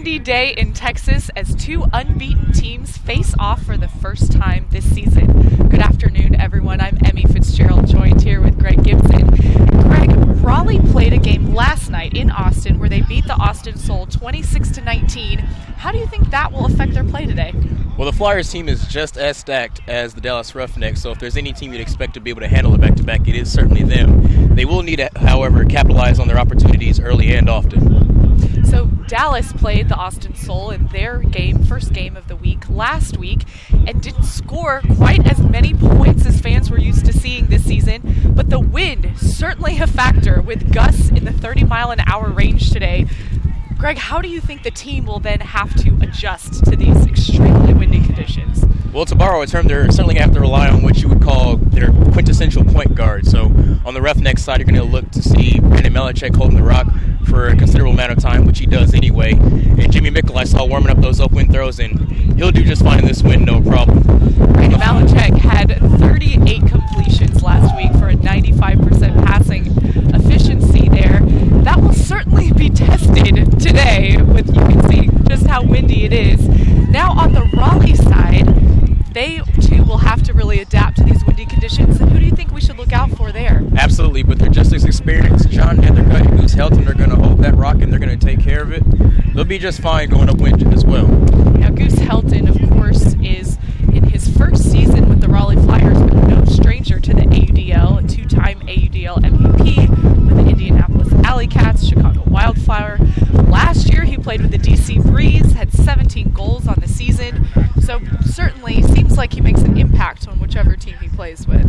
windy day in Texas as two unbeaten teams face off for the first time this season. Good afternoon, everyone. I'm Emmy Fitzgerald, joined here with Greg Gibson. And Greg, Raleigh played a game last night in Austin where they beat the Austin Soul 26-19. How do you think that will affect their play today? Well, the Flyers team is just as stacked as the Dallas Roughnecks, so if there's any team you'd expect to be able to handle it back-to-back, it is certainly them. They will need to, however, capitalize on their opportunities early and often. So Dallas played the Austin Soul in their first game of the week last week, and didn't score quite as many points as fans were used to seeing this season, but the wind certainly a factor with gusts in the 30-mile-an-hour range today. Greg, how do you think the team will then have to adjust to these extremely windy conditions? Well, to borrow a term, they're certainly going to have to rely on what you would call their quintessential point guard. So on the Roughnecks side, you're going to look to see Brandon Malachek holding the rock for a considerable amount of time, which he does anyway. And Jimmy Mickle, I saw warming up those open throws, and he'll do just fine in this wind, no problem. Brandon Malachek had 38 completions last week for a 95% passing efficiency there. That will certainly be tested today with, you can see just how windy it is. Now on the Raleigh side, they too will have to really adapt to these windy conditions. And who do you think we should look out for there? Absolutely, but they're just as experienced. John Nethercutt and Goose Helton are going to hold that rock, and they're going to take care of it. They'll be just fine going upwind as well. Now Goose Helton, of course, is in his first season with the Raleigh Flyers, but no stranger to the AUDL, a two-time AUDL MVP with the Indianapolis Alley Cats, Chicago Wildfire. Last year he played with the DC Breeze, had 17 goals on the season, so certainly seems like he makes an impact on whichever team he plays with.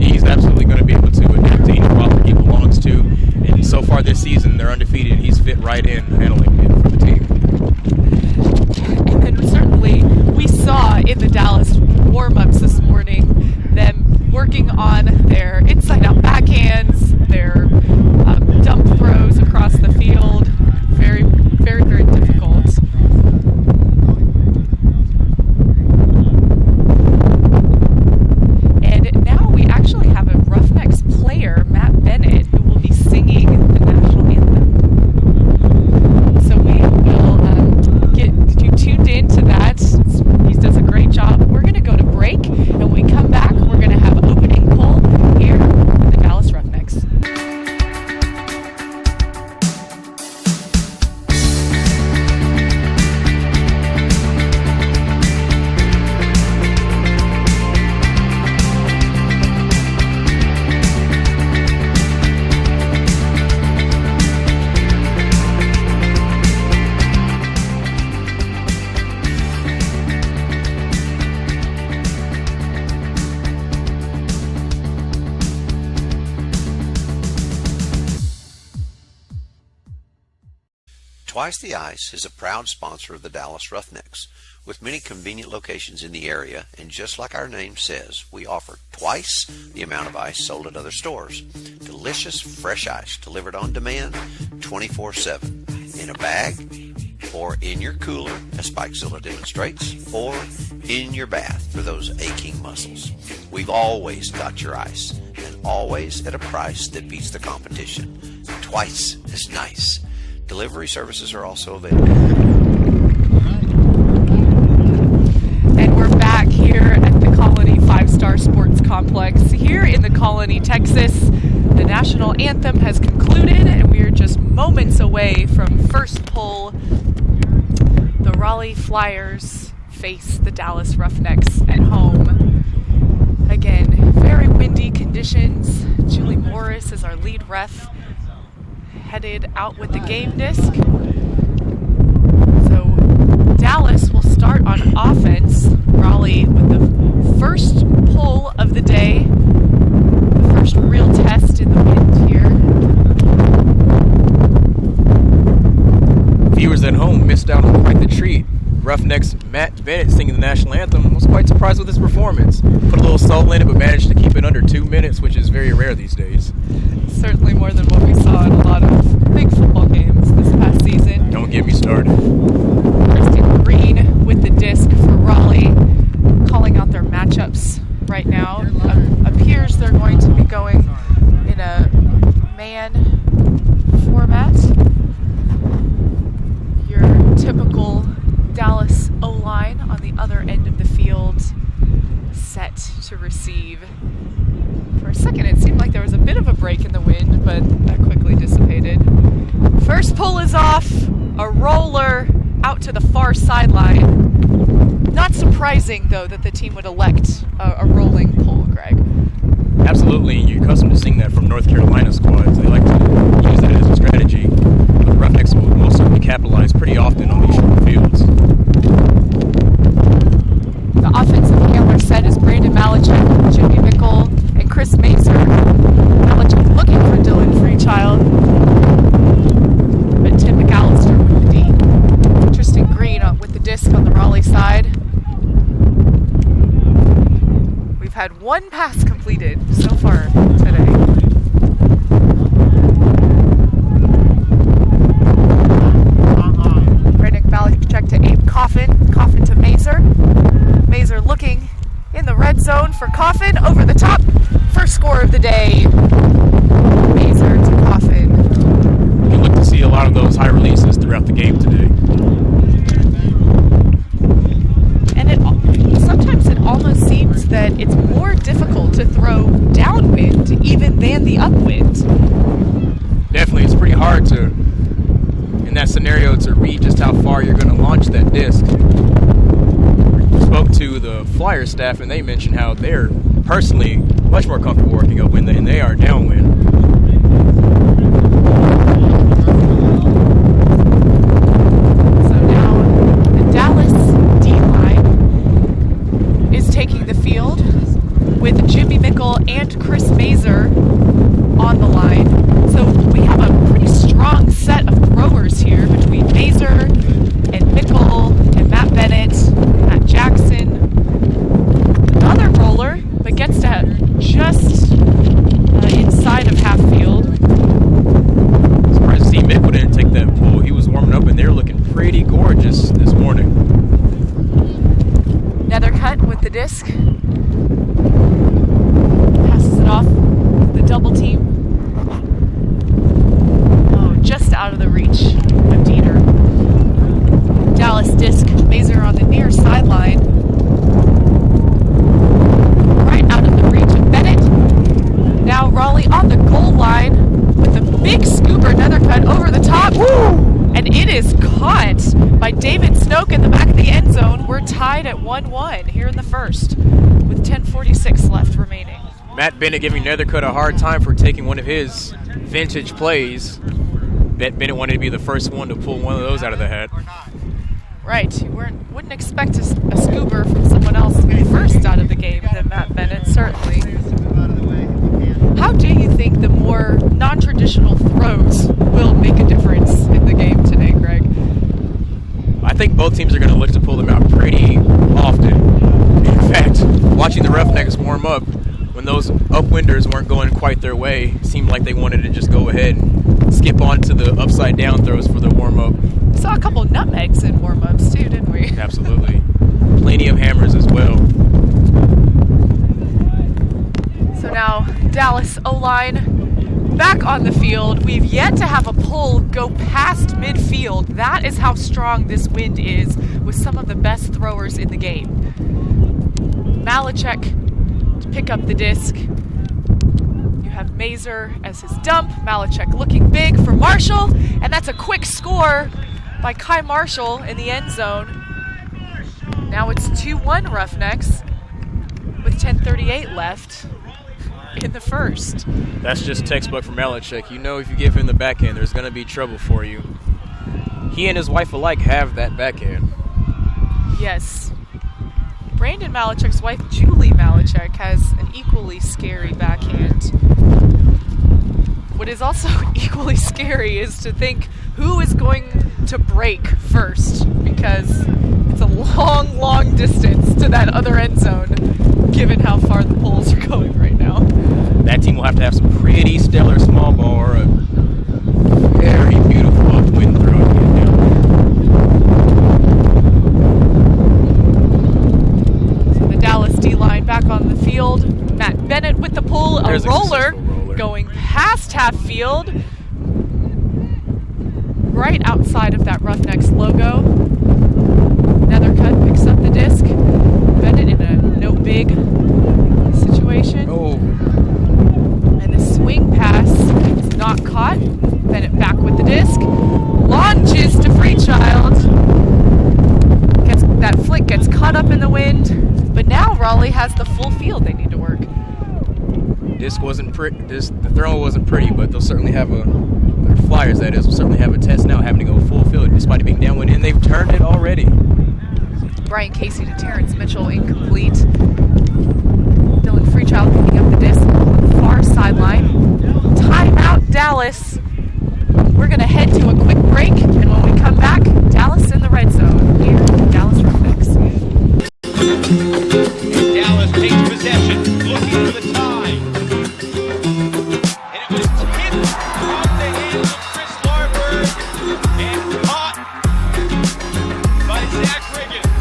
He's absolutely going to be able to adapt to any roster he belongs to, and so far this season they're undefeated. He's fit right in handling it for the team. And then certainly we saw in the Dallas warm-ups this morning them working on their inside-out backhands, their dump throws across the field. Very, very, very difficult. And now we actually have a Roughnecks player, Matt Bennett, who will be singing the national anthem. So we will get you tuned in to that. He does a great job. We're going to go to break, and when we come back, we're going to have opening poll here with the Dallas Roughnecks. Twice the Ice is a proud sponsor of the Dallas Roughnecks, with many convenient locations in the area, and just like our name says, we offer twice the amount of ice sold at other stores. Delicious, fresh ice delivered on demand 24/7 in a bag or in your cooler, as Spikezilla demonstrates, or in your bath for those aching muscles. We've always got your ice, and always at a price that beats the competition. Twice as nice. Delivery services are also available. And we're back here at the Colony 5-Star Sports Complex here in the Colony, Texas. The national anthem has concluded, and we are just moments away from first pull. The Raleigh Flyers face the Dallas Roughnecks at home. Again, very windy conditions. Julie Morris is our lead ref, headed out with the game disc. So Dallas will start on offense. Raleigh with the first pull of the day. The first real test in the wind here. Viewers at home missed out on quite the treat. Roughnecks Matt Bennett singing the national anthem. Was quite surprised with his performance. Put a little soul in it, but managed to keep it under 2 minutes, which is very rare these days. Certainly more than what we saw in a lot of big football games this past season. Don't get me started. Kristen Green with the disc for Raleigh, calling out their matchups right now. Appears they're going to be going in a man format. Your typical Dallas O-line on the other end of the field, set to receive. For a second, it seemed like there was a bit of a break in the wind, but that quickly dissipated. First pull is off. A roller out to the far sideline. Not surprising, though, that the team would elect a rolling pull, Greg. Absolutely. You're accustomed to seeing that from North Carolina squads. They like to use that as a strategy. But the Roughnecks will most certainly capitalize pretty often on these short fields. The offensive handler set is Brandon Malachek, Jimmy Mickle, and Chris Mazer. Malachek looking for Dylan Freechild, but Tim McAllister with the D. Tristan Green with the disc on the Raleigh side. We've had one pass completed so far today. Brandon Malachek to Abe Coffin to Mazer. Mazer looking in the red zone for Coffin, over the top. First score of the day. Mazer to Coffin. You look to see a lot of those high releases throughout the game today. And sometimes it almost seems that it's more difficult to throw downwind even than the upwind. Definitely, it's pretty hard to, in that scenario, to read just how far you're going to launch that disc. Spoke to the Flyers staff, and they mentioned how they're personally much more comfortable working upwind than they are downwind. So now the Dallas D-line is taking the field with Jimmy Mickle and Chris Mazer on the line. So we have a pretty strong set of throwers here between Mazer and Mickle and Matt Bennett, Matt Jackson. Another roller, but gets to just inside of half field. Surprised to see Mickle didn't take that pull. He was warming up, and they're looking pretty gorgeous this morning. Nethercutt with the disc. Passes it off to the double team. Oh, just out of the reach of Dieter. Dallas disc, Mazer on the near sideline. Right out of the reach of Bennett. Now Raleigh on the goal line with a big scooper, Nethercutt over the top. Woo! And it is caught by David Snoke in the back of the end zone. We're tied at 1-1 here in the first with 10:46 left remaining. Matt Bennett giving Nethercutt a hard time for taking one of his vintage plays. Bet Bennett wanted to be the first one to pull one of those out of the hat. Right, you wouldn't expect a scooper from someone else to be first out of the game than Matt Bennett, certainly. How do you think the more non-traditional throws will make a difference in the game today, Greg? I think both teams are going to look to pull them out pretty often. In fact, watching the Roughnecks warm up, when those upwinders weren't going quite their way, it seemed like they wanted to just go ahead and skip on to the upside-down throws for the warm-up. Saw a couple nutmegs in warm-ups too, didn't we? Absolutely. Plenty of hammers as well. So now Dallas O-line back on the field. We've yet to have a pull go past midfield. That is how strong this wind is with some of the best throwers in the game. Malachek to pick up the disc. You have Mazer as his dump. Malachek looking big for Marshall, and that's a quick score by Kai Marshall in the end zone. Now it's 2-1 Roughnecks with 10:38 left in the first. That's just textbook from Malachek. You know if you give him the backhand, there's going to be trouble for you. He and his wife alike have that backhand. Yes. Brandon Malachek's wife, Julie Malachek, has an equally scary backhand. What is also equally scary is to think who is going to break first, because it's a long, long distance to that other end zone, given how far the polls are going right now. That team will have to have some pretty stellar small ball or a very beautiful upwind throw to get down. So the Dallas D-line back on the field. Matt Bennett with the pull, a roller going past half field, right outside of that Roughnecks logo. has the full field they need to work. Disc wasn't pretty. The throw wasn't pretty, but they'll certainly have their Flyers, that is, will certainly have a test now, having to go full field despite it being downwind, and they've turned it already. Brian Casey to Terrence Mitchell, incomplete. Dylan Freechild picking up the disc on the far sideline. Timeout, Dallas. We're going to head to a quick break, and when we come back, Dallas in the red zone here in Dallas Roughnecks. And Dallas takes possession, looking for the tie. And it was tipped off the hands of Chris Larberg and caught by Zach Riggins.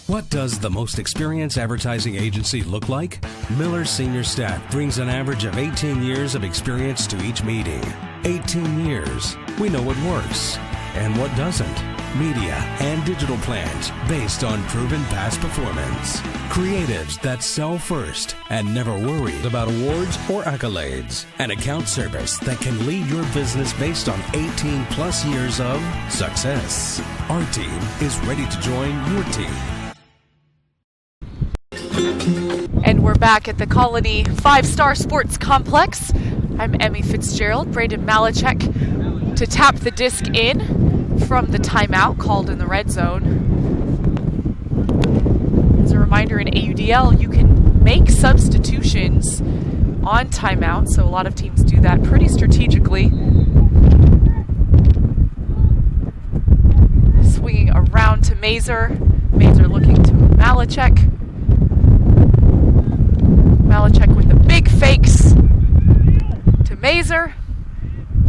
What does the most experienced advertising agency look like? Miller's senior staff brings an average of 18 years of experience to each meeting. 18 years. We know what works and what doesn't. Media and digital plans based on proven past performance. Creatives that sell first and never worried about awards or accolades. An account service that can lead your business based on 18 plus years of success. Our team is ready to join your team. And we're back at the Colony 5-Star Sports Complex. I'm Emmy Fitzgerald, Braden Malachek to tap the disc in from the timeout called in the red zone. As a reminder, in AUDL, you can make substitutions on timeout, so a lot of teams do that pretty strategically. Swinging around to Mazer. Mazer looking to Malachek. Malachek with the big fakes to Mazer.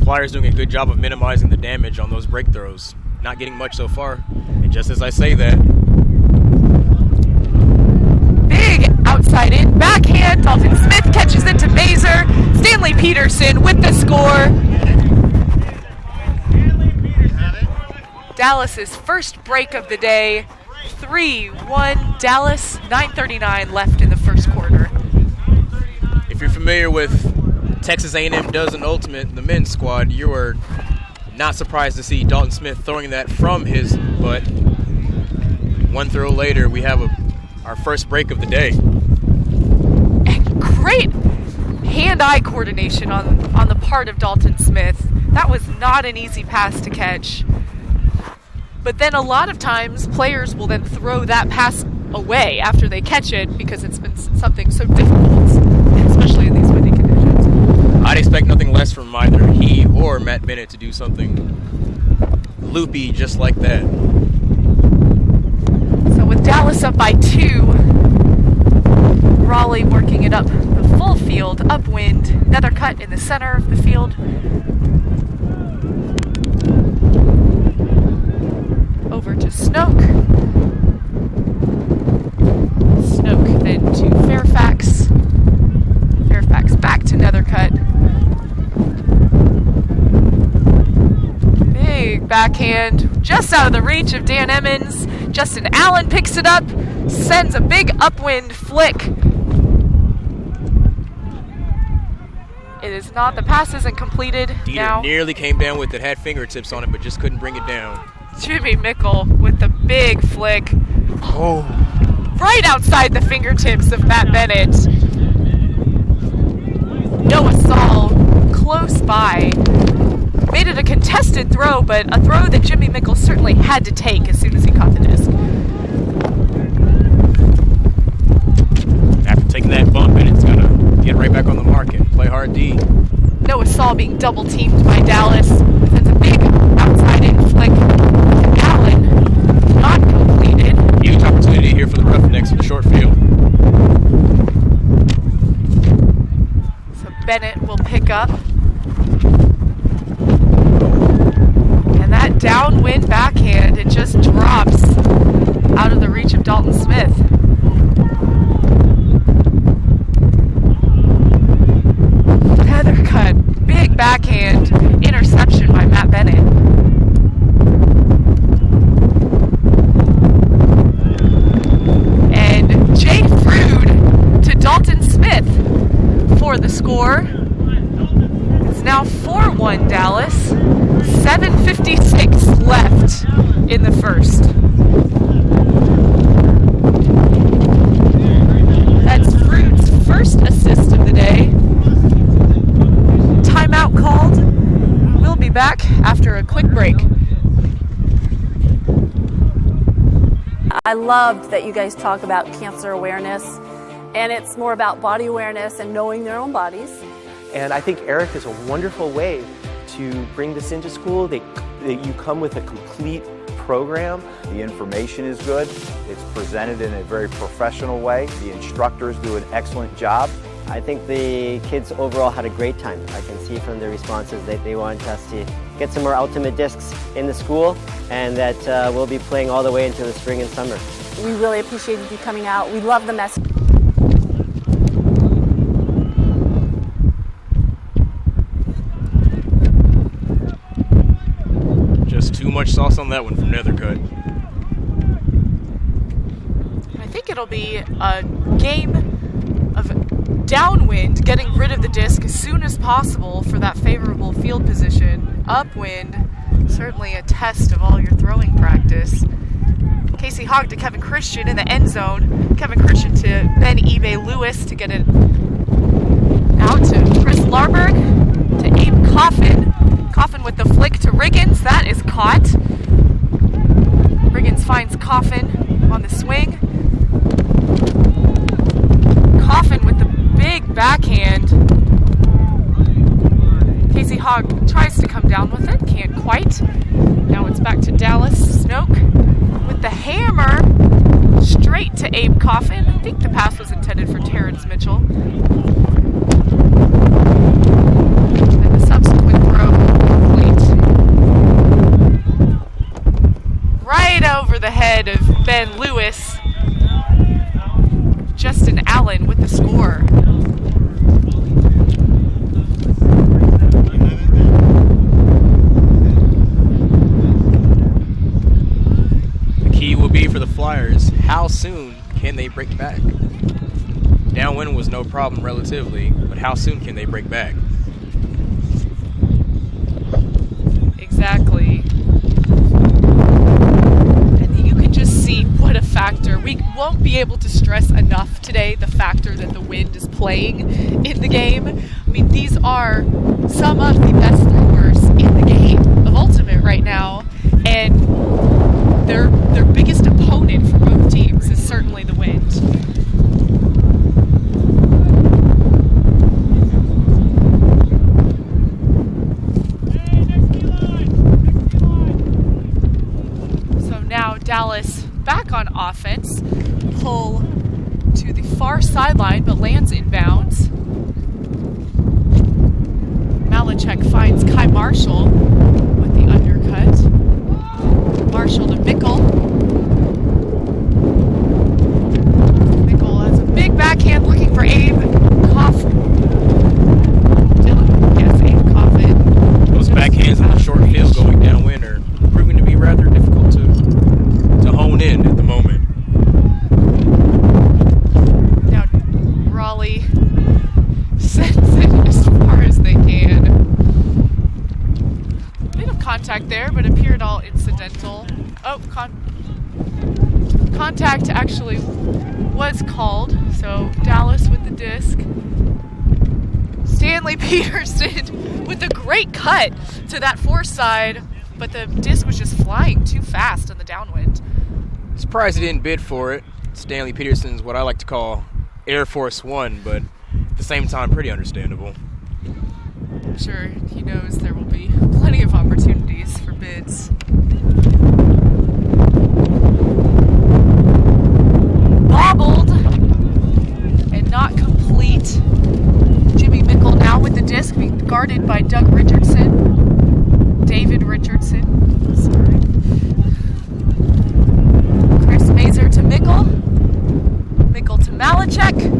Flyers doing a good job of minimizing the damage on those break throws. Not getting much so far. And just as I say that, big outside in backhand. Dalton Smith catches it to Mazer. Stanley Peterson with the score. Dallas's first break of the day. 3-1 Dallas. 9:39 left in the first quarter. if you're familiar with Texas A&M does an ultimate, the men's squad, you are not surprised to see Dalton Smith throwing that from his butt. One throw later, we have our first break of the day. And great hand-eye coordination on the part of Dalton Smith. That was not an easy pass to catch. But then a lot of times, players will then throw that pass away after they catch it because it's been something so difficult, especially in these windy conditions. I'd expect nothing less from either he or Matt Bennett to do something loopy just like that. So with Dallas up by 2, Raleigh working it up the full field, upwind, another cut in the center of the field. Over to Snoke. Snoke then to Fairfax. Fairfax back to Nethercutt. Big backhand, just out of the reach of Dan Emmons. Justin Allen picks it up, sends a big upwind flick. It is not, the pass isn't completed. Dieter now nearly came down with it, had fingertips on it, but just couldn't bring it down. Jimmy Mickle with the big flick. Oh. Right outside the fingertips of Matt Bennett. Noah Saul close by. Made it a contested throw, but a throw that Jimmy Mickle certainly had to take as soon as he caught the disc. After taking that bump, Bennett's got to get right back on the market and play hard D. Noah Saul being double teamed by Dallas. Sends a big outside in flick. Allen not completed. Huge opportunity here for the Roughnecks in the short field. So Bennett will pick up. And that downwind backhand, it just drops out of the reach of Dalton Smith. Nethercutt, big backhand, interception by Matt first. That's Fruit's first assist of the day. Timeout called. We'll be back after a quick break. I loved that you guys talk about cancer awareness, and it's more about body awareness and knowing their own bodies. And I think Eric is a wonderful way to bring this into school. That you come with a complete program. The information is good. It's presented in a very professional way. The instructors do an excellent job. I think the kids overall had a great time. I can see from their responses that they want us to get some more ultimate discs in the school, and that we'll be playing all the way into the spring and summer. We really appreciated you coming out. We love the message. Just too much sauce on that one from Nethercut. I think it'll be a game of downwind, getting rid of the disc as soon as possible for that favorable field position. Upwind, certainly a test of all your throwing practice. Casey Hogg to Kevin Christian in the end zone. Kevin Christian to Ben eBay Lewis to get it out to Chris Larberg, to Abe Coffin. Coffin with the flick to Riggins. That is caught. Riggins finds Coffin on the swing. Coffin with the big backhand. Casey Hogg tries to come down with it, can't quite. Now it's back to Dallas. Snoke with the hammer straight to Abe Coffin. I think the pass was intended for Terrence Mitchell. And the subsequent throw complete. Right over the head of Ben Lewis. Justin Allen with the score. The key will be for the Flyers, how soon can they break back? Downwind was no problem relatively, but how soon can they break back? Exactly. And you can just see what a factor. We won't be able to stress enough today the factor that the wind is playing in the game. I mean, these are some of the best throwers in the game of Ultimate right now, and their biggest opponent for both teams is certainly the wind. So now Dallas back on offense, pull to the far sideline but lands inbounds. Malachek finds Kai Marshall with the undercut. Marshall to Mickle. Mickle has a big backhand looking for Abe Coffin. Yes, Abe Coffin. Those backhands in the short field going downwind are proving to be rather difficult to hone in at the moment. Now Raleigh sends it as far as they can. Bit of contact there, but appeared all incidental. Oh, contact actually was called. So Dallas with the disc. Stanley Peterson with a great cut to that fore side, but the disc was just flying too fast on the downwind. Surprised he didn't bid for it. Stanley Peterson's what I like to call Air Force One, but at the same time, pretty understandable. I'm sure he knows there will be plenty of opportunities for bids. Bobbled and not complete. Jimmy Mickle now with the disc, being guarded by Doug Richardson. David Richardson. Sorry. Chris Mazer to Mickle. Mickle to Malachek.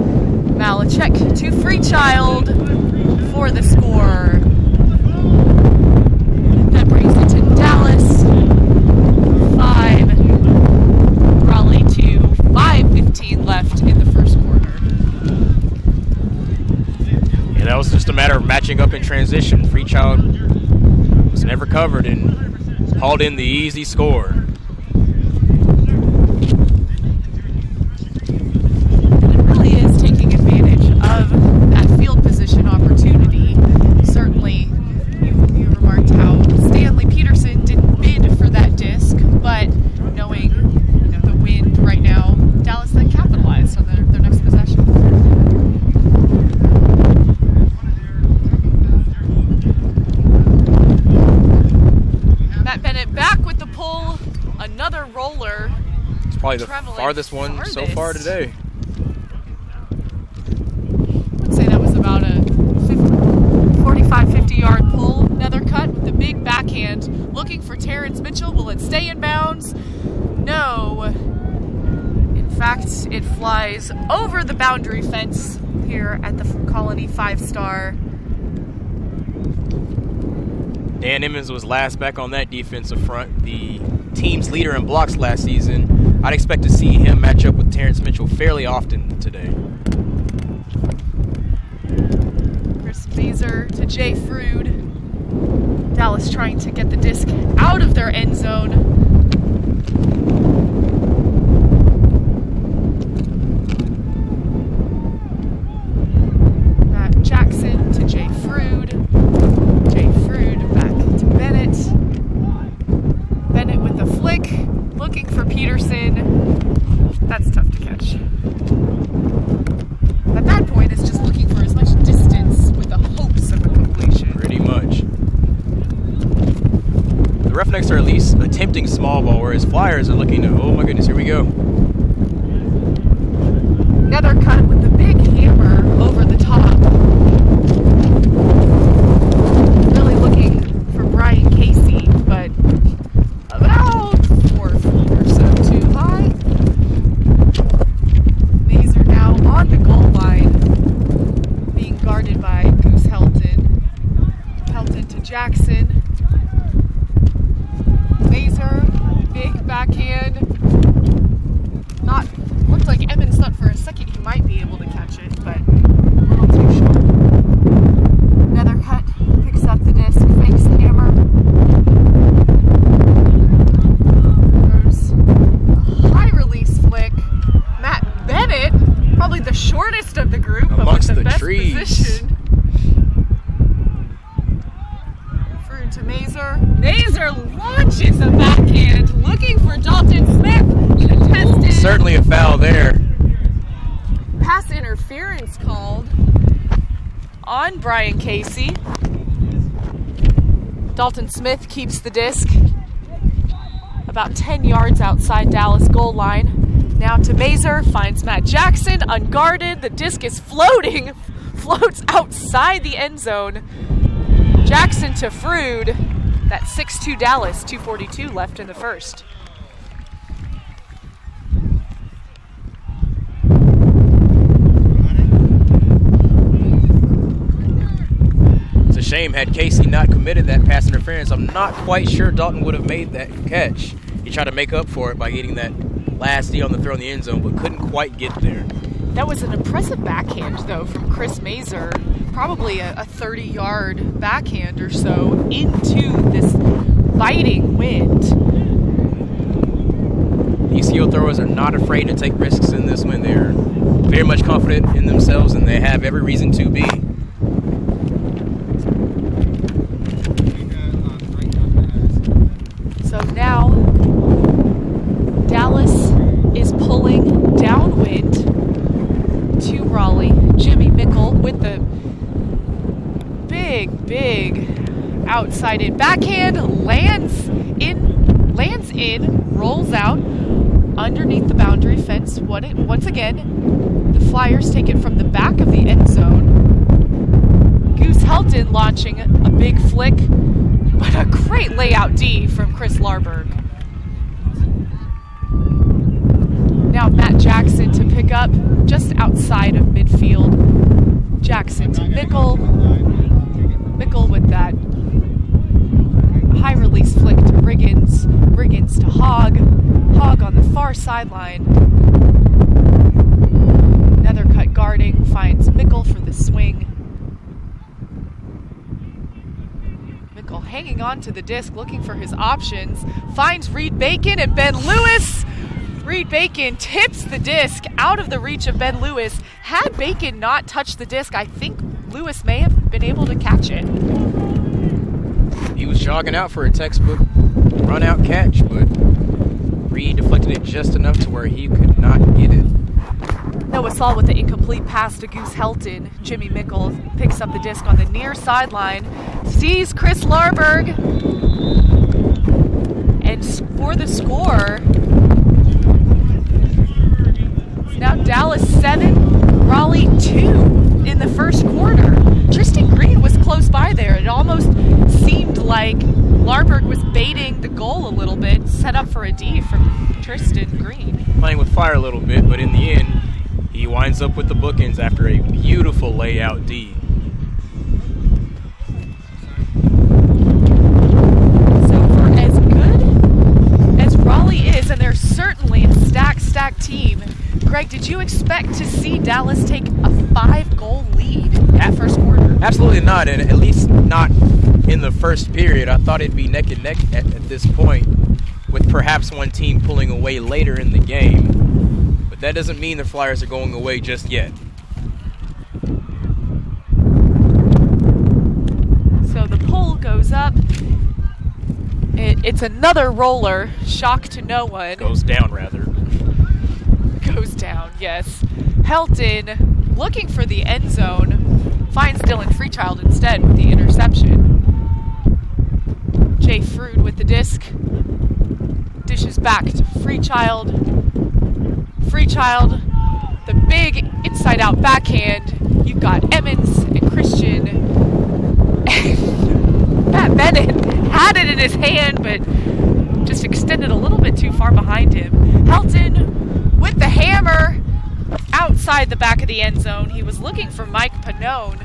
Malachek to Freechild for the score. That brings it to Dallas. 5. Raleigh 2. 5:15 left in the first quarter. Yeah, that was just a matter of matching up in transition. Freechild was never covered and hauled in the easy score. Probably the traveling farthest one so far today. I'd say that was about a 45, 50-yard pull. Nethercutt with the big backhand, looking for Terrence Mitchell. Will it stay in bounds? No. In fact, it flies over the boundary fence here at the Colony 5-star. Dan Emmons was last back on that defensive front, the team's leader in blocks last season. I'd expect to see him match up with Terrence Mitchell fairly often today. Chris Mazer to Jay Frood. Dallas trying to get the disc out of their end zone. Matt Jackson to Jay Frood. Jay Frood back to Bennett. Bennett with the flick, looking for Peterson. That's tough to catch. At that point, it's just looking for as much distance with the hopes of a completion. Pretty much. The Roughnecks are at least attempting small ball, whereas Flyers are looking to, oh my goodness, here we go. Nethercutt with the big hammer over the top. Really looking for Brian Casey, but about 4 feet or so too high. Mazer now on the goal line, being guarded by Goose Helton. Helton to Jackson. Mazer, big backhand. Looked like Emmons thought for a second he might be able to catch it, but a little too short. Nethercutt picks up the disc, fakes the hammer. Throws a high release flick. Matt Bennett, probably the shortest of the group, but with the best position. Frood to Mazer. Mazer launches a backhand, looking for Dalton Smith. Contested. Certainly a foul there. Pass interference called on Brian Casey. Dalton Smith keeps the disc about 10 yards outside Dallas goal line. Now to Mazer, finds Matt Jackson, unguarded. The disc is floating, floats outside the end zone. Jackson to Frood. That's 6-2 Dallas, 2:42 left in the first. It's a shame, had Casey not committed that pass interference, I'm not quite sure Dalton would have made that catch. He tried to make up for it by getting that last D on the throw in the end zone, but couldn't quite get there. That was an impressive backhand, though, from Chris Mazer. Probably a 30-yard backhand or so into this biting wind. ECO throwers are not afraid to take risks in this wind. They're very much confident in themselves, and they have every reason to be. So now Dallas is pulling downwind to Raleigh. Jimmy Mickle with the big outside-in backhand, lands in, rolls out underneath the boundary fence. Once again, the Flyers take it from the back of the end zone. Goose Helton launching a big flick, but a great layout D from Chris Larberg. Now Matt Jackson to pick up just outside of midfield. Jackson to Mickle. Mickle with that high release flick to Riggins. Riggins to Hogg. Hogg on the far sideline. Nethercutt guarding, finds Mickle for the swing. Mickle hanging on to the disc, looking for his options. Finds Reed Bacon and Ben Lewis. Reed Bacon tips the disc out of the reach of Ben Lewis. Had Bacon not touched the disc, I think Lewis may have been able to catch it. He was jogging out for a textbook run-out catch, but Reed deflected it just enough to where he could not get it. Noah Saul with the incomplete pass to Goose Helton. Jimmy Mickle picks up the disc on the near sideline, sees Chris Larberg, and for the score, 2 in the first quarter. Tristan Green was close by there. It almost seemed like Larberg was baiting the goal a little bit, set up for a D from Tristan Green. Playing with fire a little bit, but in the end, he winds up with the bookends after a beautiful layout D. So for as good as Raleigh is, and they're certainly a stacked team, Greg, did you expect to see Dallas take a 5-goal lead at first quarter? Absolutely not, and at least not in the first period. I thought it'd be neck and neck at this point, with perhaps one team pulling away later in the game. But that doesn't mean the Flyers are going away just yet. So the pull goes up. It's another roller. Shock to no one. Goes down, rather. Goes down, yes. Helton, looking for the end zone, finds Dylan Freechild instead with the interception. Jay Frood with the disc. Dishes back to Freechild. Freechild, the big inside-out backhand. You've got Emmons and Christian. Matt Bennett had it in his hand, but just extended a little bit too far behind him. Helton with the hammer outside the back of the end zone. He was looking for Mike Pannone.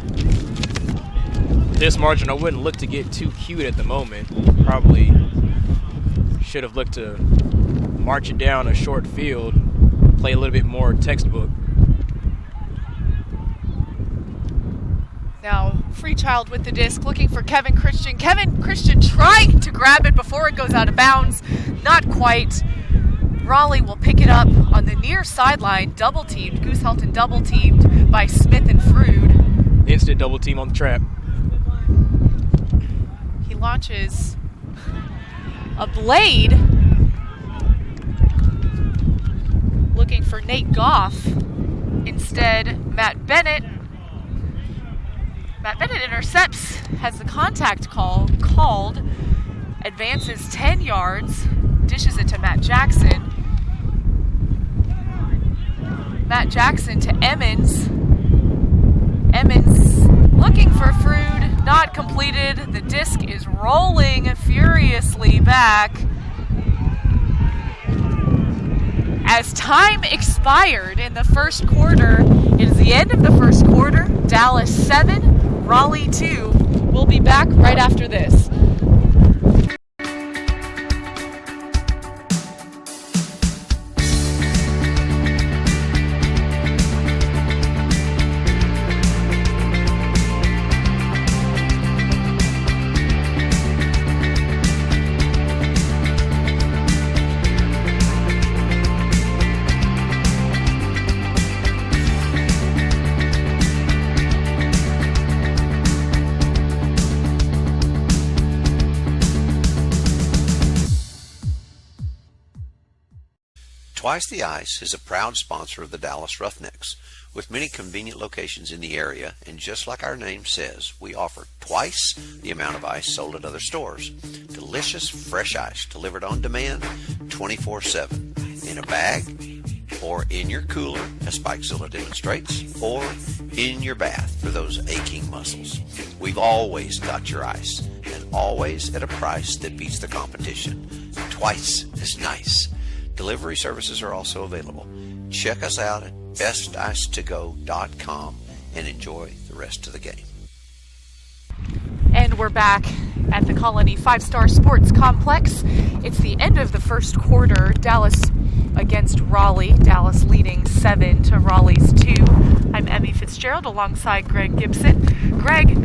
This margin, I wouldn't look to get too cute at the moment. Probably should have looked to march it down a short field, play a little bit more textbook. Now, Freechild with the disc, looking for Kevin Christian. Kevin Christian trying to grab it before it goes out of bounds. Not quite. Raleigh will pick it up on the near sideline, double-teamed. Goose Helton double-teamed by Smith and Frood. Instant double team on the trap. He launches a blade. Looking for Nate Goff. Instead, Matt Bennett. Matt Bennett intercepts, has the contact call called, advances 10 yards, dishes it to Matt Jackson. Matt Jackson to Emmons. Emmons looking for Frood, not completed. The disc is rolling furiously back. As time expired in the first quarter, it is the end of the first quarter. Dallas 7, Raleigh 2. We'll be back right after this. Twice the Ice is a proud sponsor of the Dallas Roughnecks. With many convenient locations in the area, and just like our name says, we offer twice the amount of ice sold at other stores. Delicious, fresh ice delivered on demand 24/7 in a bag, or in your cooler, as Spikezilla demonstrates, or in your bath for those aching muscles. We've always got your ice, and always at a price that beats the competition. Twice as nice. Delivery services are also available. Check us out at besticetogo.com and enjoy the rest of the game. And we're back at the Colony 5-Star Sports Complex. It's the end of the first quarter. Dallas against Raleigh. Dallas leading 7 to Raleigh's 2. I'm Emmy Fitzgerald alongside Greg Gibson. Greg,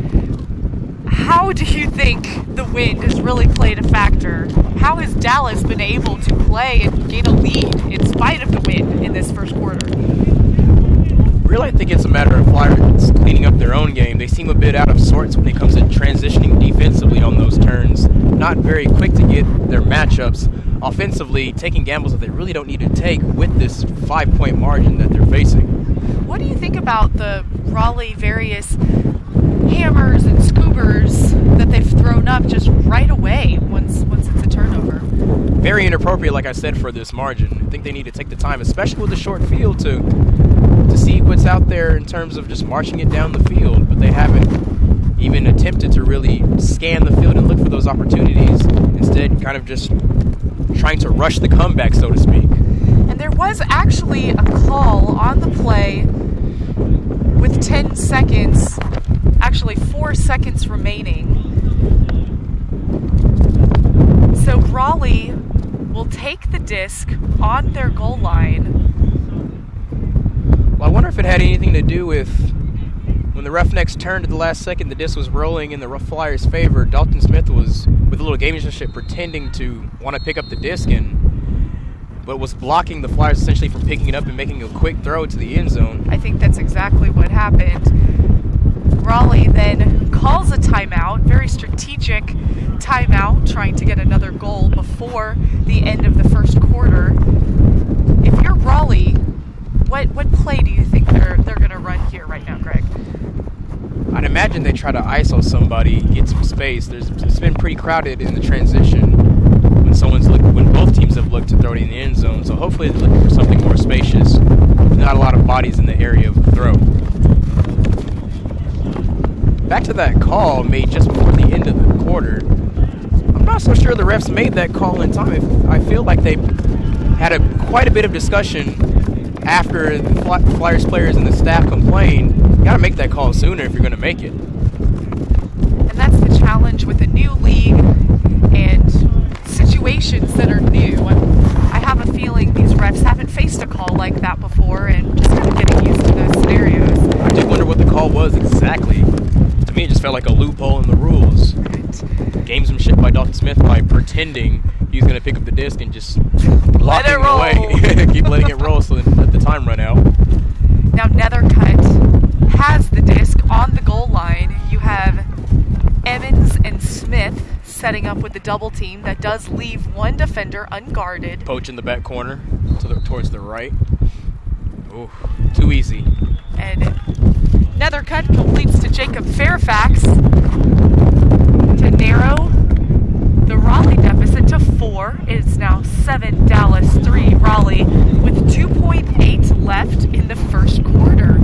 how do you think the wind has really played a factor? How has Dallas been able to play and gain a lead in spite of the wind in this first quarter? Really, I think it's a matter of Flyers cleaning up their own game. They seem a bit out of sorts when it comes to transitioning defensively on those turns. Not very quick to get their matchups. Offensively, taking gambles that they really don't need to take with this 5-point margin that they're facing. What do you think about the Raleigh various hammers and scoobers that they've thrown up just right away once it's a turnover? Very inappropriate, like I said, for this margin. I think they need to take the time, especially with the short field, to to see what's out there in terms of just marching it down the field, but they haven't even attempted to really scan the field and look for those opportunities. Instead, kind of just trying to rush the comeback, so to speak. And there was actually a call on the play with 10 seconds, actually 4 seconds remaining. So Raleigh will take the disc on their goal line. Well, I wonder if it had anything to do with when the Roughnecks turned at the last second, the disc was rolling in the Flyers' favor. Dalton Smith was, with a little gamesmanship, pretending to want to pick up the disc, but was blocking the Flyers essentially from picking it up and making a quick throw to the end zone. I think that's exactly what happened. Raleigh then calls a timeout, very strategic timeout, trying to get another goal before the end of the first quarter. If you're Raleigh, what play do you think they're going to run here right now, Greg? I'd imagine they try to ISO somebody, get some space. It's been pretty crowded in the transition when both teams have looked to throw it in the end zone. So hopefully they're looking for something more spacious. Not a lot of bodies in the area of the throw. Back to that call made just before the end of the quarter. I'm not so sure the refs made that call in time. I feel like they had quite a bit of discussion after the Flyers players and the staff complained. You got to make that call sooner if you're going to make it. And that's the challenge with a new league and situations that are new. I have a feeling these refs haven't faced a call like that before and just kind of getting used to those scenarios. I do wonder what the call was exactly. To me, it just felt like a loophole in the rules. Gamesmanship by Dalton Smith by pretending he was going to pick up the disc and just blocking it away. Keep letting it roll so then let the time run out. Now Nethercutt has the disc on the goal line. You have Evans and Smith setting up with the double team. That does leave one defender unguarded. Poach in the back corner towards the right. Ooh, too easy. And Nethercutt completes to Jacob Fairfax to narrow the Raleigh deficit to 4. It's now 7 Dallas, 3 Raleigh, with 2.8 left in the first quarter.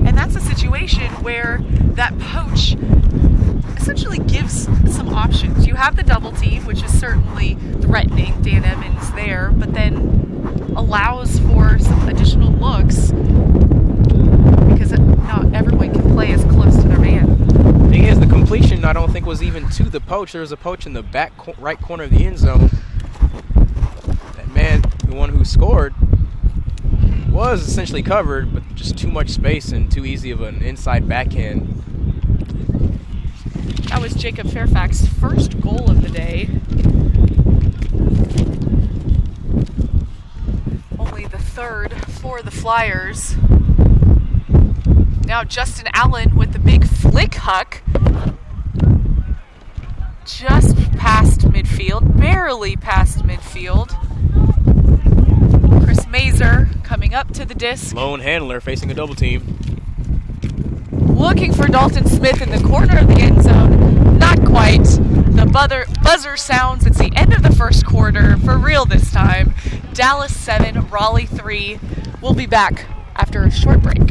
And that's a situation where that poach essentially gives some options. You have the double team, which is certainly threatening, Dan Evans there, but then allows for some additional looks because not everyone can play as close to their man. Thing is, the completion I don't think was even to the poach. There was a poach in the back right corner of the end zone. That man, the one who scored, was essentially covered, but just too much space and too easy of an inside backhand. That was Jacob Fairfax's first goal of the day. Only the third for the Flyers. Now Justin Allen with the big flick huck. Just past midfield, barely past midfield. Chris Mazer coming up to the disc. Lone handler facing a double team. Looking for Dalton Smith in the corner of the end zone. Not quite. The buzzer sounds. It's the end of the first quarter. For real this time. Dallas 7, Raleigh 3. We'll be back after a short break.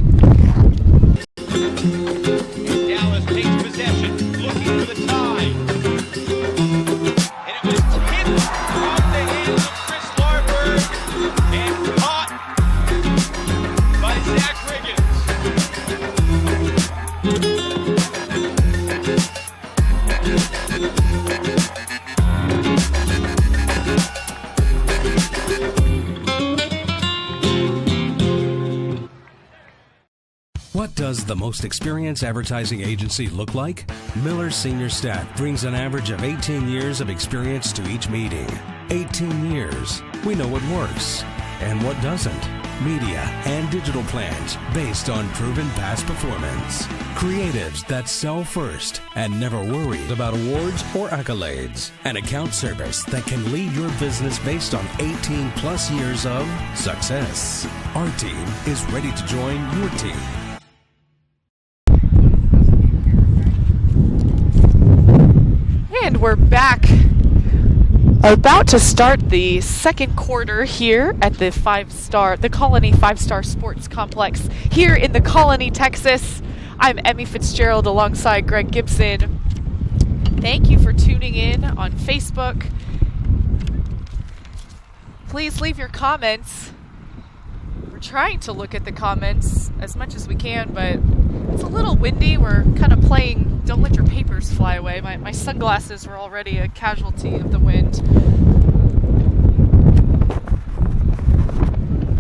Dallas takes possession, looking for the tie. And it was tipped off the hands of Chris Larberg and caught by Zach What does the most experienced advertising agency look like? Miller's senior staff brings an average of 18 years of experience to each meeting. 18 years. We know what works and what doesn't. Media and digital plans based on proven past performance. Creatives that sell first and never worried about awards or accolades. An account service that can lead your business based on 18 plus years of success. Our team is ready to join your team. And we're back About to start the second quarter here at the Colony 5-Star Sports Complex here in the Colony, Texas. I'm Emmy Fitzgerald alongside Greg Gibson. Thank you for tuning in on Facebook. Please leave your comments. We're trying to look at the comments as much as we can, but it's a little windy. We're kind of playing Don't Let Your Papers Fly Away. My sunglasses were already a casualty of the wind.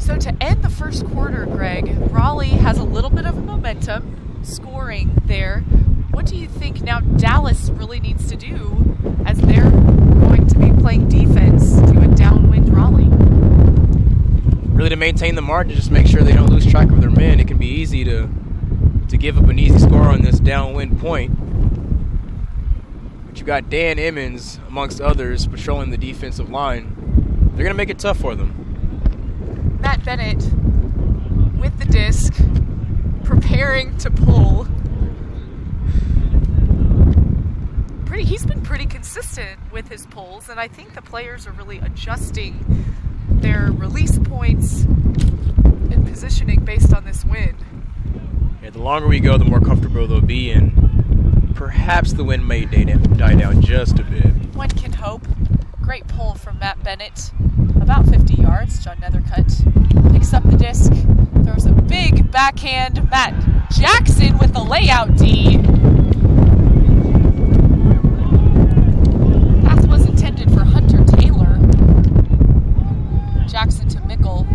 So to end the first quarter, Greg, Raleigh has a little bit of momentum scoring there. What do you think now Dallas really needs to do as they're going to be playing defense to a downwind Raleigh? Really to maintain the margin, just make sure they don't lose track of their men. It can be easy to give up an easy score on this downwind point. But you got Dan Emmons, amongst others, patrolling the defensive line. They're going to make it tough for them. Matt Bennett with the disc, preparing to pull. He's been pretty consistent with his pulls, and I think the players are really adjusting their release points and positioning based on this wind. Yeah, the longer we go, the more comfortable they'll be, and perhaps the wind may die down just a bit. One can hope. Great pull from Matt Bennett. About 50 yards. John Nethercutt picks up the disc, throws a big backhand. Matt Jackson with the layout D. Pass was intended for Hunter Taylor. Jackson to Mickle.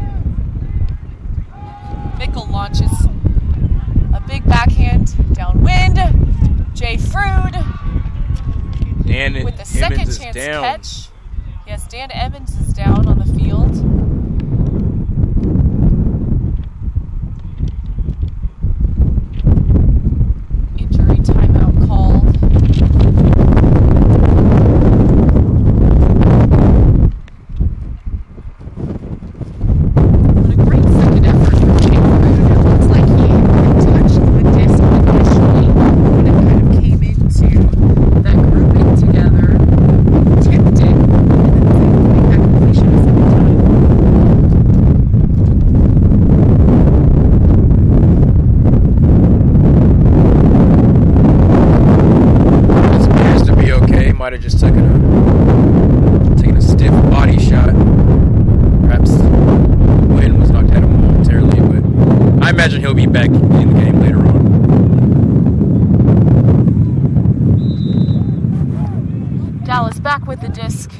Mickle launches a big backhand downwind. Jay Frood with the second chance catch. Yes, Dan Emmons is down on the field. Injury timeout called. What a great second effort from Jay Frood. It looks like he touched the disc initially when it kind of came into that grouping together, tipped it, and then that completion a second time. This appears to be okay. Might have just taken a stiff body shot. Perhaps the wind was knocked at him momentarily, but I imagine he'll be back in the game later on. Dallas back with the disc.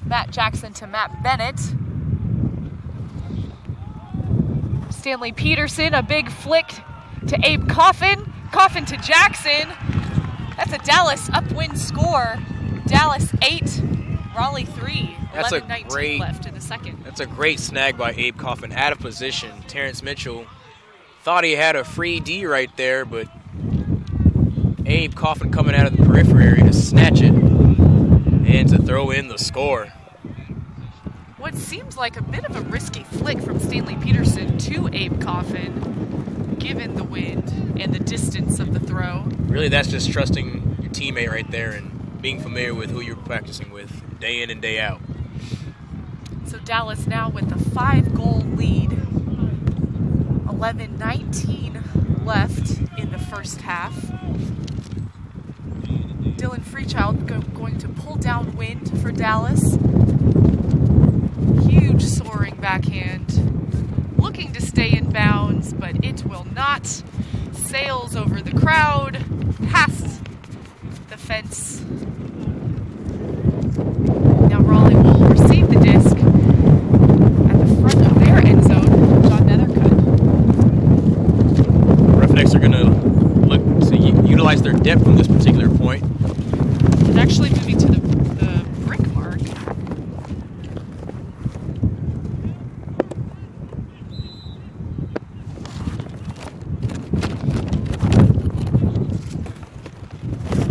Matt Jackson to Matt Bennett. Stanley Peterson, a big flick to Abe Coffin. Coffin to Jackson. That's a Dallas upwind score. Dallas 8, Raleigh 3. 11:19 left in the second. That's a great snag by Abe Coffin. Out of position. Terrence Mitchell thought he had a free D right there, but Abe Coffin coming out of the periphery area to snatch it and to throw in the score. What seems like a bit of a risky flick from Stanley Peterson to Abe Coffin, given the wind and the distance of the throw. Really, that's just trusting your teammate right there and being familiar with who you're practicing with day in and day out. So Dallas now with a 5-goal lead. 11:19 left in the first half. Dylan Freechild going to pull downwind for Dallas. Huge soaring backhand. Looking to stay in bounds, but it will not. Sails over the crowd, past the fence. Now Raleigh will receive the disc at the front of their end zone. John Nethercutt. Roughnecks are going to look to utilize their depth from this particular point. And actually moving to the brick mark.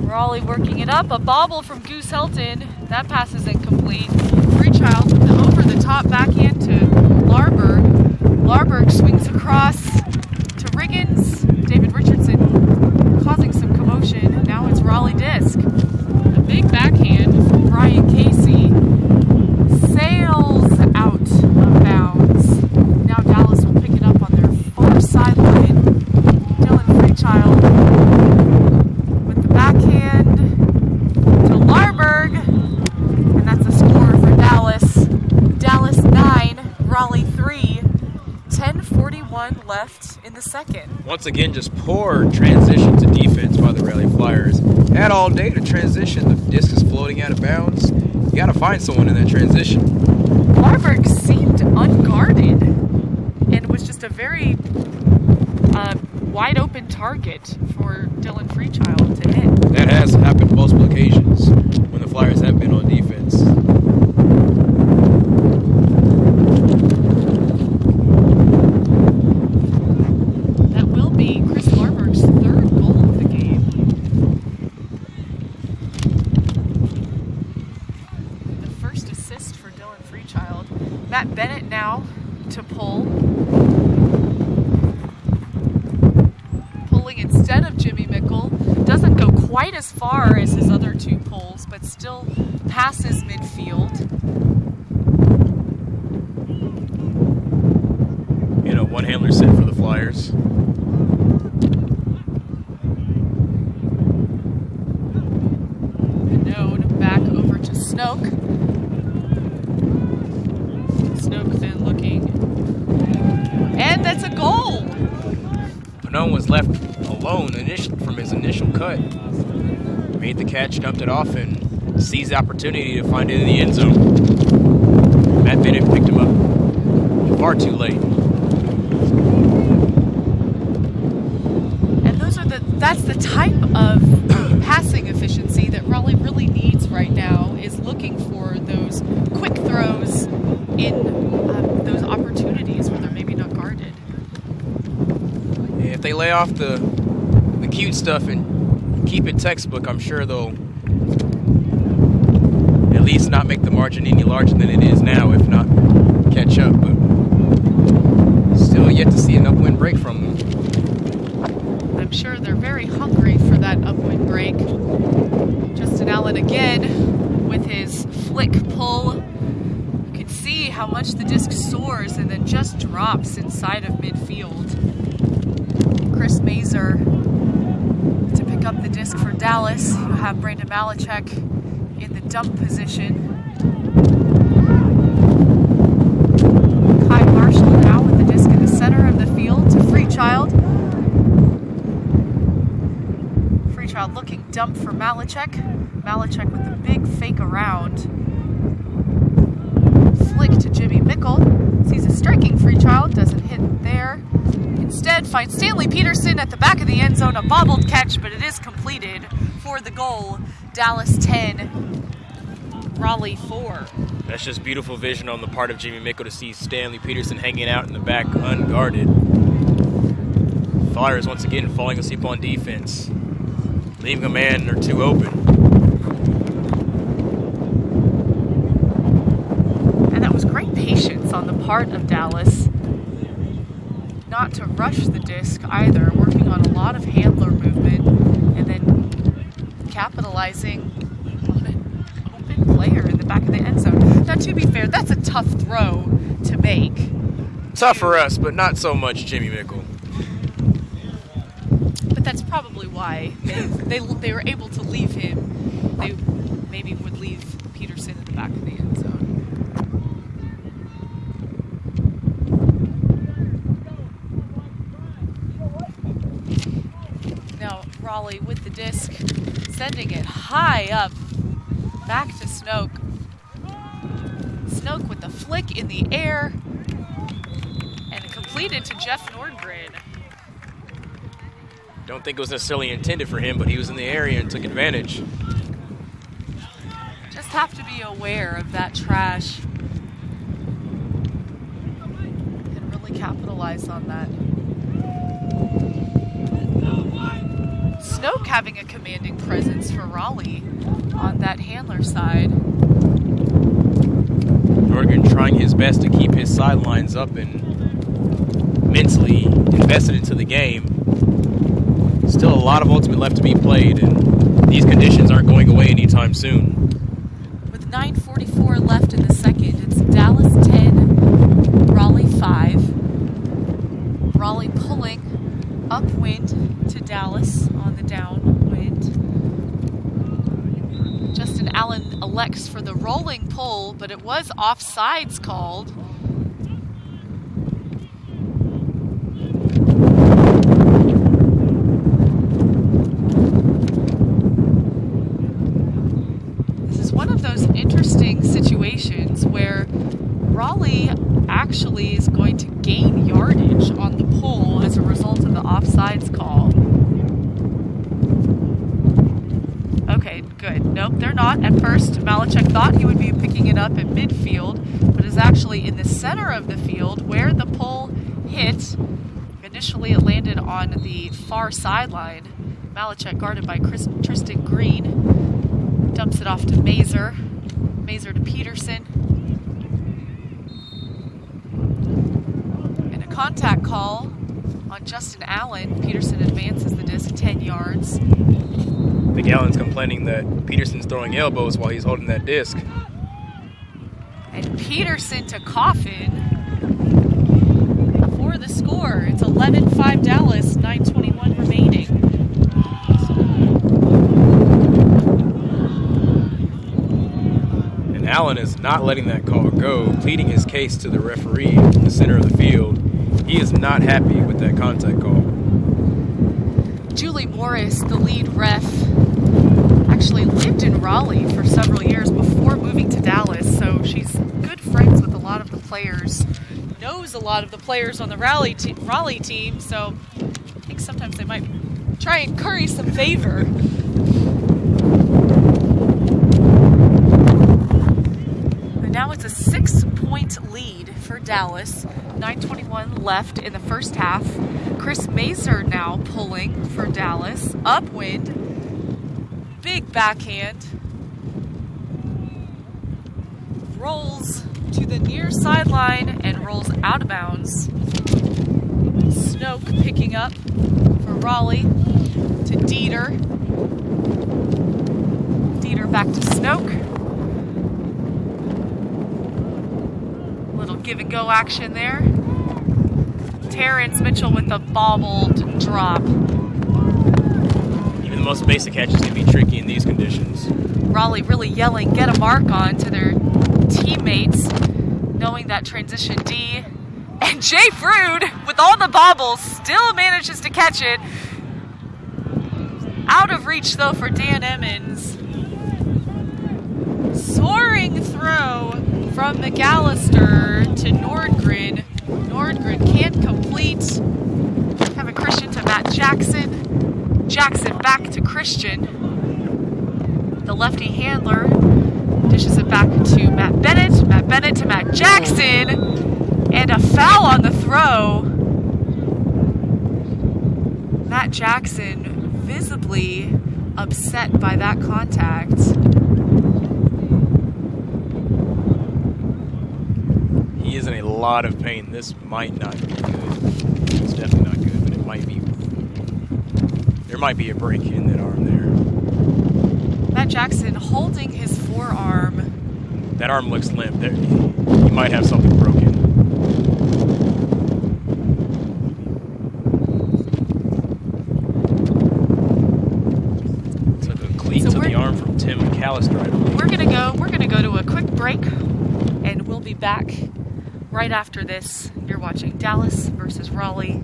Raleigh working it up. A bobble from Goose Helton. That pass is incomplete. Freechild with the over-the-top backhand to Larberg. Larberg swings across to Riggins. David Richardson causing some commotion. Now it's Raleigh disc. A big backhand from Brian Casey. the second. Once again, just poor transition to defense by the Raleigh Flyers. Had all day to transition. The disc is floating out of bounds. You got to find someone in that transition. Larberg seemed unguarded and was just a very wide open target for Dylan Freechild to hit. That has happened multiple occasions when the Flyers have been on defense. That will be Chris Larberg's third goal of the game. The first assist for Dylan Freechild. Matt Bennett now to pull. Pulling instead of Jimmy Mickle. Doesn't go quite as far as his other two pulls, but still passes midfield. And a one-handler set for the Flyers. Node back over to Snoke. Snoke then looking. And that's a goal! Panone was left alone from his initial cut. Made the catch, dumped it off, and seized the opportunity to find it in the end zone. Matt Bennett picked him up far too late. And that's the type of passing efficiency that Raleigh really needs right now, is looking for those quick throws in those opportunities where they're maybe not guarded. If they lay off the cute stuff and keep it textbook, I'm sure they'll at least not make the margin any larger than it is now, if not catch up. But still yet to see an upwind break from them. I'm sure they're very hungry for that upwind break. Justin Allen again with his flick pull. You can see how much the disc soars and then just drops inside of midfield. Chris Mazer to pick up the disc for Dallas. You have Brandon Malachek in the dump position. Kai Marshall now with the disc in the center of the field to Freechild. Freechild looking dump for Malachek. Malachek with the big fake around. Flick to Jimmy Mickle. Sees a striking Freechild, doesn't hit there. Instead, finds Stanley Peterson at the back of the end zone, a bobbled catch, but it is completed for the goal. Dallas 10, Raleigh 4. That's just beautiful vision on the part of Jimmy Mickle to see Stanley Peterson hanging out in the back unguarded. Flyers once again falling asleep on defense, leaving a man or two open. And that was great patience on the part of Dallas. Not to rush the disc either, working on a lot of handler movement and then capitalizing on an open player in the back of the end zone. Now, to be fair, that's a tough throw to make. Tough for us, but not so much Jimmy Mickle. But that's probably why they were able to leave him. They maybe would leave Peterson in the back of the end zone. Now Raleigh with the disc, sending it high up, back to Snoke. Snoke with the flick in the air, and completed to Jeff Nordgren. Don't think it was necessarily intended for him, but he was in the area and took advantage. Just have to be aware of that trash and really capitalize on that. Snoke having a commanding presence for Raleigh on that handler side. Nordgren trying his best to keep his sidelines up and mentally invested into the game. Still a lot of ultimate left to be played, and these conditions aren't going away anytime soon. With 9:44 left in the second, it's Dallas 10, Raleigh 5. Raleigh pulling upwind to Dallas on the downwind. Justin Allen elects for the rolling pull, but it was offsides called. Raleigh actually is going to gain yardage on the pull as a result of the offsides call. Okay, good. Nope, they're not. At first, Malachek thought he would be picking it up at midfield, but is actually in the center of the field where the pull hit. Initially, it landed on the far sideline. Malachek guarded by Tristan Green. Dumps it off to Mazer. Mazer to Peterson. And a contact call on Justin Allen. Peterson advances the disc 10 yards. I think Allen's complaining that Peterson's throwing elbows while he's holding that disc. And Peterson to Coffin for the score. It's 11-5 Dallas, 9:21 remaining. And Allen is not letting that call go, pleading his case to the referee in the center of the field. He is not happy with that contact call. Julie Morris, the lead ref, actually lived in Raleigh for several years before moving to Dallas, so she's good friends with a lot of the players, knows a lot of the players on the Raleigh team, so I think sometimes they might try and curry some favor. And now it's a 6-point lead for Dallas. 9:21 left in the first half. Chris Mazer now pulling for Dallas. Upwind. Big backhand. Rolls to the near sideline and rolls out of bounds. Snoke picking up for Raleigh to Dieter. Dieter back to Snoke. Little give and go action there. Terrence Mitchell with a bobbled drop. Even the most basic catches can be tricky in these conditions. Raleigh really yelling, get a mark on to their teammates, knowing that transition D. And Jay Frood, with all the bobbles, still manages to catch it. Out of reach, though, for Dan Emmons. Soaring throw from McAllister to Nordgren. Nordgren can't complete. Kevin Christian to Matt Jackson. Jackson back to Christian. The lefty handler dishes it back to Matt Bennett. Matt Bennett to Matt Jackson. And a foul on the throw. Matt Jackson visibly upset by that contact. He is in a lot of pain. This might not be good. It's definitely not good, but it might be. There might be a break in that arm there. Matt Jackson holding his forearm. That arm looks limp. There, he might have something broken. Took a cleat to the arm from Tim McAllister, I believe. We're gonna go to a quick break, and we'll be back right after this. You're watching Dallas versus Raleigh.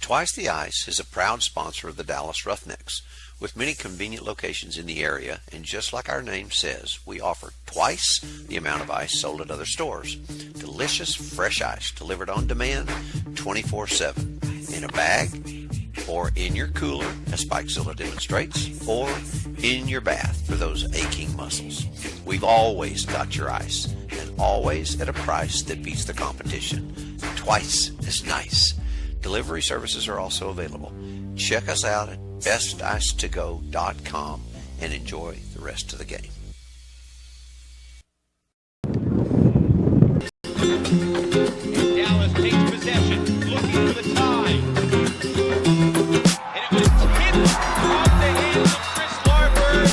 Twice the Ice is a proud sponsor of the Dallas Roughnecks. With many convenient locations in the area, and just like our name says, we offer twice the amount of ice sold at other stores. Delicious, fresh ice delivered on demand 24/7 in a bag, or in your cooler, as Spikezilla demonstrates, or in your bath for those aching muscles. We've always got your ice, and always at a price that beats the competition. Twice as nice. Delivery services are also available. Check us out at besticetogo.com and enjoy the rest of the game. Dallas takes possession, looking for the tie. And it was tipped off the hands of Chris Larberg.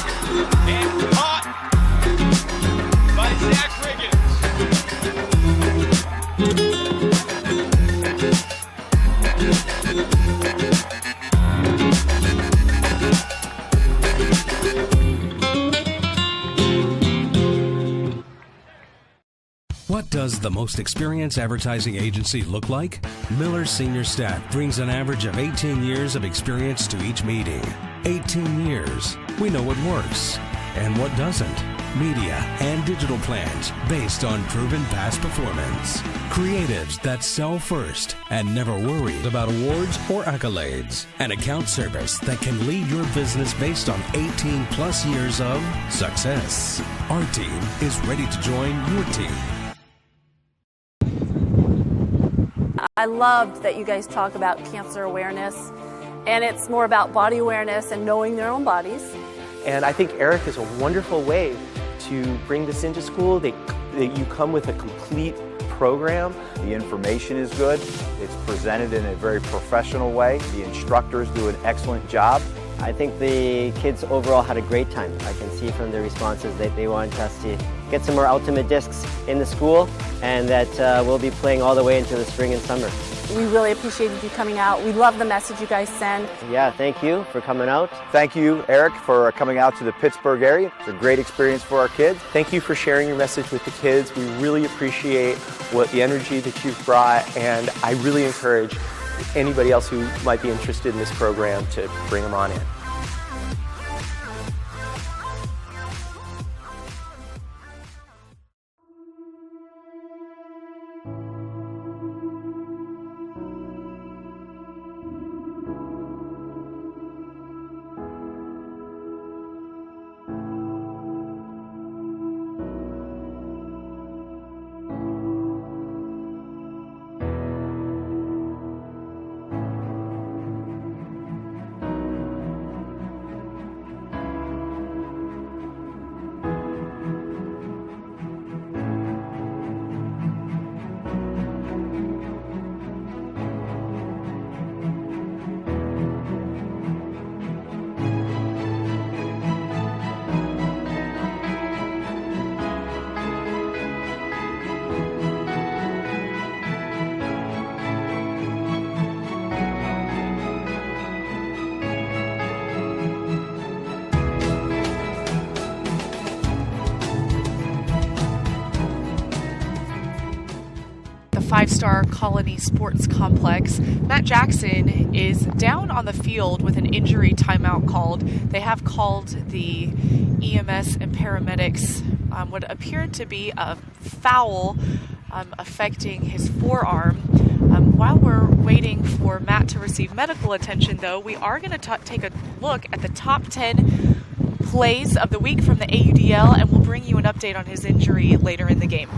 What does the most experienced advertising agency look like? Miller senior staff brings an average of 18 years of experience to each meeting. 18 years. We know what works and what doesn't. Media and digital plans based on proven past performance. Creatives that sell first and never worried about awards or accolades. An account service that can lead your business based on 18 plus years of success. Our team is ready to join your team. I loved that you guys talk about cancer awareness, and it's more about body awareness and knowing their own bodies. And I think Eric is a wonderful way to bring this into school. You come with a complete program. The information is good. It's presented in a very professional way. The instructors do an excellent job. I think the kids overall had a great time. I can see from their responses that they wanted us to get some more ultimate discs in the school, and that we'll be playing all the way into the spring and summer. We really appreciated you coming out. We love the message you guys send. Yeah, thank you for coming out. Thank you, Eric, for coming out to the Pittsburgh area. It's a great experience for our kids. Thank you for sharing your message with the kids. We really appreciate the energy that you've brought, and I really encourage anybody else who might be interested in this program to bring them on in. Five-star Colony Sports Complex. Matt Jackson is down on the field with an injury timeout called. They have called the EMS and paramedics what appeared to be a foul affecting his forearm. While we're waiting for Matt to receive medical attention, though, we are going to take a look at the top 10 plays of the week from the AUDL, and we'll bring you an update on his injury later in the game.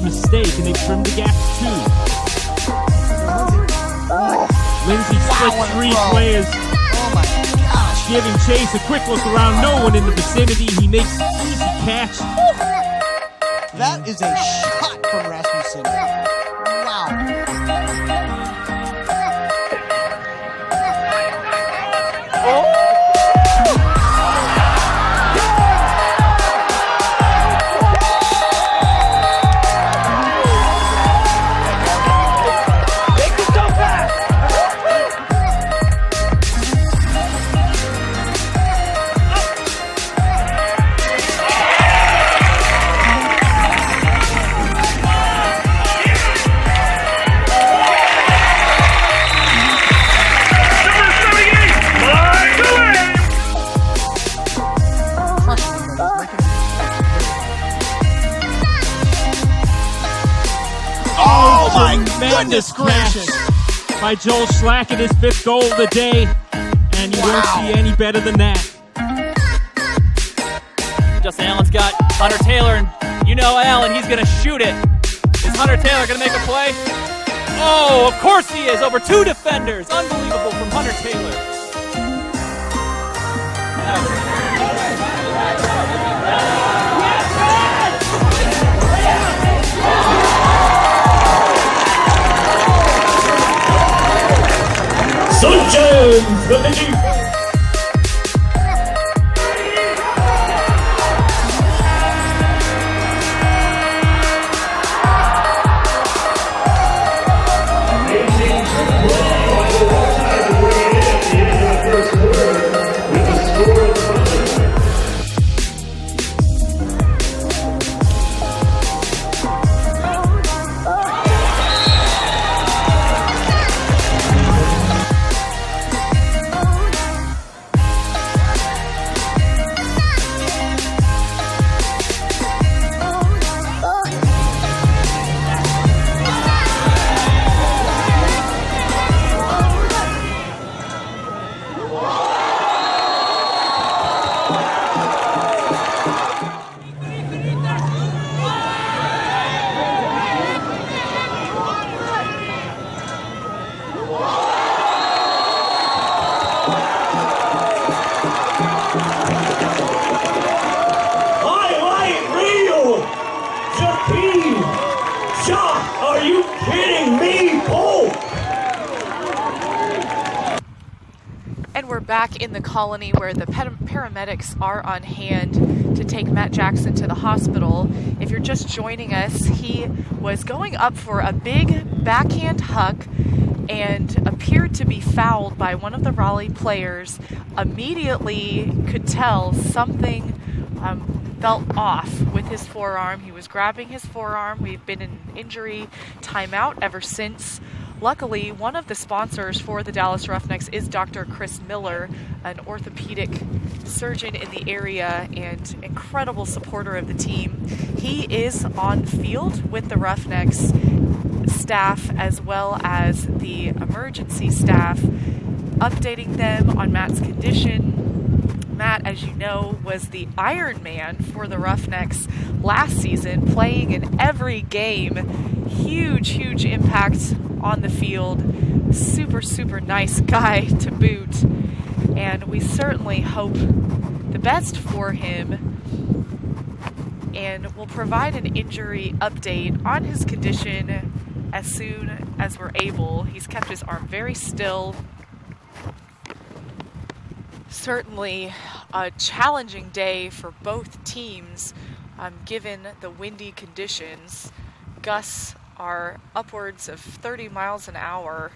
Mistake, and they trimmed the gap to 2. Lindsay split 3 players. Oh my gosh. Giving Chase a quick look around, no one in the vicinity. He makes an easy catch. That is a shot from Rasmussen. Wow. Tremendous catch by Joel Schlack at his 5th goal of the day, and you don't see any better than that. Justin Allen's got Hunter Taylor, and you know Allen, he's going to shoot it. Is Hunter Taylor going to make a play? Oh, of course he is, over 2 defenders. Unbelievable from Hunter Taylor. Matt Jones, the pitching. Are you kidding me, Paul? And we're back in the colony where the paramedics are on hand to take Matt Jackson to the hospital. If you're just joining us, he was going up for a big backhand huck and appeared to be fouled by one of the Raleigh players. Immediately could tell something felt off with his forearm. He was grabbing his forearm. We've been in injury timeout ever since. Luckily, one of the sponsors for the Dallas Roughnecks is Dr. Chris Miller, an orthopedic surgeon in the area and incredible supporter of the team. He is on field with the Roughnecks staff as well as the emergency staff, updating them on Matt's condition. Matt, as you know, was the Iron Man for the Roughnecks last season, playing in every game. Huge impact on the field. Super nice guy to boot. And we certainly hope the best for him. And we'll provide an injury update on his condition as soon as we're able. He's kept his arm very still. Certainly a challenging day for both teams given the windy conditions. Gusts are upwards of 30 miles an hour.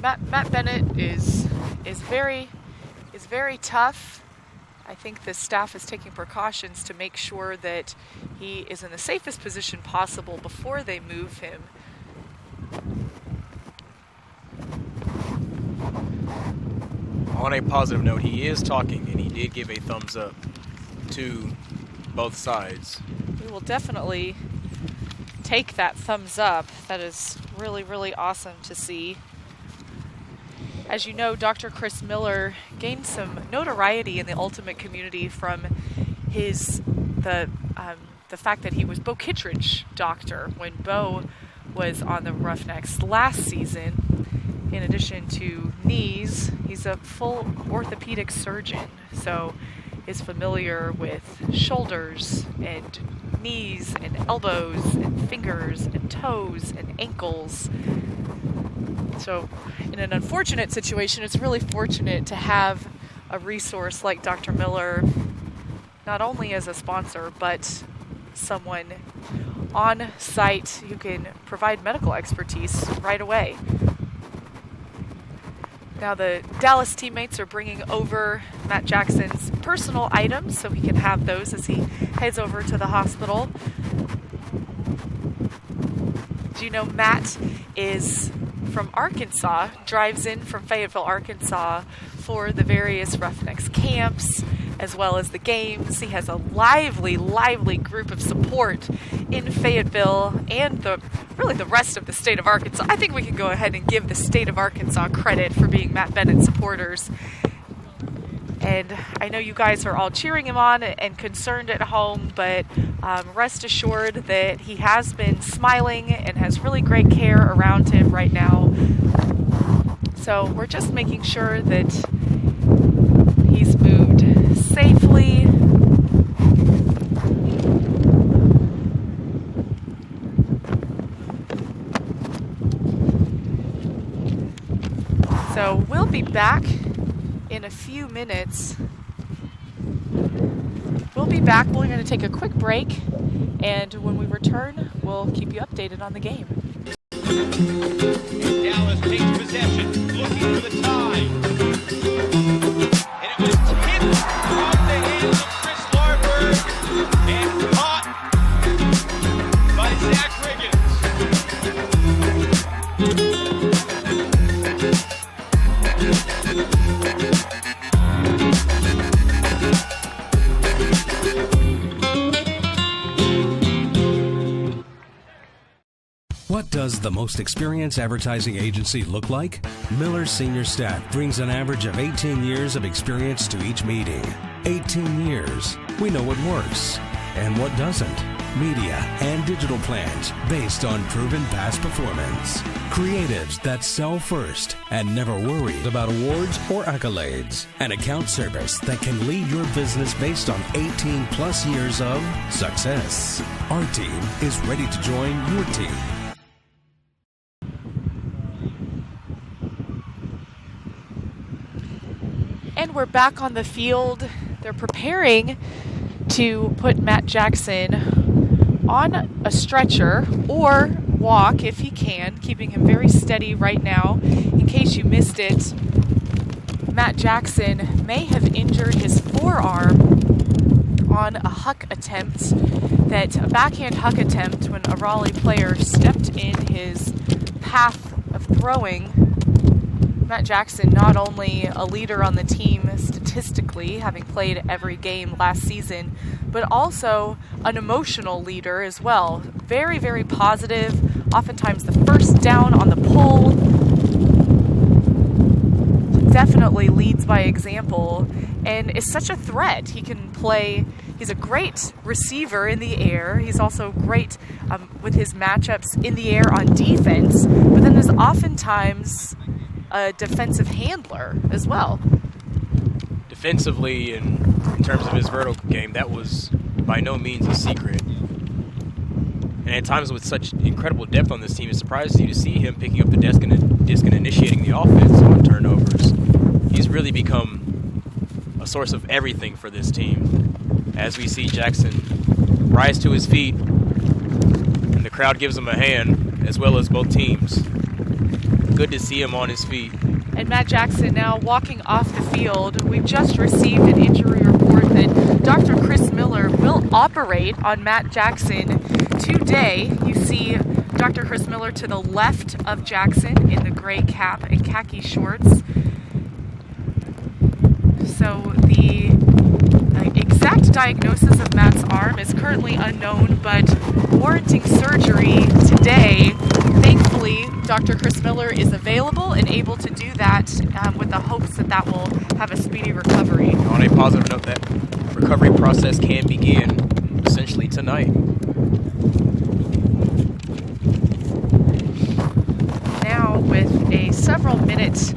Matt Bennett is very tough. I think the staff is taking precautions to make sure that he is in the safest position possible before they move him. On a positive note, he is talking, and he did give a thumbs up to both sides. We will definitely take that thumbs up. That is really awesome to see. As you know, Dr. Chris Miller gained some notoriety in the ultimate community from the fact that he was Bo Kittredge's doctor when Bo was on the Roughnecks last season. In addition to knees, he's a full orthopedic surgeon, so is familiar with shoulders and knees and elbows and fingers and toes and ankles. So in an unfortunate situation, it's really fortunate to have a resource like Dr. Miller, not only as a sponsor, but someone on site who can provide medical expertise right away. Now the Dallas teammates are bringing over Matt Jackson's personal items so he can have those as he heads over to the hospital. Do you know Matt is from Arkansas, drives in from Fayetteville, Arkansas for the various Roughnecks camps as well as the games. He has a lively group of support in Fayetteville and the rest of the state of Arkansas. I think we can go ahead and give the state of Arkansas credit for being Matt Bennett supporters. And I know you guys are all cheering him on and concerned at home, but rest assured that he has been smiling and has really great care around him right now. So we're just making sure that he's moved safely. we'll be back in a few minutes. We'll be back. We're going to take a quick break, and when we return, we'll keep you updated on the game. Dallas takes possession, looking for the tie. And it was tipped off the hands of Chris Larberg and caught by Zach What does the most experienced advertising agency look like? Miller's senior staff brings an average of 18 years of experience to each meeting. 18 years. We know what works and what doesn't. Media and digital plans based on proven past performance. Creatives that sell first and never worried about awards or accolades. An account service that can lead your business based on 18 plus years of success. Our team is ready to join your team. And we're back on the field. They're preparing to put Matt Jackson on a stretcher or walk if he can, keeping him very steady right now. In case you missed it, Matt Jackson may have injured his forearm on a huck attempt, a backhand huck attempt when a Raleigh player stepped in his path of throwing. Matt Jackson, not only a leader on the team statistically, having played every game last season, but also an emotional leader as well. Very, very positive, oftentimes the first down on the pull. Definitely leads by example and is such a threat. He can play, he's a great receiver in the air. He's also great with his matchups in the air on defense, but then there's oftentimes a defensive handler as well. Defensively, in terms of his vertical game, that was by no means a secret. And at times with such incredible depth on this team, it surprises you to see him picking up the disc and initiating the offense on turnovers. He's really become a source of everything for this team. As we see Jackson rise to his feet, and the crowd gives him a hand, as well as both teams. Good to see him on his feet. And Matt Jackson now walking off the field. We've just received an injury report that Dr. Chris Miller will operate on Matt Jackson today. You see Dr. Chris Miller to the left of Jackson in the gray cap and khaki shorts. So the exact diagnosis of Matt's arm is currently unknown, but warranting surgery today. Thankfully, Dr. Chris Miller is available and able to do that with the hopes that that will have a speedy recovery. On a positive note, that recovery process can begin essentially tonight. Now, with a several minute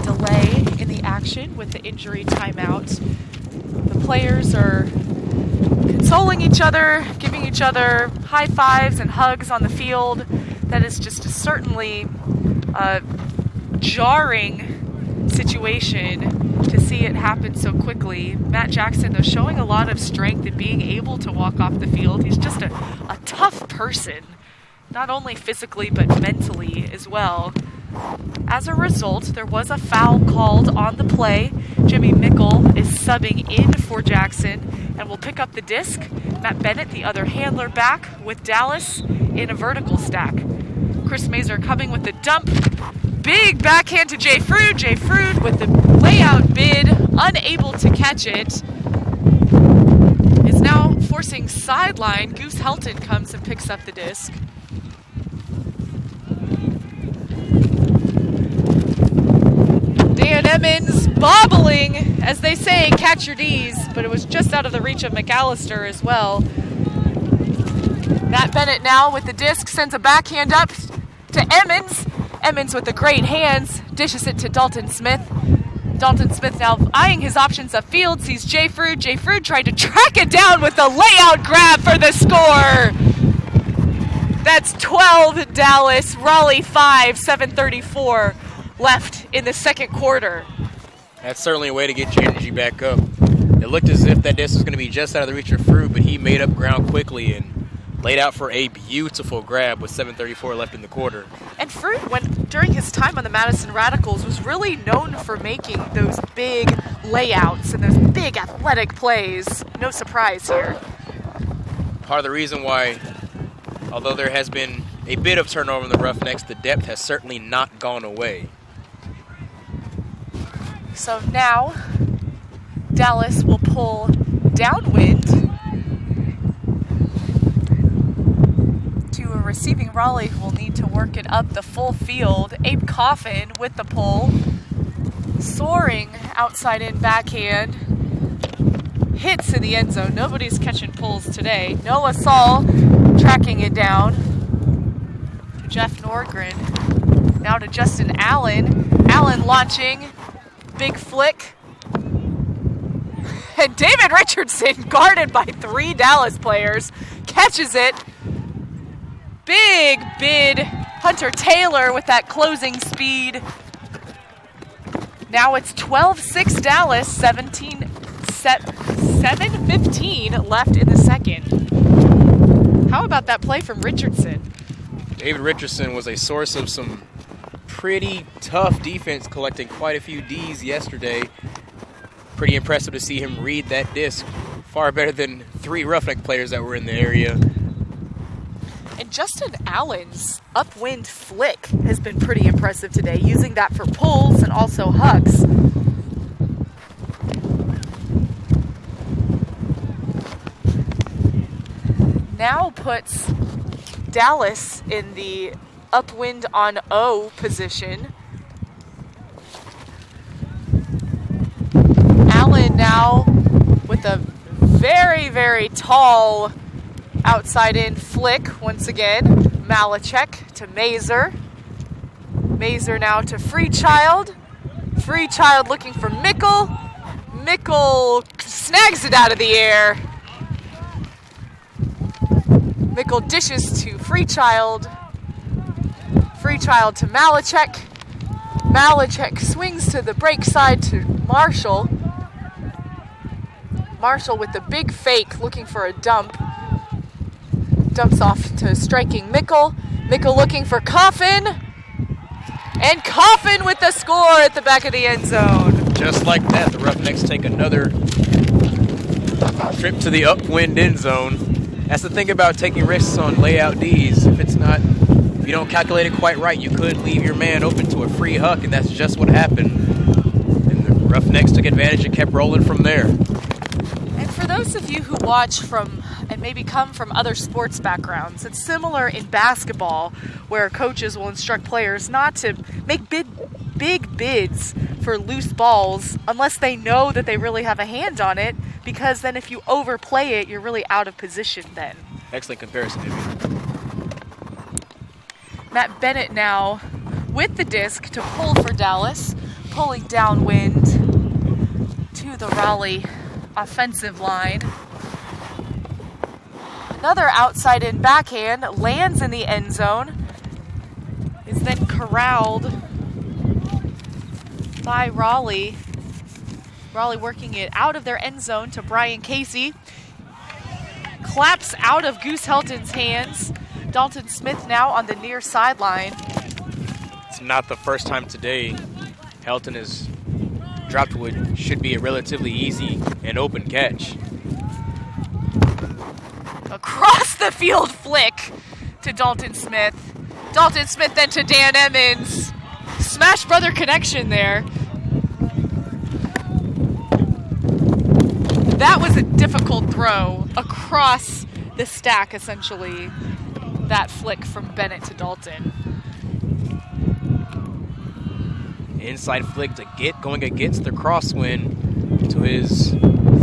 delay in the action with the injury timeout, the players are consoling each other, giving each other high fives and hugs on the field. That is just certainly a jarring situation to see it happen so quickly. Matt Jackson, though, showing a lot of strength and being able to walk off the field. He's just a tough person, not only physically but mentally as well. As a result, there was a foul called on the play. Jimmy Mickle is subbing in for Jackson and will pick up the disc. Matt Bennett, the other handler, back with Dallas in a vertical stack. Chris Mazer coming with the dump. Big backhand to Jay Frood. Jay Frood with the layout bid, unable to catch it. Is now forcing sideline. Goose Helton comes and picks up the disc. Dan Emmons bobbling, as they say, catch your D's, but it was just out of the reach of McAllister as well. Matt Bennett now with the disc sends a backhand up to Emmons. Emmons with the great hands dishes it to Dalton Smith. Dalton Smith now eyeing his options upfield, sees Jay Frood. Jay Frood tried to track it down with the layout grab for the score. That's 12 Dallas, Raleigh 5, 7:34 left in the second quarter. That's certainly a way to get your energy back up. It looked as if that disc was going to be just out of the reach of Fruit, but he made up ground quickly and laid out for a beautiful grab with 7:34 left in the quarter. And Fruit, during his time on the Madison Radicals, was really known for making those big layouts and those big athletic plays. No surprise here. Part of the reason why, although there has been a bit of turnover in the Roughnecks, the depth has certainly not gone away. So now Dallas will pull downwind to a receiving Raleigh who will need to work it up the full field. Abe Coffin with the pull. Soaring outside in backhand. Hits in the end zone. Nobody's catching pulls today. Noah Saul tracking it down to Jeff Norgren. Now to Justin Allen. Allen launching. Big flick. And David Richardson, guarded by 3 Dallas players, catches it. Big bid. Hunter Taylor with that closing speed. Now it's 12-6 Dallas, 7:15 left in the second. How about that play from Richardson? David Richardson was a source of some pretty tough defense, collecting quite a few Ds yesterday. Pretty impressive to see him read that disc. Far better than 3 Roughneck players that were in the area. And Justin Allen's upwind flick has been pretty impressive today, using that for pulls and also hucks. Now puts Dallas in the upwind on O position. Allen now with a very, very tall outside in flick once again. Malachek to Mazer. Mazer now to Freechild. Freechild looking for Mickle. Mickle snags it out of the air. Mickle dishes to Freechild. Freechild to Malachek. Malachek swings to the break side to Marshall. Marshall with the big fake looking for a dump. Dumps off to striking Mickle. Mickle looking for Coffin. And Coffin with the score at the back of the end zone. Just like that, the Roughnecks take another trip to the upwind end zone. That's the thing about taking risks on layout Ds. If you don't calculate it quite right, you could leave your man open to a free huck, and that's just what happened. And the Roughnecks took advantage and kept rolling from there. And for those of you who watch from and maybe come from other sports backgrounds, it's similar in basketball, where coaches will instruct players not to make big bids for loose balls unless they know that they really have a hand on it, because then if you overplay it, you're really out of position then. Excellent comparison, Amy. Matt Bennett now with the disc to pull for Dallas, pulling downwind to the Raleigh offensive line. Another outside in backhand, lands in the end zone, is then corralled by Raleigh. Raleigh working it out of their end zone to Brian Casey. Claps out of Goose Helton's hands. Dalton Smith now on the near sideline. It's not the first time today Helton has dropped what should be a relatively easy and open catch. Across the field flick to Dalton Smith. Dalton Smith then to Dan Emmons. Smash Brother connection there. That was a difficult throw across the stack, essentially. That flick from Bennett to Dalton. Inside flick to Git, going against the crosswind to his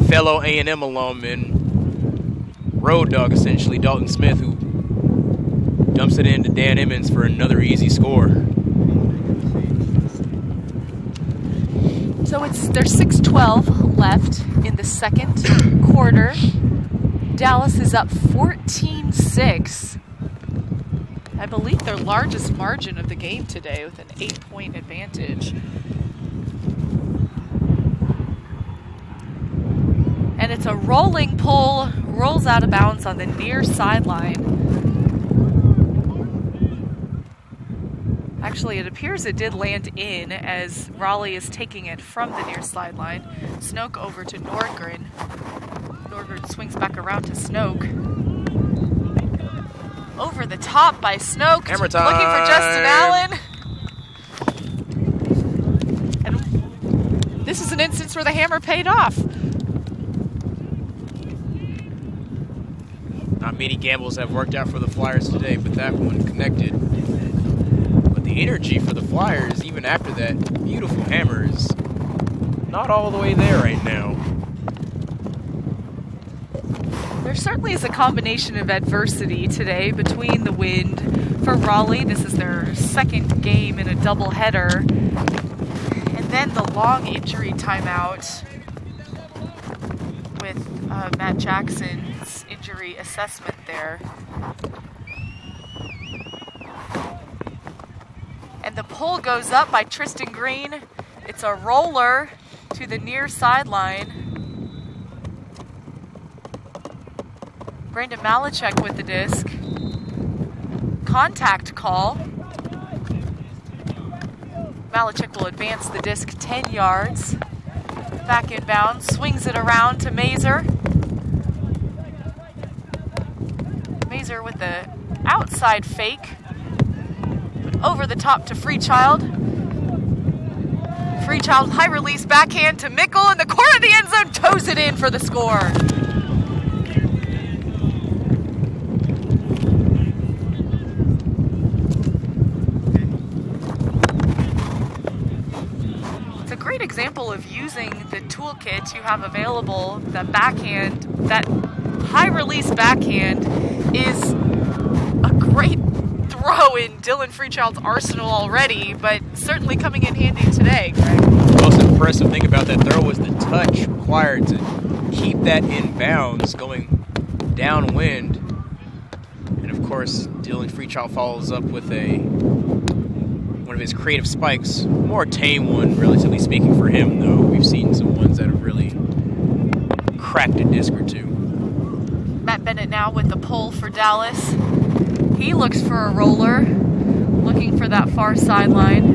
fellow A&M alum and road dog, essentially, Dalton Smith, who dumps it in to Dan Emmons for another easy score. So there's 6:12 left in the second quarter. Dallas is up 14-6 I believe their largest margin of the game today with an 8-point advantage. And it's a rolling pull, rolls out of bounds on the near sideline. Actually, it appears it did land in as Raleigh is taking it from the near sideline. Snoke over to Nordgren. Nordgren swings back around to Snoke. Over the top by Snoke. Hammer time. Looking for Justin Allen. And this is an instance where the hammer paid off. Not many gambles have worked out for the Flyers today, but that one connected. But the energy for the Flyers, even after that beautiful hammer, is not all the way there right now. There certainly is a combination of adversity today between the wind for Raleigh. This is their second game in a doubleheader. And then the long injury timeout with Matt Jackson's injury assessment there. And the pull goes up by Tristan Green. It's a roller to the near sideline. Brandon Malachek with the disc. Contact call. Malachek will advance the disc 10 yards. Back inbound, swings it around to Mazer. Mazer with the outside fake. Over the top to Freechild. Freechild high release backhand to Mickle in the corner of the end zone, toes it in for the score. Example of using the toolkit you have available. The backhand, that high release backhand is a great throw in Dylan Freechild's arsenal already, but certainly coming in handy today, Greg. The most impressive thing about that throw was the touch required to keep that in bounds going downwind. And of course, Dylan Freechild follows up with one of his creative spikes, more tame one, relatively speaking, for him, though. We've seen some ones that have really cracked a disc or two. Matt Bennett now with the pull for Dallas. He looks for a roller, looking for that far sideline.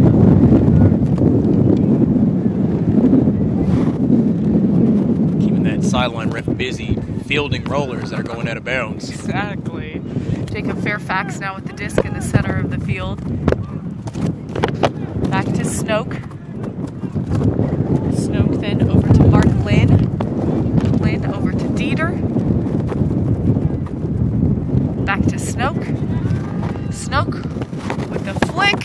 Keeping that sideline ref busy, fielding rollers that are going out of bounds. Exactly. Jacob Fairfax now with the disc in the center of the field. Back to Snoke. Snoke then over to Mark Lynn. Lynn over to Dieter. Back to Snoke. Snoke with the flick.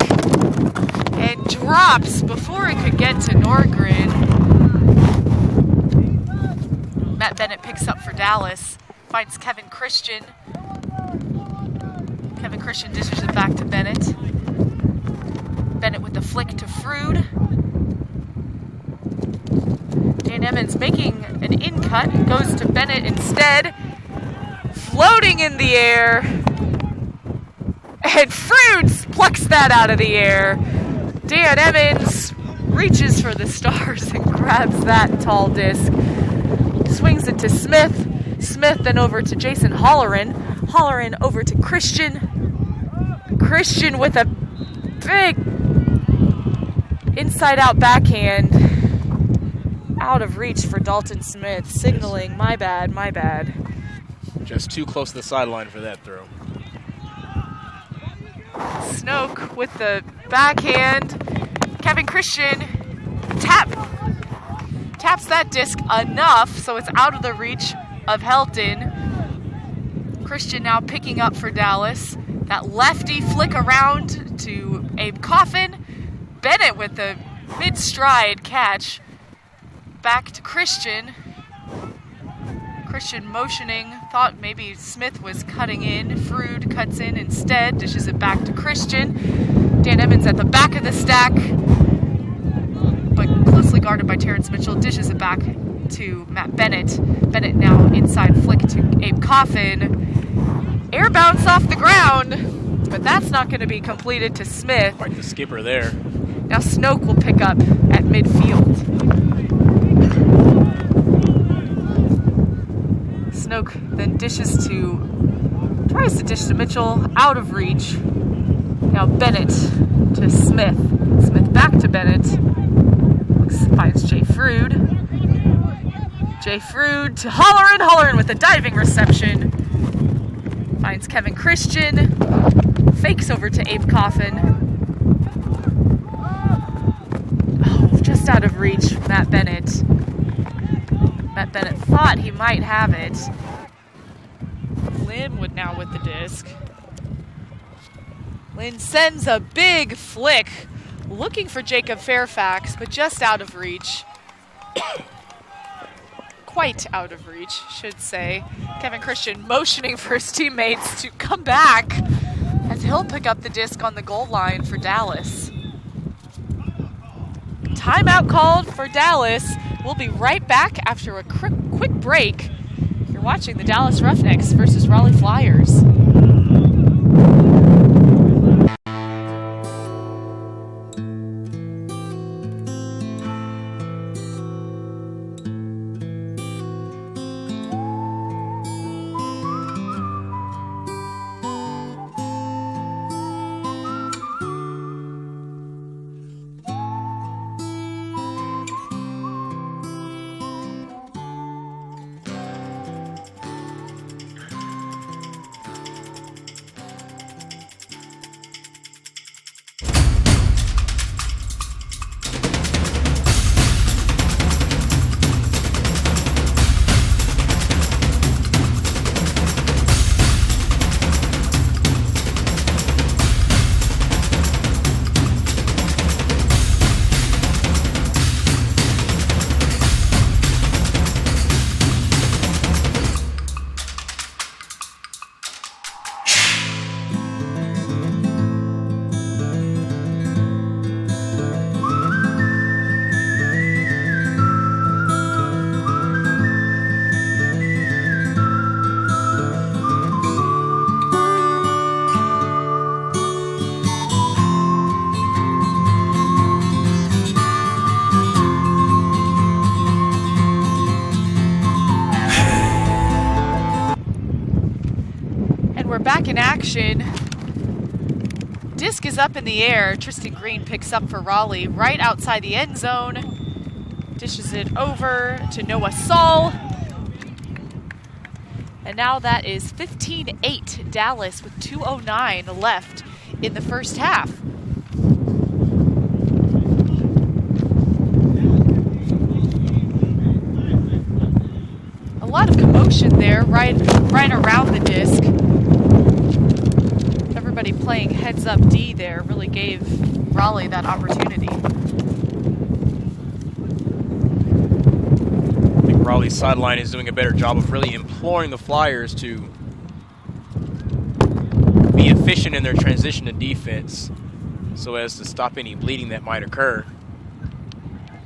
And drops before it could get to Nordgren. Matt Bennett picks up for Dallas. Finds Kevin Christian. Kevin Christian dishes it back to Bennett. Bennett with the flick to Frood. Dan Emmons making an in-cut. Goes to Bennett instead. Floating in the air. And Frood plucks that out of the air. Dan Emmons reaches for the stars and grabs that tall disc. Swings it to Smith. Smith then over to Jason Holleran. Holleran over to Christian. Christian with a big inside-out backhand. Out of reach for Dalton Smith, signaling, my bad, my bad. Just too close to the sideline for that throw. Snoke with the backhand. Kevin Christian taps that disc enough so it's out of the reach of Helton. Christian now picking up for Dallas. That lefty flick around to Abe Coffin. Bennett with the mid-stride catch. Back to Christian. Christian motioning, thought maybe Smith was cutting in. Frood cuts in instead, dishes it back to Christian. Dan Emmons at the back of the stack, but closely guarded by Terrence Mitchell, dishes it back to Matt Bennett. Bennett now inside flick to Abe Coffin. Air bounce off the ground. but that's not going to be completed to Smith. Quite the skipper there. Now Snoke will pick up at midfield. Snoke then tries to dish to Mitchell, out of reach. Now Bennett to Smith. Smith back to Bennett. Finds Jay Frood. Jay Frood to Holleran. Holleran with a diving reception. Finds Kevin Christian. Fakes over to Abe Coffin. Oh, just out of reach, Matt Bennett. Matt Bennett thought he might have it. Lynn would now with the disc. Lynn sends a big flick, looking for Jacob Fairfax, but just out of reach. Quite out of reach, should say. Kevin Christian motioning for his teammates to come back as he'll pick up the disc on the goal line for Dallas. Timeout called for Dallas. We'll be right back after a quick break. You're watching the Dallas Roughnecks versus Raleigh Flyers. Back in action. Disc is up in the air. Tristan Green picks up for Raleigh right outside the end zone. Dishes it over to Noah Saul. And now that is 15-8 Dallas with 2:09 left in the first half. A lot of commotion there right around the disc. Everybody playing heads up D there really gave Raleigh that opportunity. I think Raleigh's sideline is doing a better job of really imploring the Flyers to be efficient in their transition to defense so as to stop any bleeding that might occur.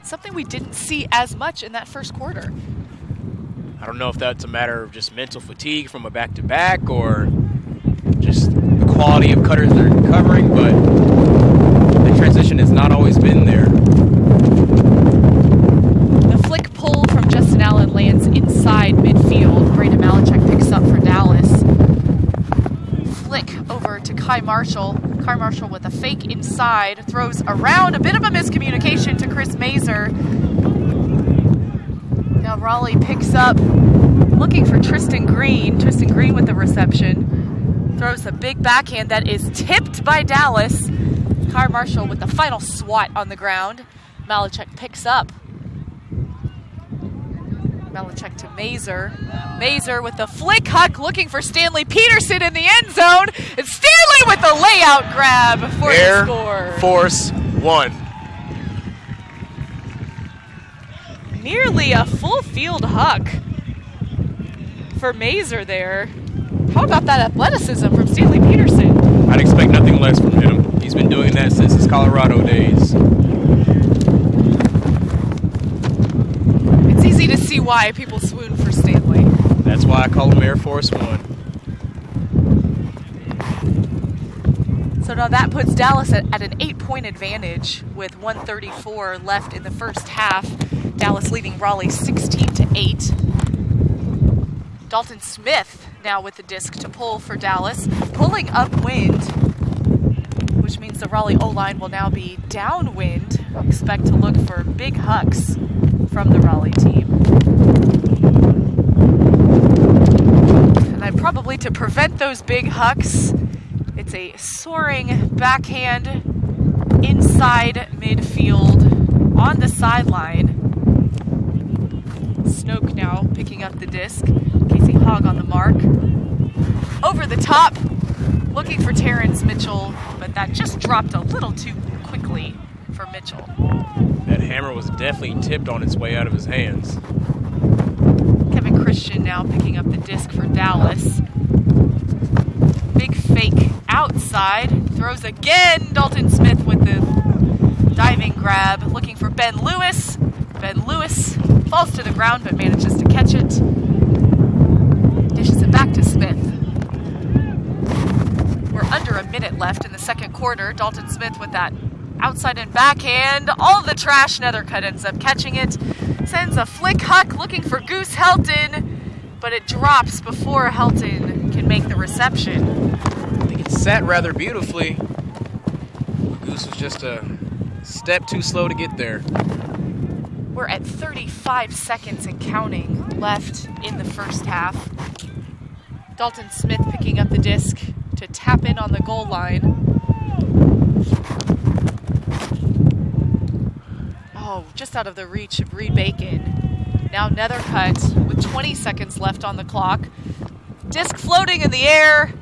Something we didn't see as much in that first quarter. I don't know if that's a matter of just mental fatigue from a back-to-back or just the quality of cutters they're covering, but the transition has not always been there. The flick pull from Justin Allen lands inside midfield. Brandon Malachek picks up for Dallas. Flick over to Kai Marshall. Kai Marshall with a fake inside, throws around, a bit of a miscommunication to Chris Mazer. Now Raleigh picks up, looking for Tristan Green. Tristan Green with the reception. Throws a big backhand that is tipped by Dallas. Kai Marshall with the final swat on the ground. Malachek picks up. Malachek to Mazer. Mazer with the flick huck, looking for Stanley Peterson in the end zone. And Stanley with the layout grab for the score. Air Force One. Nearly a full field huck for Mazer there. How about that athleticism from Stanley Peterson? I'd expect nothing less from him. He's been doing that since his Colorado days. It's easy to see why people swoon for Stanley. That's why I call him Air Force One. So now that puts Dallas at an 8-point advantage with 1:34 left in the first half. Dallas leading Raleigh 16-8. Dalton Smith now with the disc to pull for Dallas, pulling upwind, which means the Raleigh O-line will now be downwind. Expect to look for big hucks from the Raleigh team. And probably to prevent those big hucks, it's a soaring backhand inside midfield on the sideline. Snoke now picking up the disc. Casey Hogg on the mark. Over the top, looking for Terrence Mitchell, but that just dropped a little too quickly for Mitchell. That hammer was definitely tipped on its way out of his hands. Kevin Christian now picking up the disc for Dallas. Big fake outside. Throws again. Dalton Smith with the diving grab. Looking for Ben Lewis. Ben Lewis falls to the ground but manages to catch it. Dishes it back to Smith. We're under a minute left in the second quarter. Dalton Smith with that outside and backhand. All the trash. Nethercutt ends up catching it. Sends a flick huck looking for Goose Helton, but it drops before Helton can make the reception. I think it sat rather beautifully. Goose was just a step too slow to get there. We're at 35 seconds and counting left in the first half. Dalton Smith picking up the disc to tap in on the goal line. Oh, just out of the reach of Reed Bacon. Now Nethercutt with 20 seconds left on the clock. Disc floating in the air.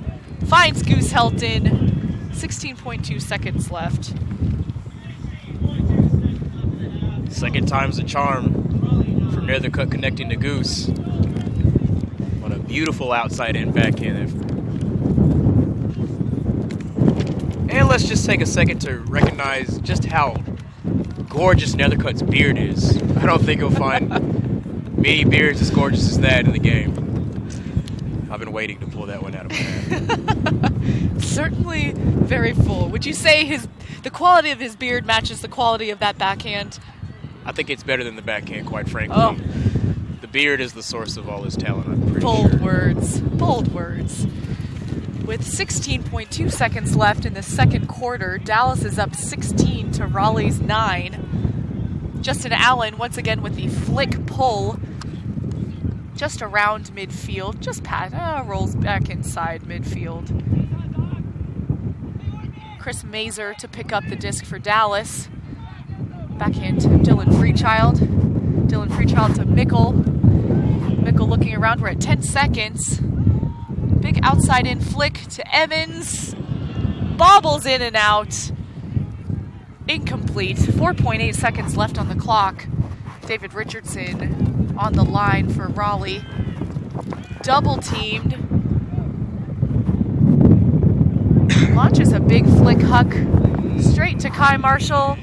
Finds Goose Helton. 16.2 seconds left. Second time's the charm for Nethercutt connecting to Goose. What a beautiful outside in backhand. And let's just take a second to recognize just how gorgeous Nethercutt's beard is. I don't think you'll find many beards as gorgeous as that in the game. I've been waiting to pull that one out of my head. Certainly very full. Would you say the quality of his beard matches the quality of that backhand? I think it's better than the backhand, quite frankly. Oh. The beard is the source of all his talent, I'm pretty Bold sure. words. Bold words. With 16.2 seconds left in the second quarter, Dallas is up 16 to Raleigh's 9. Justin Allen once again with the flick pull just around midfield. Just rolls back inside midfield. Chris Mazer to pick up the disc for Dallas. Backhand to Dylan Freechild. Dylan Freechild to Mickle. Mickle looking around. We're at 10 seconds. Big outside in flick to Evans. Bobbles in and out. Incomplete. 4.8 seconds left on the clock. David Richardson on the line for Raleigh. Double teamed. Launches a big flick huck straight to Kai Marshall.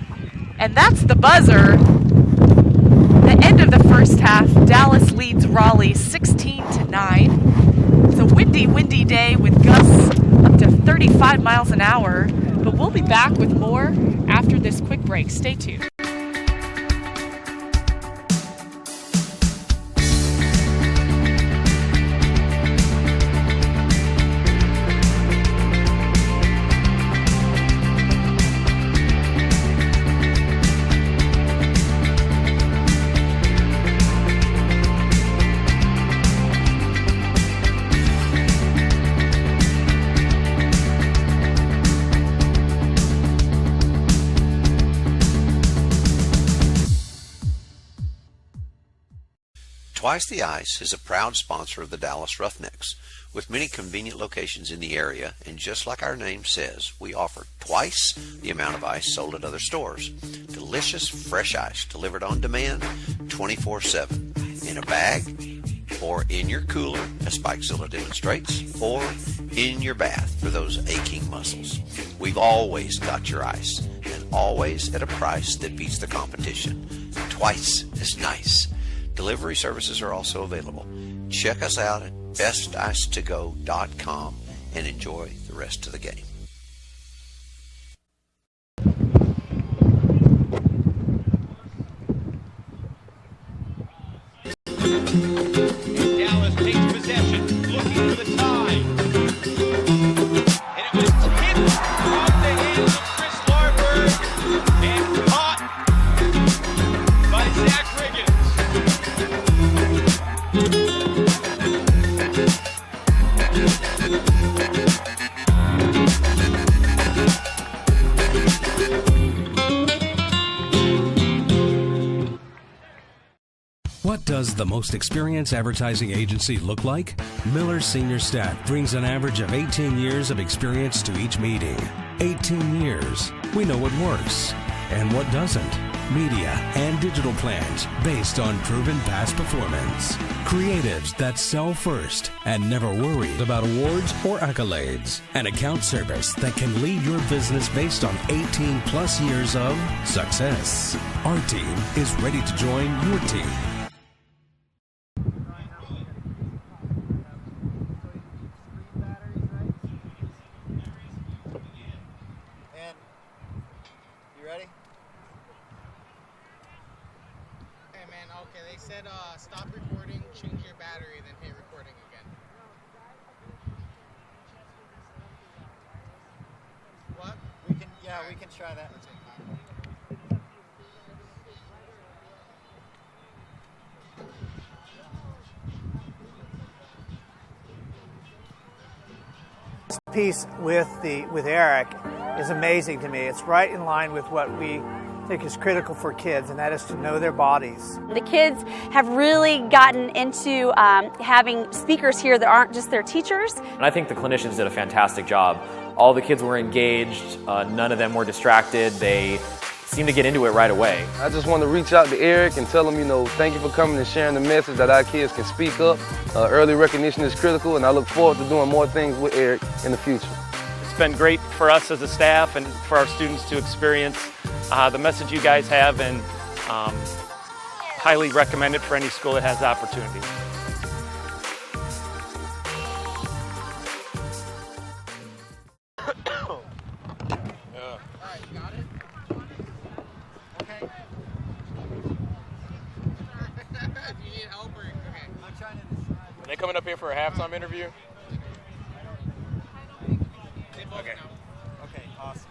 And that's the buzzer. The end of the first half, Dallas leads Raleigh 16-9. It's a windy day with gusts up to 35 miles an hour. But we'll be back with more after this quick break. Stay tuned. Twice the Ice is a proud sponsor of the Dallas Roughnecks. With many convenient locations in the area, and just like our name says, we offer twice the amount of ice sold at other stores. Delicious, fresh ice delivered on demand 24/7 in a bag or in your cooler, as Spikezilla demonstrates, or in your bath for those aching muscles. We've always got your ice, and always at a price that beats the competition. Twice as nice. Delivery services are also available. Check us out at besticetogo.com and enjoy the rest of the game. most experienced advertising agency look like? Miller's senior staff brings an average of 18 years of experience to each meeting. 18 years. We know what works and what doesn't. Media and digital plans based on proven past performance. Creatives that sell first and never worry about awards or accolades. An account service that can lead your business based on 18 plus years of success. Our team is ready to join your team. And you ready? Hey man, okay, they said stop recording, change your battery, then hit recording again. What? We can try that. This piece with Eric is amazing to me. It's right in line with what we think is critical for kids, and that is to know their bodies. The kids have really gotten into having speakers here that aren't just their teachers. And I think the clinicians did a fantastic job. All the kids were engaged, none of them were distracted. They seemed to get into it right away. I just want to reach out to Eric and tell him, thank you for coming and sharing the message that our kids can speak up. Early recognition is critical, and I look forward to doing more things with Eric in the future. It's been great for us as a staff and for our students to experience the message you guys have, and highly recommend it for any school that has the opportunity. Alright, you got it? Okay. Do you need help or okay? I'm trying to decide. Are they coming up here for a halftime interview? Okay. Okay, awesome.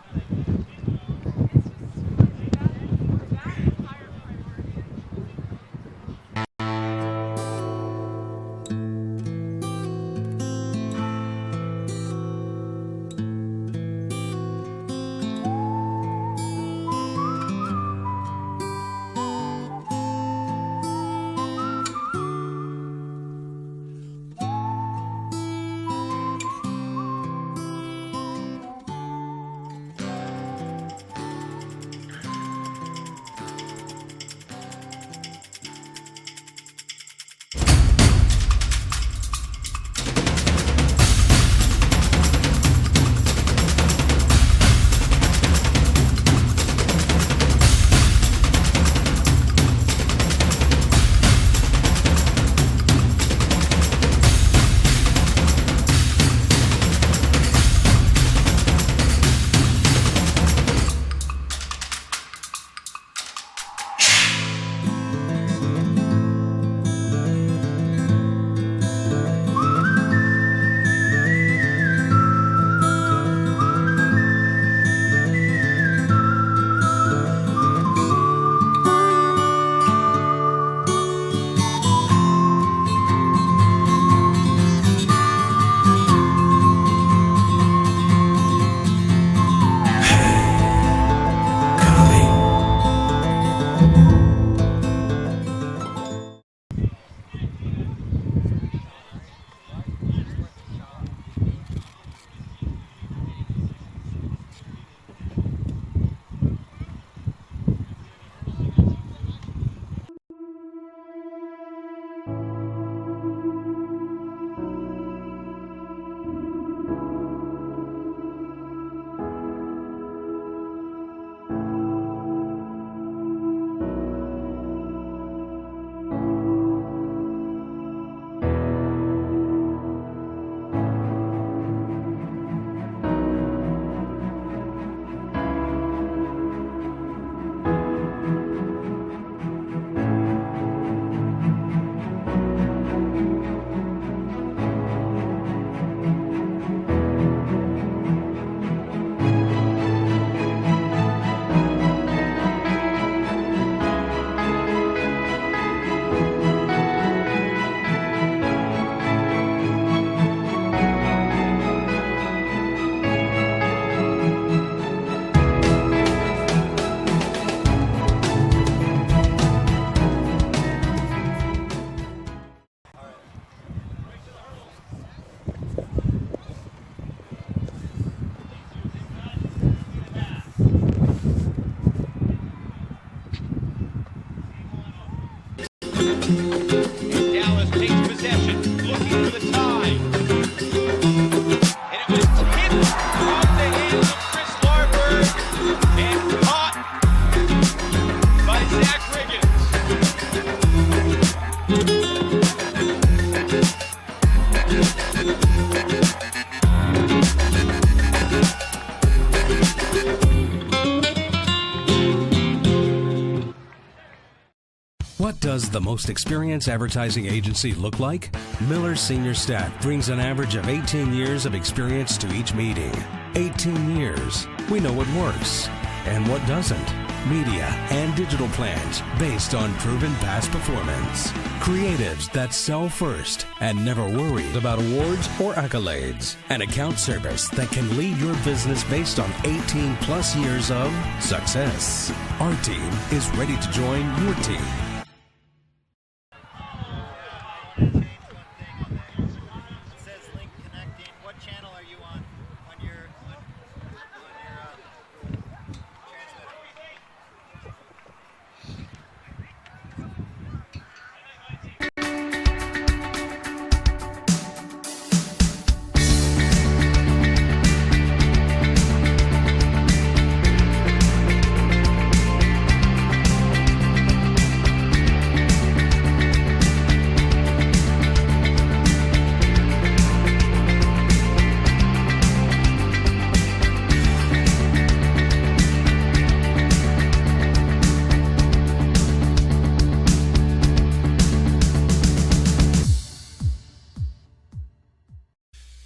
the most experienced advertising agency look like? Miller's senior staff brings an average of 18 years of experience to each meeting. 18 years. We know what works and what doesn't. Media and digital plans based on proven past performance. Creatives that sell first and never worried about awards or accolades. An account service that can lead your business based on 18 plus years of success. Our team is ready to join your team.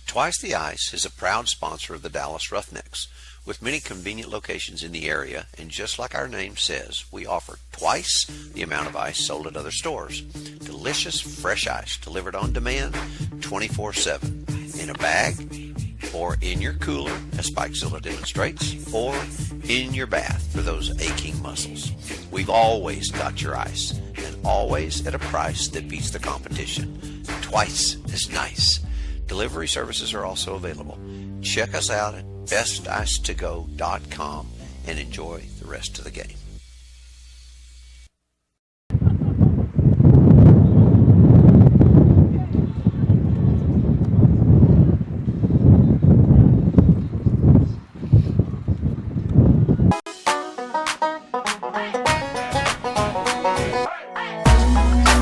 Twice the Ice is a proud sponsor of the Dallas Roughnecks. With many convenient locations in the area, and just like our name says, we offer twice the amount of ice sold at other stores. Delicious, fresh ice delivered on demand 24/7 in a bag or in your cooler, as Spikezilla demonstrates, or in your bath for those aching muscles. We've always got your ice, and always at a price that beats the competition. Twice as nice. Delivery services are also available. Check us out at besticetogo.com and enjoy the rest of the game.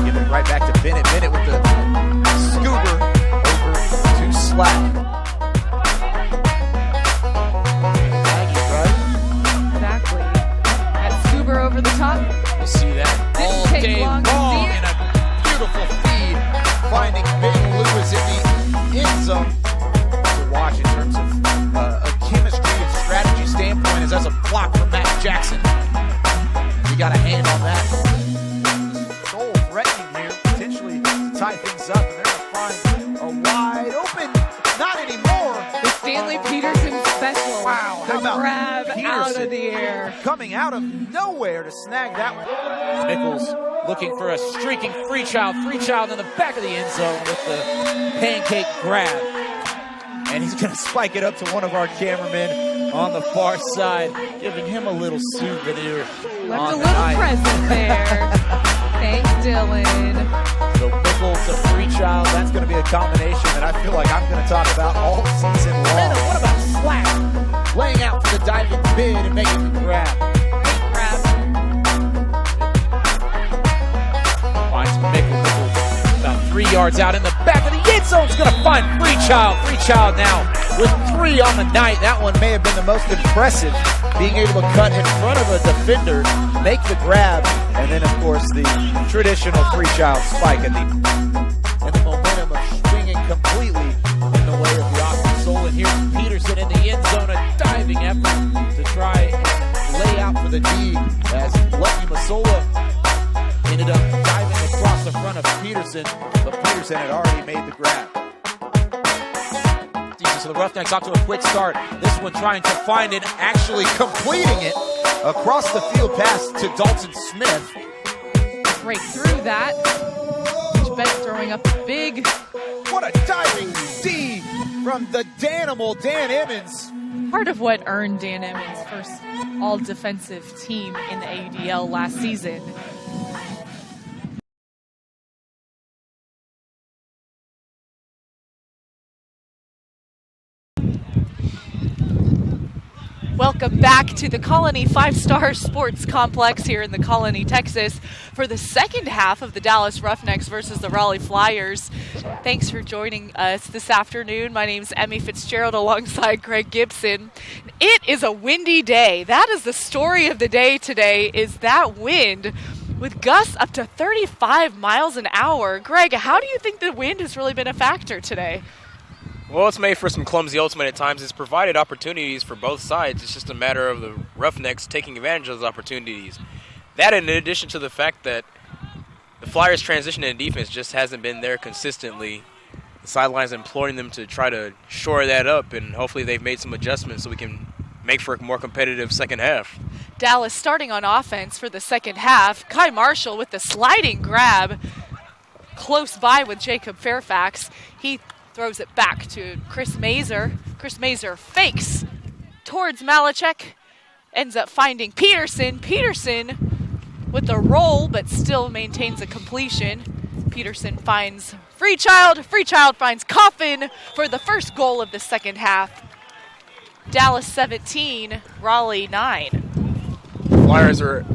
Give it right back to Bennett. Bennett with the scuba over to Slack. Exactly. That scuba over the top. We'll see that all take day long long to see it. in a beautiful feed. Finding Ben Lewis in the end zone to watch in terms of a chemistry and strategy standpoint, as that's a block from Matt Jackson. We got a hand on that. Goal threatening here, potentially to tie things up, and they're going to find a wide open, not anymore. The Stanley Peterson special. Wow, The how about grab out Peterson of the air. coming out of nowhere to snag that one. Nichols looking for a streaking Freechild in the back of the end zone with the pancake grab. And he's going to spike it up to one of our cameramen on the far side, giving him a little souvenir. Left on a the little night. present there. Thanks, Dylan. So Nichols to Freechild, that's going to be a combination that I feel like I'm going to talk about all season long. What about Slack? Laying out for the diving bid and making the grab. Finds Nichols about 3 yards out in the back of the end zone. It's going to find Freechild. Freechild now with 3 on the night. That one may have been the most impressive, being able to cut in front of a defender, make the grab, and then, of course, the traditional Freechild spike at the and the momentum of swinging completely in the way of the offense. And here's Peterson in the end zone, a diving effort to try and lay out for the D as Lucky Masola ended up diving across the front of Peterson, but Peterson had already made the grab. So the Roughnecks off to a quick start. This one trying to find it, actually completing it across the field pass to Dalton Smith. Break through that. Bennett throwing up a big. What a diving D from the Danimal, Dan Emmons. Part of what earned Dan Emmons' first all-defensive team in the AUDL last season. Welcome back to the Colony 5-Star Sports Complex here in the Colony, Texas, for the second half of the Dallas Roughnecks versus the Raleigh Flyers. Thanks for joining us this afternoon. My name's Emmy Fitzgerald alongside Greg Gibson. It is a windy day. That is the story of the day today, is that wind. with gusts up to 35 miles an hour. Greg, how do you think the wind has really been a factor today? Well, it's made for some clumsy ultimate at times. It's provided opportunities for both sides. It's just a matter of the Roughnecks taking advantage of those opportunities. That, in addition to the fact that the Flyers' transition in defense just hasn't been there consistently. The sidelines imploring them to try to shore that up, and hopefully they've made some adjustments so we can make for a more competitive second half. Dallas starting on offense for the second half. Kai Marshall with the sliding grab close by with Jacob Fairfax. He throws it back to Chris Mazer. Chris Mazer fakes towards Malachek, ends up finding Peterson. Peterson with the roll, but still maintains a completion. Peterson finds Freechild. Freechild finds Coffin for the first goal of the second half. Dallas 17, Raleigh 9. Flyers are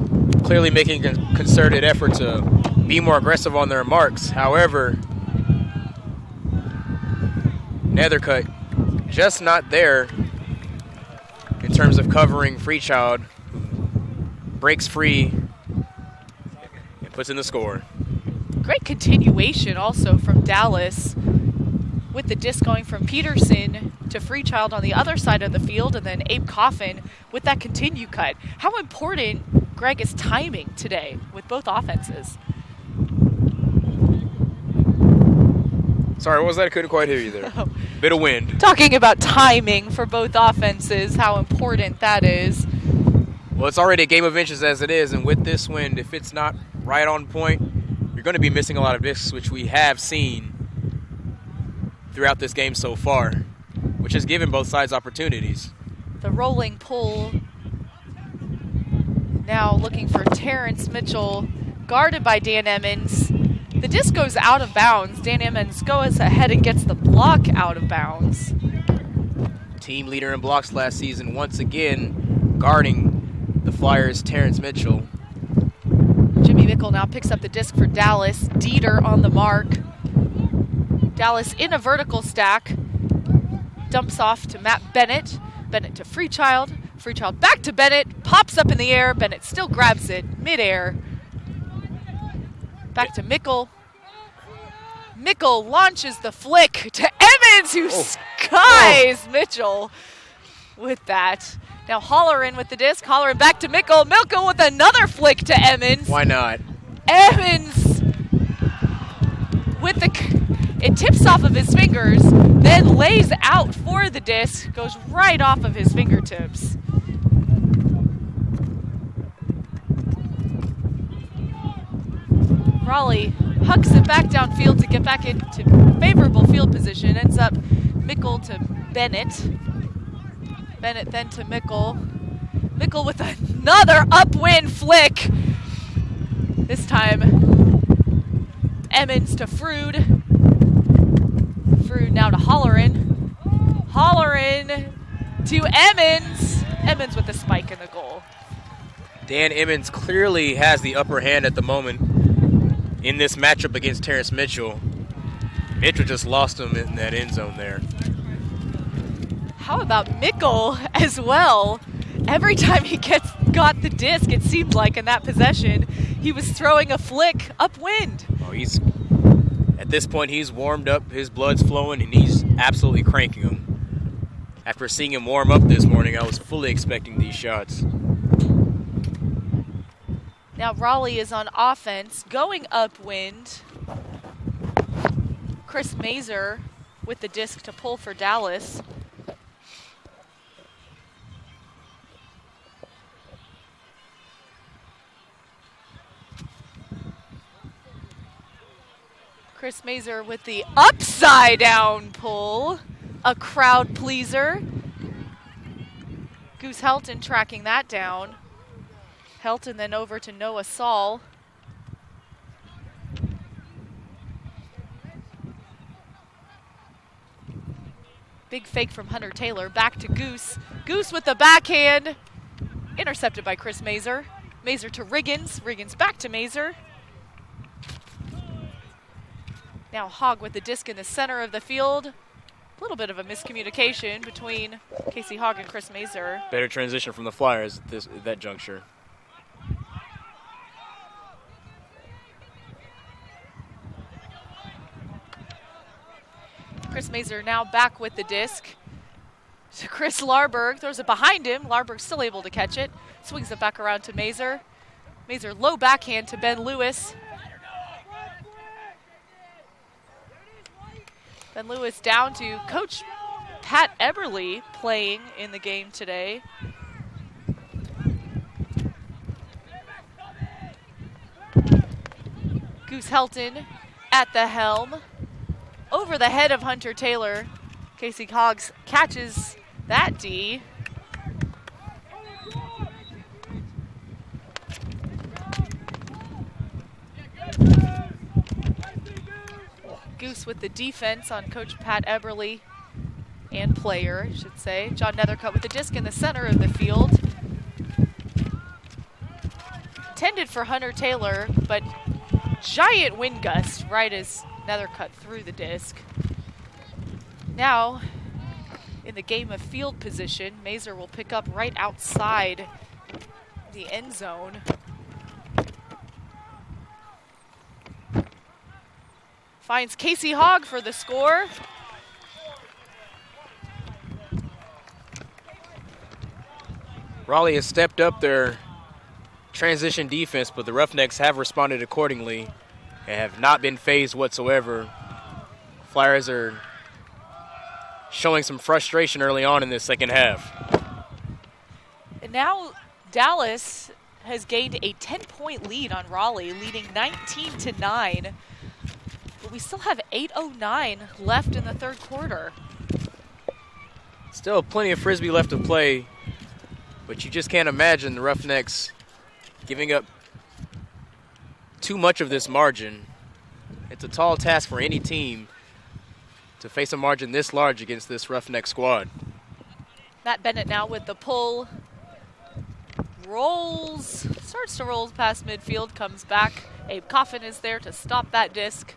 clearly making a concerted effort to be more aggressive on their marks. However, Nethercutt just not there in terms of covering Freechild. Breaks free and puts in the score. Great continuation also from Dallas with the disc going from Peterson to Freechild on the other side of the field, and then Abe Coffin with that continue cut. How important, Greg, is timing today with both offenses? Sorry, what was that? I couldn't quite hear you there. Bit of wind. Talking about timing for both offenses, how important that is. Well, it's already a game of inches as it is, and with this wind, if it's not right on point, you're going to be missing a lot of discs, which we have seen throughout this game so far, which has given both sides opportunities. The rolling pull now looking for Terrence Mitchell, guarded by Dan Emmons. The disc goes out of bounds. Dan Emmons goes ahead and gets the block out of bounds. Team leader in blocks last season, once again guarding the Flyers' Terrence Mitchell. Jimmy Mickle now picks up the disc for Dallas. Dieter on the mark. Dallas in a vertical stack. Dumps off to Matt Bennett. Bennett to Freechild. Freechild back to Bennett. Pops up in the air. Bennett still grabs it midair. Back to Mickle. Mickle launches the flick to Emmons, who skies Mitchell with that. Now Holleran with the disc. Holleran back to Mickle. Mickle with another flick to Emmons. Why not? Emmons with it tips off of his fingers, then lays out for the disc, goes right off of his fingertips. Raleigh hucks it back downfield to get back into favorable field position. Ends up Mickle to Bennett. Bennett then to Mickle. Mickle with another upwind flick. This time, Emmons to Frood. Frood now to Holleran. Holleran to Emmons. Emmons with the spike in the goal. Dan Emmons clearly has the upper hand at the moment in this matchup against Terrence Mitchell. Mitchell just lost him in that end zone there. How about Mickle as well? Every time he got the disc, it seemed like in that possession, he was throwing a flick upwind. Oh, at this point, he's warmed up, his blood's flowing, and he's absolutely cranking him. After seeing him warm up this morning, I was fully expecting these shots. Now Raleigh is on offense, going upwind. Chris Mazer with the disc to pull for Dallas. Chris Mazer with the upside down pull. A crowd pleaser. Goose Helton tracking that down. Helton then over to Noah Saul. Big fake from Hunter Taylor. Back to Goose. Goose with the backhand. Intercepted by Chris Mazer. Mazer to Riggins. Riggins back to Mazer. Now Hogg with the disc in the center of the field. A little bit of a miscommunication between Casey Hogg and Chris Mazer. Better transition from the Flyers at that juncture. Chris Mazer now back with the disc. So Chris Larberg throws it behind him. Larberg still able to catch it. Swings it back around to Mazer. Mazer low backhand to Ben Lewis. Ben Lewis down to Coach Pat Eberly playing in the game today. Goose Helton at the helm. Over the head of Hunter Taylor. Casey Hoggs catches that D. Goose with the defense on Coach Pat Eberly and player, I should say. John Nethercutt with the disc in the center of the field. Intended for Hunter Taylor, but giant wind gust right as Nethercutt threw the disc. Now, in the game of field position, Mazer will pick up right outside the end zone. Finds Casey Hogg for the score. Raleigh has stepped up their transition defense, but the Roughnecks have responded accordingly and have not been phased whatsoever. Flyers are showing some frustration early on in this second half. And now Dallas has gained a 10-point lead on Raleigh, leading 19-9. But we still have 8:09 left in the third quarter. Still plenty of Frisbee left to play, but you just can't imagine the Roughnecks giving up too much of this margin. It's a tall task for any team to face a margin this large against this Roughneck squad. Matt Bennett now with the pull. Rolls, starts to roll past midfield, comes back. Abe Coffin is there to stop that disc.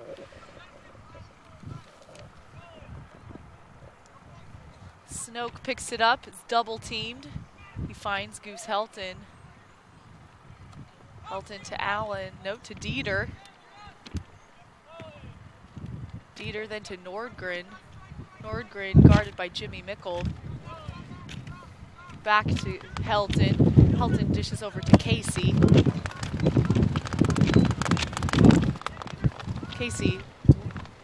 Snoke picks it up, it's double teamed. He finds Goose Helton. Helton to Allen, note to Dieter. Dieter then to Nordgren. Nordgren guarded by Jimmy Mickle. Back to Helton. Helton dishes over to Casey. Casey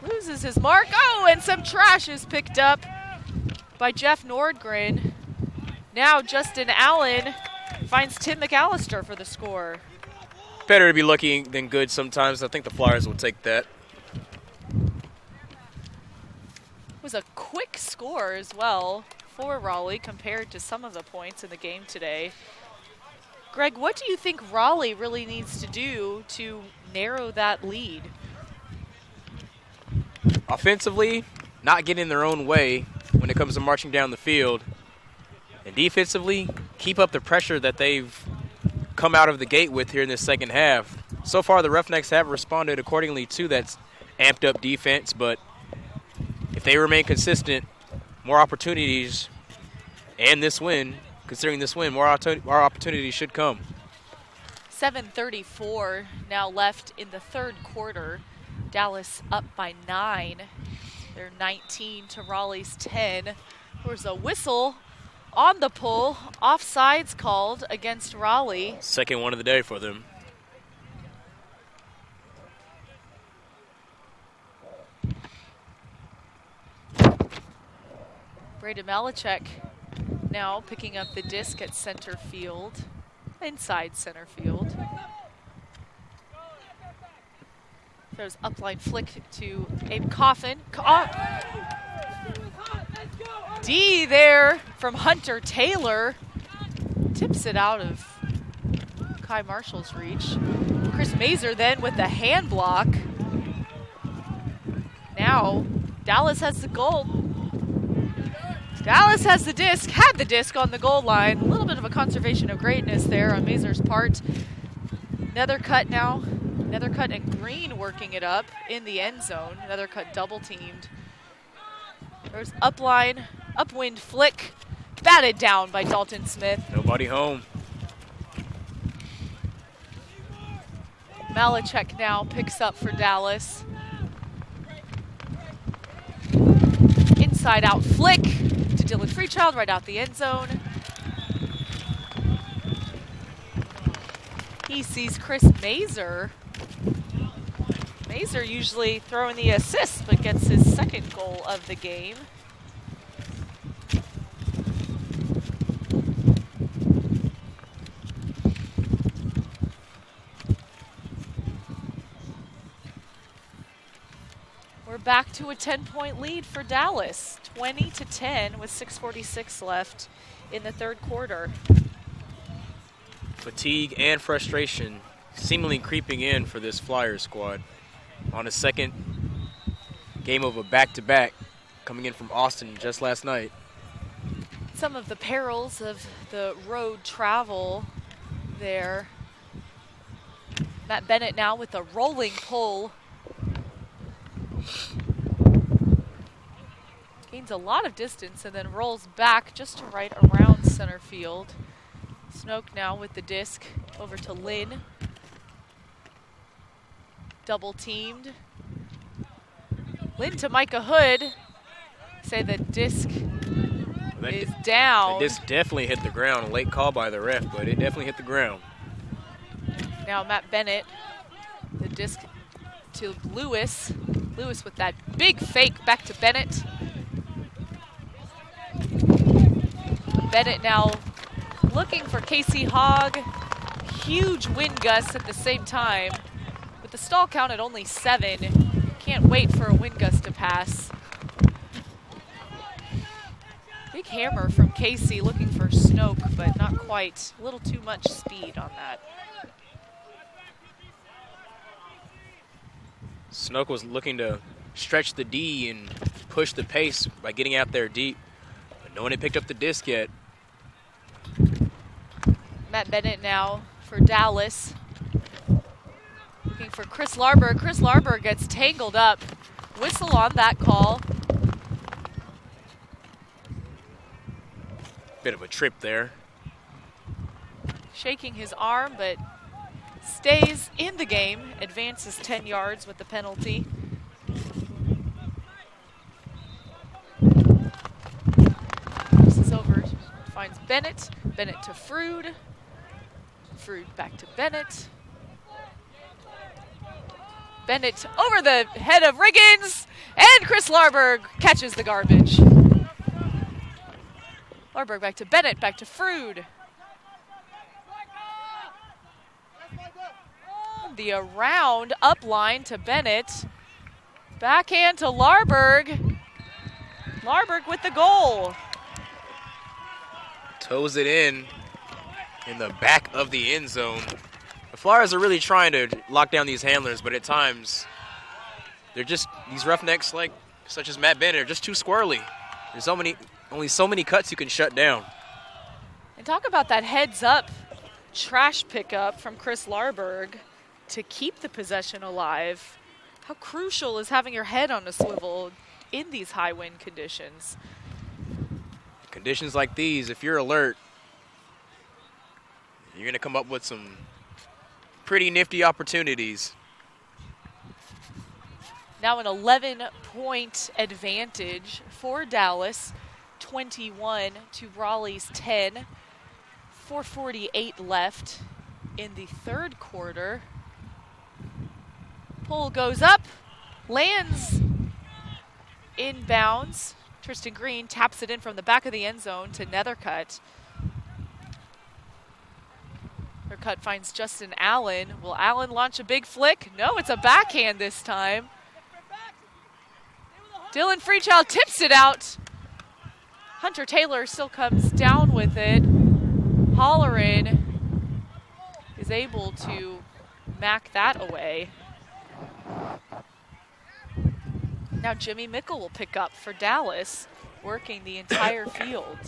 loses his mark. Oh, and some trash is picked up by Jeff Nordgren. Now Justin Allen finds Tim McAllister for the score. Better to be lucky than good sometimes. I think the Flyers will take that. It was a quick score as well for Raleigh compared to some of the points in the game today. Greg, what do you think Raleigh really needs to do to narrow that lead? Offensively, not get in their own way when it comes to marching down the field. And defensively, keep up the pressure that they've come out of the gate with here in this second half. So far, the Roughnecks have responded accordingly to that amped up defense, but if they remain consistent, more opportunities, and this win, considering this win, more opportunities should come. 7:34 now left in the third quarter. Dallas up by 9. They're 19 to Raleigh's 10. There's a whistle on the pull. Offsides called against Raleigh. Second one of the day for them. Braden Malachek now picking up the disc at center field, inside center field. Throws upline flick to Abe Coffin. D there from Hunter Taylor. Tips it out of Kai Marshall's reach. Chris Mazer then with the hand block. Now Dallas has the goal. Dallas has the disc, had the disc on the goal line. A little bit of a conservation of greatness there on Mazer's part. Nethercutt now. Nethercutt and Green working it up in the end zone. Nethercutt double teamed. There's upline, upwind flick, batted down by Dalton Smith. Nobody home. Malachek now picks up for Dallas. inside out flick to Dylan Freechild right out the end zone. He sees Chris Mazer. Mazer usually throwing the assist, but gets his second goal of the game. We're back to a 10-point lead for Dallas, 20-10 with 6:46 left in the third quarter. Fatigue and frustration seemingly creeping in for this Flyers squad. On a second game of a back-to-back coming in from Austin just last night. Some of the perils of the road travel there. Matt Bennett now with a rolling pull. Gains a lot of distance and then rolls back just to right around center field. Snoke now with the disc over to Lynn. Double teamed. Lynn to Micah Hood. Say the disc is down. The disc definitely hit the ground. A late call by the ref, but it definitely hit the ground. Now Matt Bennett. The disc to Lewis. Lewis with that big fake back to Bennett. Bennett now looking for Casey Hogg. Huge wind gusts at the same time. With the stall count at only 7, can't wait for a wind gust to pass. Big hammer from Casey looking for Snoke, but not quite. A little too much speed on that. Snoke was looking to stretch the D and push the pace by getting out there deep, but no one had picked up the disc yet. Matt Bennett now for Dallas. Looking for Chris Larberg. Chris Larberg gets tangled up. Whistle on that call. Bit of a trip there. Shaking his arm, but stays in the game. Advances 10 yards with the penalty. This is over. Finds Bennett. Bennett to Frood. Frood back to Bennett. Bennett over the head of Riggins, and Chris Larberg catches the garbage. Larberg back to Bennett, back to Frood. The around up line to Bennett. Backhand to Larberg. Larberg with the goal. Toes it in the back of the end zone. The Flyers are really trying to lock down these handlers, but at times they're just, these Roughnecks such as Matt Bennett are just too squirrely. There's only so many cuts you can shut down. And talk about that heads up trash pickup from Chris Larberg to keep the possession alive. How crucial is having your head on a swivel in these high wind conditions? Conditions like these, if you're alert, you're going to come up with some pretty nifty opportunities. Now an 11-point advantage for Dallas, 21 to Raleigh's 10. 4:48 left in the third quarter. Pull goes up, lands inbounds. Tristan Green taps it in from the back of the end zone to Nethercutt. Nethercutt finds Justin Allen. Will Allen launch a big flick? No, it's a backhand this time. Dylan Freechild tips it out. Hunter Taylor still comes down with it. Holleran is able to mack that away. Now Jimmy Mickle will pick up for Dallas, working the entire field.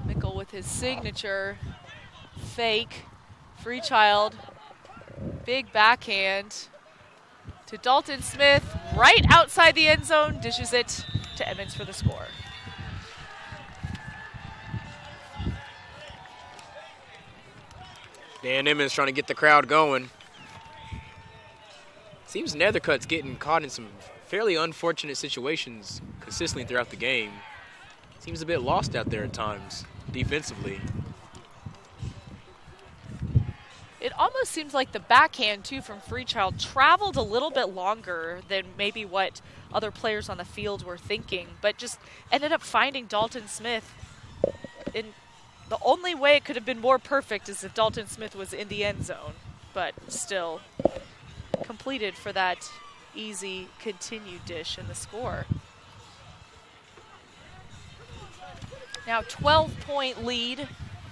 Mickle with his signature fake. Freechild, big backhand to Dalton Smith, right outside the end zone, dishes it to Emmons for the score. Dan Emmons trying to get the crowd going. Seems Nethercutt's getting caught in some fairly unfortunate situations consistently throughout the game. Seems a bit lost out there at times, defensively. It almost seems like the backhand, too, from Freechild traveled a little bit longer than maybe what other players on the field were thinking, but just ended up finding Dalton Smith. In the only way it could have been more perfect is if Dalton Smith was in the end zone, but still completed for that easy continued dish in the score. Now 12-point lead.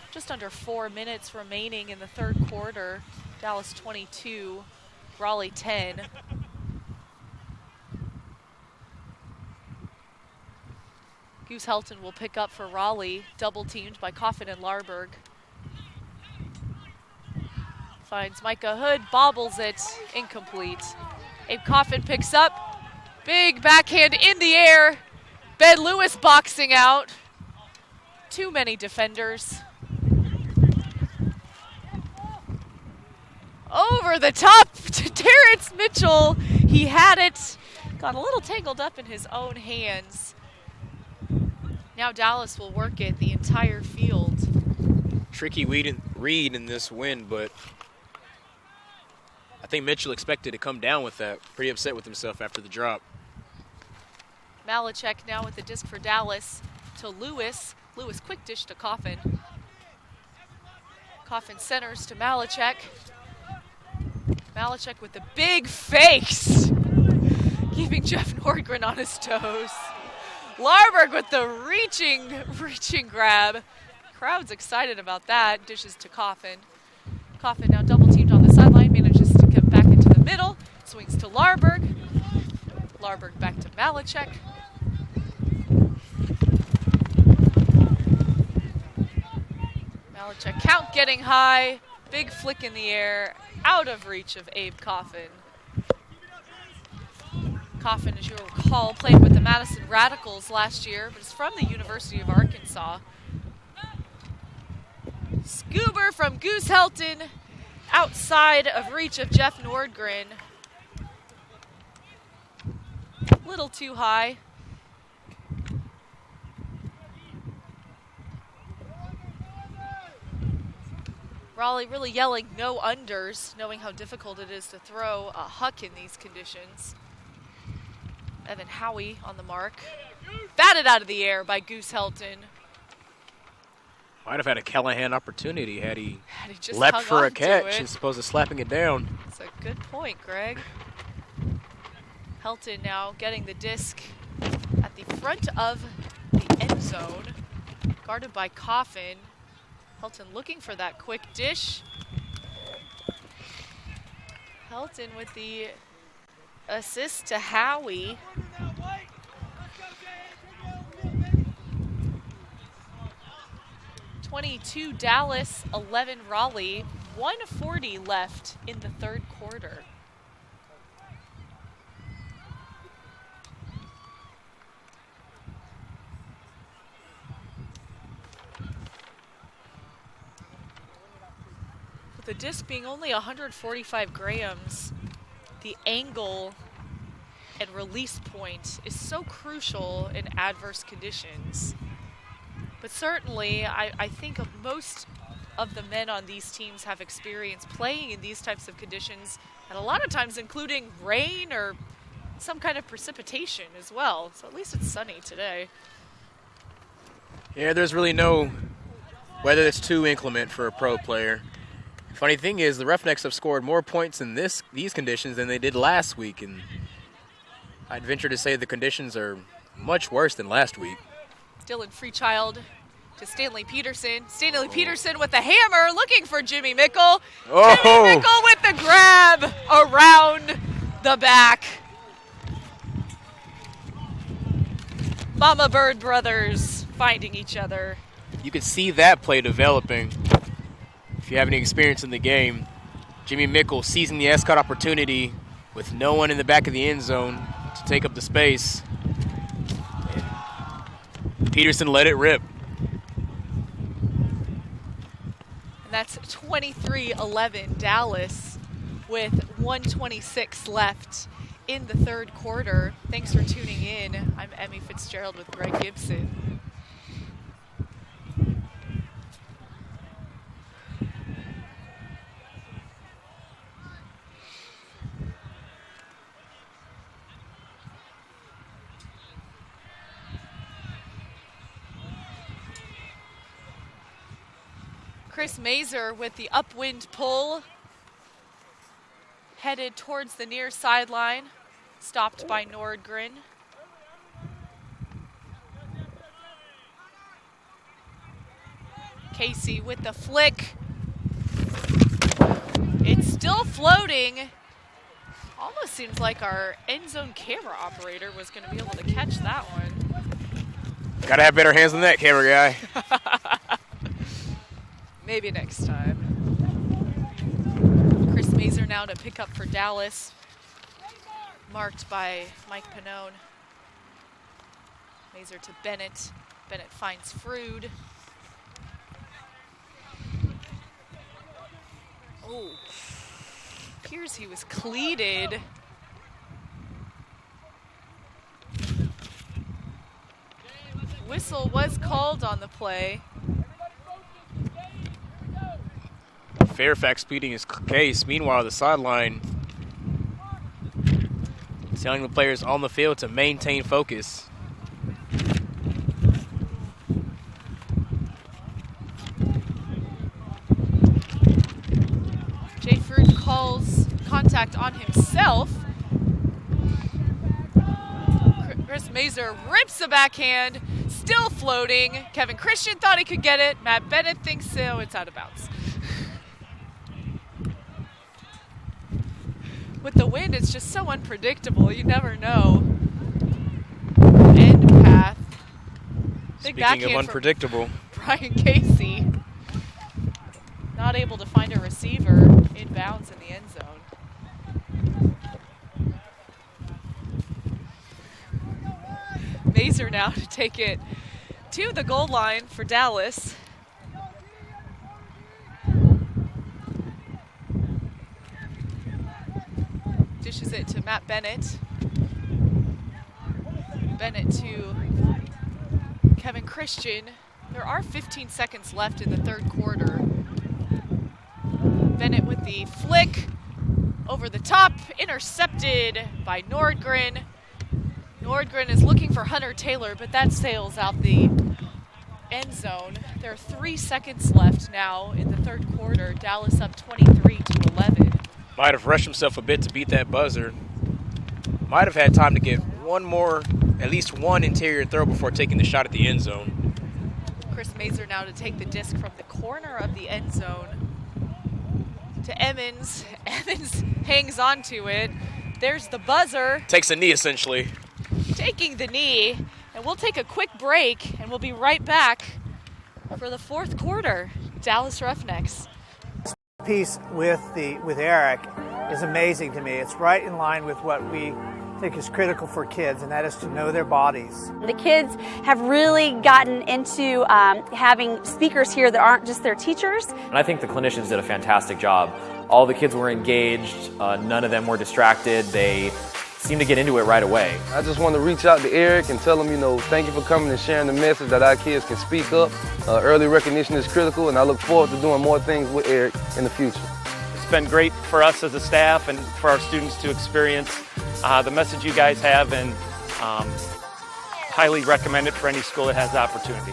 Just under 4 minutes remaining in the third quarter. Dallas 22, Raleigh 10. Goose Helton will pick up for Raleigh, double teamed by Coffin and Larberg. Finds Micah Hood, bobbles it, incomplete. Abe Coffin picks up, big backhand in the air. Ben Lewis boxing out. Too many defenders. Over the top to Terrence Mitchell. He had it. Got a little tangled up in his own hands. Now Dallas will work it the entire field. Tricky read in this win, but I think Mitchell expected to come down with that. Pretty upset with himself after the drop. Malachek now with the disc for Dallas to Lewis. Lewis quick dish to Coffin. Coffin centers to Malachek. Malachek with the big fakes, keeping Jeff Nordgren on his toes. Larberg with the reaching grab. Crowd's excited about that. Dishes to Coffin. Coffin now double teamed on the sideline, manages to get back into the middle. Swings to Larberg. Larberg back to Malachek. Malachek count getting high. Big flick in the air, out of reach of Abe Coffin. Coffin, as you'll recall, played with the Madison Radicals last year, but is from the University of Arkansas. Scuba from Goose Helton, outside of reach of Jeff Nordgren. Little too high. Raleigh really yelling no unders, knowing how difficult it is to throw a huck in these conditions. Evan Howie on the mark. Batted out of the air by Goose Helton. Might have had a Callahan opportunity had he just leapt hung for a on to catch it. as opposed to slapping it down. That's a good point, Greg. Helton now getting the disc at the front of the end zone, guarded by Coffin. Helton looking for that quick dish. Helton with the assist to Howie. (22) Dallas, 11 Raleigh, 1:40 left in the third quarter. With the disc being only 145 grams, the angle and release point is so crucial in adverse conditions. But certainly, I think most of the men on these teams have experience playing in these types of conditions, and a lot of times including rain or some kind of precipitation as well. So at least it's sunny today. Yeah, there's really no weather that's too inclement for a pro player. Funny thing is, the Roughnecks have scored more points in these conditions than they did last week, and I'd venture to say the conditions are much worse than last week. Dylan Freechild to Stanley Peterson. Stanley Peterson with the hammer, looking for Jimmy Mickle. Oh. Jimmy Mickle with the grab around the back. Mama Bird brothers finding each other. You could see that play developing. If you have any experience in the game, Jimmy Mickle seizing the Escott opportunity with no one in the back of the end zone to take up the space. Peterson let it rip. And that's 23-11 Dallas. with 1:26 left in the third quarter. Thanks for tuning in. I'm Emmy Fitzgerald with Greg Gibson. Chris Mazer with the upwind pull, headed towards the near sideline, stopped by Nordgren. Casey with the flick. It's still floating. Almost seems like our end zone camera operator was going to be able to catch that one. Gotta have better hands than that, camera guy. Maybe next time. Chris Mazer now to pick up for Dallas. Marked by Mike Pannone. Mazer to Bennett. Bennett finds Frood. Oh. Appears he was cleated. Whistle was called on the play. Fairfax pleading his case. Meanwhile, the sideline telling the players on the field to maintain focus. Jay Frood calls contact on himself. Chris Mazer rips the backhand, still floating. Kevin Christian thought he could get it. Matt Bennett thinks so. It's out of bounds. With the wind, it's just so unpredictable. You never know. End path. Big Speaking of unpredictable, Brian Casey. Not able to find a receiver in bounds in the end zone. Mazer now to take it to the goal line for Dallas. Dishes it to Matt Bennett. Bennett to Kevin Christian. There are 15 seconds left in the third quarter. Bennett with the flick over the top, intercepted by Nordgren. Nordgren is looking for Hunter Taylor, but that sails out the end zone. There are 3 seconds left now in the third quarter. Dallas up 23-11. might have rushed himself a bit to beat that buzzer. Might have had time to get one more, at least one interior throw before taking the shot at the end zone. Chris Mazer now to take the disc from the corner of the end zone to Emmons. Emmons hangs on to it. There's the buzzer. Takes a knee, essentially. Taking the knee. And we'll take a quick break, and we'll be right back for the fourth quarter. Dallas Roughnecks. Piece with Eric is amazing to me. It's right in line with what we think is critical for kids, and that is to know their bodies. The kids have really gotten into having speakers here that aren't just their teachers. And I think the clinicians did a fantastic job. All the kids were engaged, none of them were distracted. They seemed to get into it right away. I just want to reach out to Eric and tell him, thank you for coming and sharing the message that our kids can speak up. Early recognition is critical, and I look forward to doing more things with Eric in the future. It's been great for us as a staff and for our students to experience the message you guys have, and highly recommend it for any school that has the opportunity.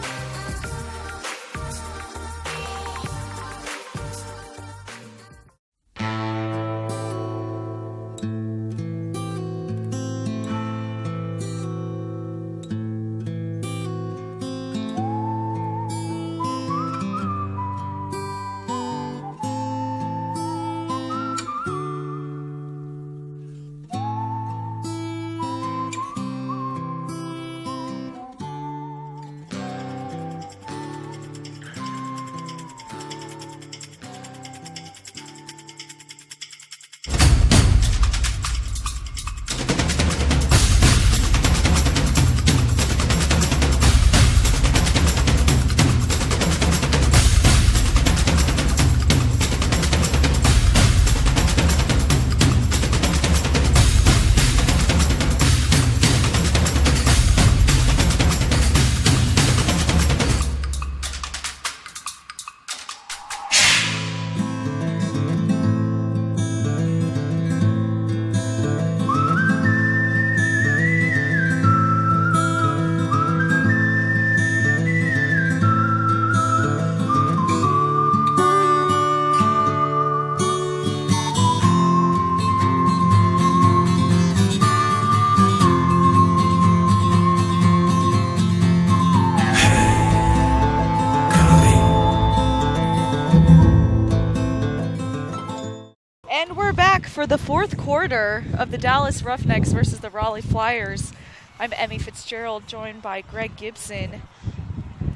And we're back for the fourth quarter of the Dallas Roughnecks versus the Raleigh Flyers. I'm Emmy Fitzgerald, joined by Greg Gibson.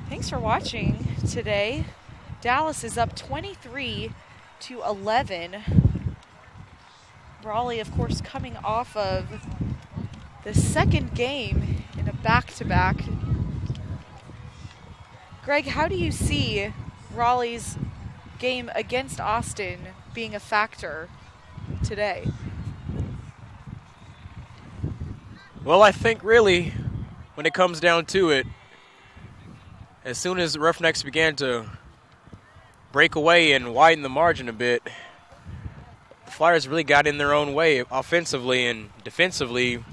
Thanks for watching today. Dallas is up 23-11. Raleigh, of course, coming off of the second game in a back-to-back. Greg, how do you see Raleigh's game against Austin being a factor today? Well, I think really, when it comes down to it, as soon as the Roughnecks began to break away and widen the margin a bit, the Flyers really got in their own way offensively, and defensively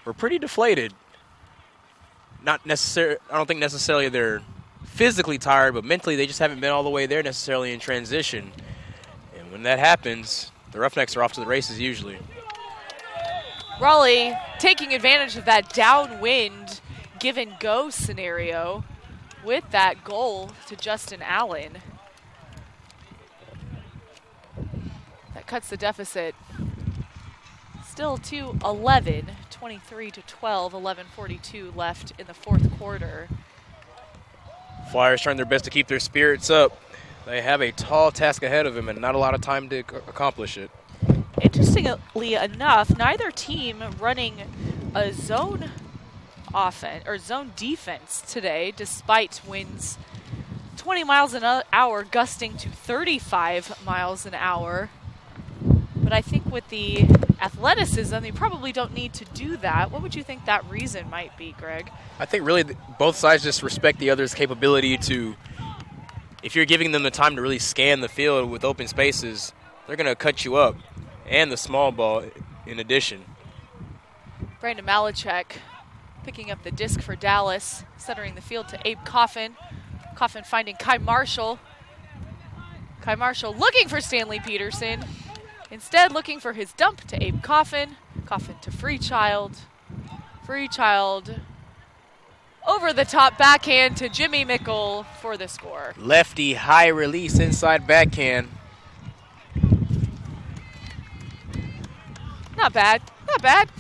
were pretty deflated. Not necessarily, I don't think necessarily they're physically tired, but mentally they just haven't been all the way there necessarily in transition. And when that happens, the Roughnecks are off to the races usually. Raleigh taking advantage of that downwind give and go scenario with that goal to Justin Allen. That cuts the deficit still to 11, 23-12, 11:42 left in the fourth quarter. Flyers trying their best to keep their spirits up. They have a tall task ahead of them and not a lot of time to accomplish it. Interestingly enough, neither team running a zone offense or zone defense today, despite winds 20 miles an hour gusting to 35 miles an hour. But I think with the athleticism, they probably don't need to do that. What would you think that reason might be, Greg? I think really both sides just respect the other's capability to, if you're giving them the time to really scan the field with open spaces, they're going to cut you up, and the small ball in addition. Brandon Malachek picking up the disc for Dallas, centering the field to Abe Coffin. Coffin finding Kai Marshall. Kai Marshall looking for Stanley Peterson. Instead looking for his dump to Abe Coffin. Coffin to Freechild. Freechild over the top backhand to Jimmy Mickle for the score. Lefty high release inside backhand. Not bad, not bad.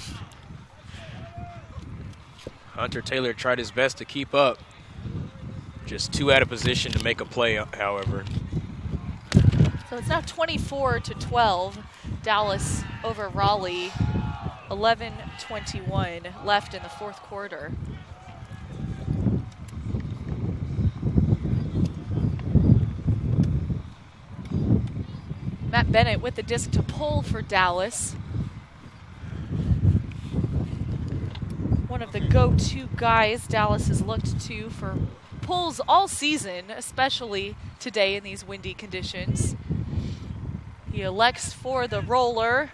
Hunter Taylor tried his best to keep up. Just too out of position to make a play, however. So it's now 24-12. Dallas over Raleigh. 11:21 left in the fourth quarter. Matt Bennett with the disc to pull for Dallas. One of the go-to guys Dallas has looked to for pulls all season, especially today in these windy conditions. He elects for the roller.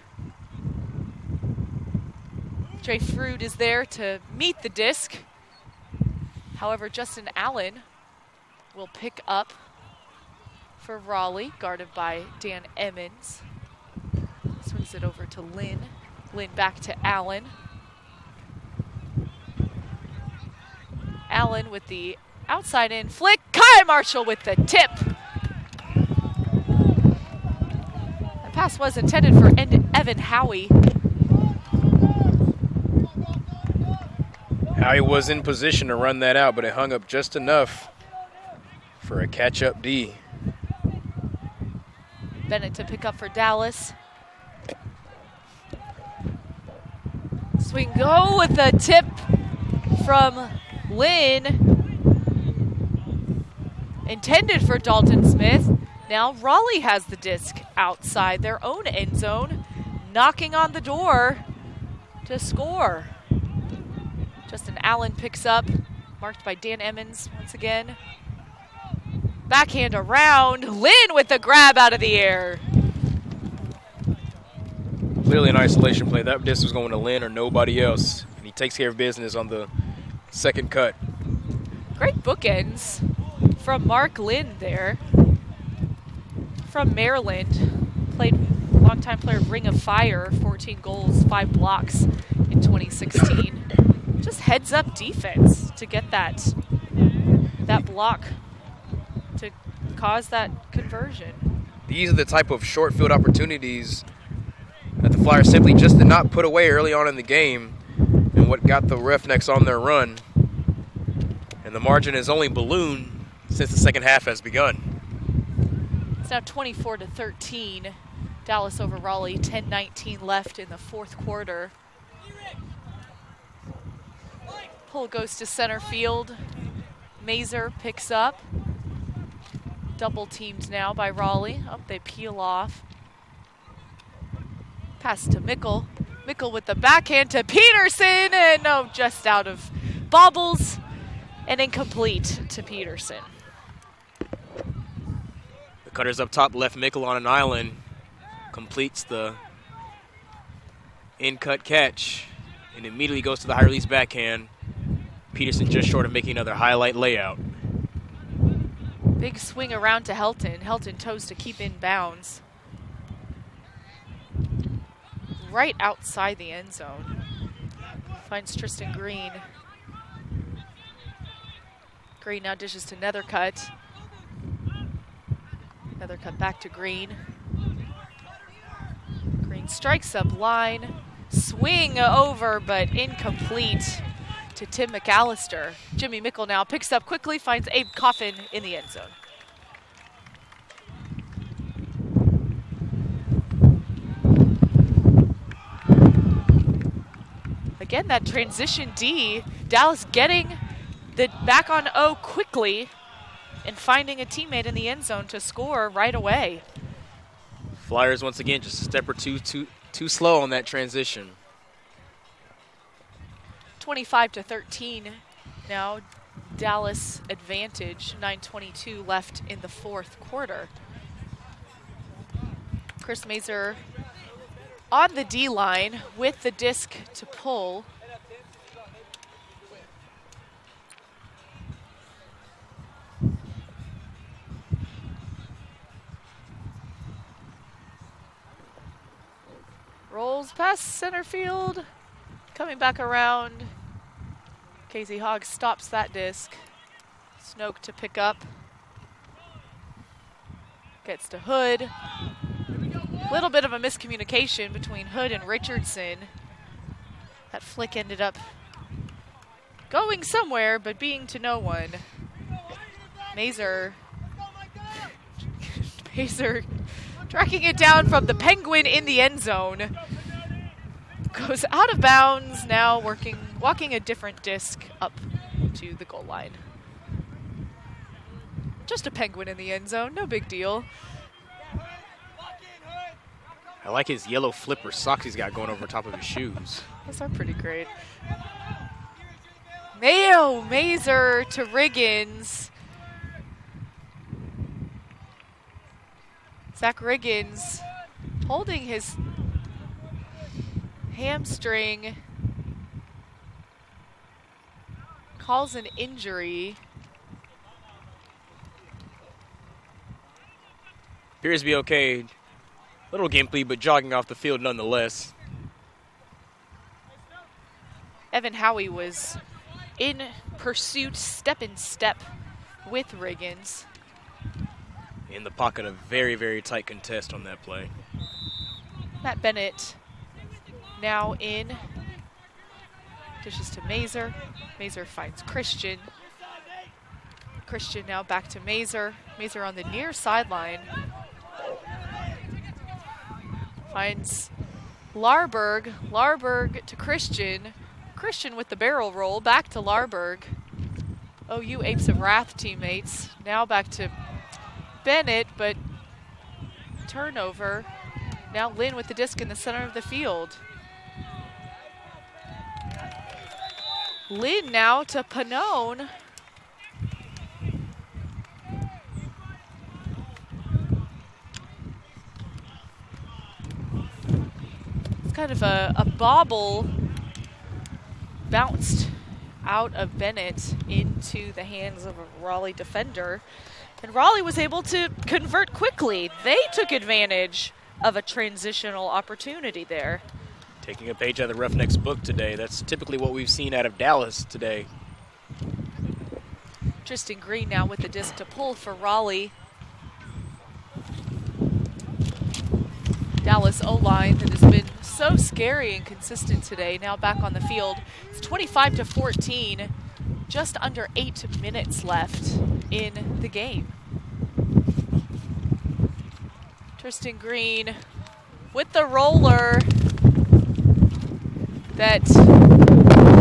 Trey Fruit is there to meet the disc. However, Justin Allen will pick up for Raleigh, guarded by Dan Emmons. Swings it over to Lynn. Lynn back to Allen. Allen with the outside in flick. Kai Marshall with the tip. The pass was intended for Evan Howie. Howie was in position to run that out, but it hung up just enough for a catch-up D. Bennett to pick up for Dallas. Swing go with the tip from Lynn. Intended for Dalton Smith. Now Raleigh has the disc outside their own end zone, knocking on the door to score. Justin Allen picks up, marked by Dan Emmons once again. Backhand around. Lynn with the grab out of the air. Clearly an isolation play. That disc was going to Lynn or nobody else. And he takes care of business on the second cut. Great bookends from Mark Lynn there. From Maryland. Played longtime player Ring of Fire. 14 goals, 5 blocks in 2016. Just heads up defense to get that block to cause that conversion. These are the type of short field opportunities the Flyers simply just did not put away early on in the game, and what got the Roughnecks on their run. And the margin has only ballooned since the second half has begun. It's now 24-13. Dallas over Raleigh, 10:19 left in the fourth quarter. Pull goes to center field. Mazer picks up. Double teamed now by Raleigh. Oh, they peel off. Pass to Mickle. Mickle with the backhand to Peterson, and no, just out of bobbles and incomplete to Peterson. The cutter's up top, left Mickle on an island. Completes the in-cut catch and immediately goes to the high release backhand. Peterson just short of making another highlight layout. Big swing around to Helton. Helton toes to keep in bounds. Right outside the end zone. Finds Tristan Green. Green now dishes to Nethercutt. Nethercutt back to Green. Green strikes up line. Swing over, but incomplete to Tim McAllister. Jimmy Mickle now picks up quickly, finds Abe Coffin in the end zone. Again, that transition D, Dallas getting the back on O quickly and finding a teammate in the end zone to score right away. Flyers once again just a step or two too slow on that transition. 25-13 now, Dallas advantage, 9:22 left in the fourth quarter. Chris Mazer on the D line with the disc to pull. Rolls past center field, coming back around. Casey Hogg stops that disc. Snoke to pick up. Gets to Hood. Little bit of a miscommunication between Hood and Richardson. That flick ended up going somewhere, but being to no one. Mazer tracking it down from the Penguin in the end zone. Goes out of bounds, now walking a different disc up to the goal line. Just a Penguin in the end zone, no big deal. I like his yellow flipper socks he's got going over top of his shoes. Those are pretty great. Mazer to Riggins. Zach Riggins holding his hamstring. Calls an injury. Appears to be okay. Little gimpy, but jogging off the field nonetheless. Evan Howie was in pursuit, step in step with Riggins. In the pocket, a very, very tight contest on that play. Matt Bennett now in. Dishes to Mazer. Mazer finds Christian. Christian now back to Mazer. Mazer on the near sideline. Finds Larberg. Larberg to Christian. Christian with the barrel roll. Back to Larberg. OU Apes of Wrath teammates. Now back to Bennett, but turnover. Now Lynn with the disc in the center of the field. Lynn now to Pannone. It's kind of a bobble bounced out of Bennett into the hands of a Raleigh defender. And Raleigh was able to convert quickly. They took advantage of a transitional opportunity there. Taking a page out of the Roughnecks book today. That's typically what we've seen out of Dallas today. Tristan Green now with the disc to pull for Raleigh. Dallas O-line that has been so scary and consistent today. Now back on the field. It's 25-14. Just under 8 minutes left in the game. Tristan Green with the roller that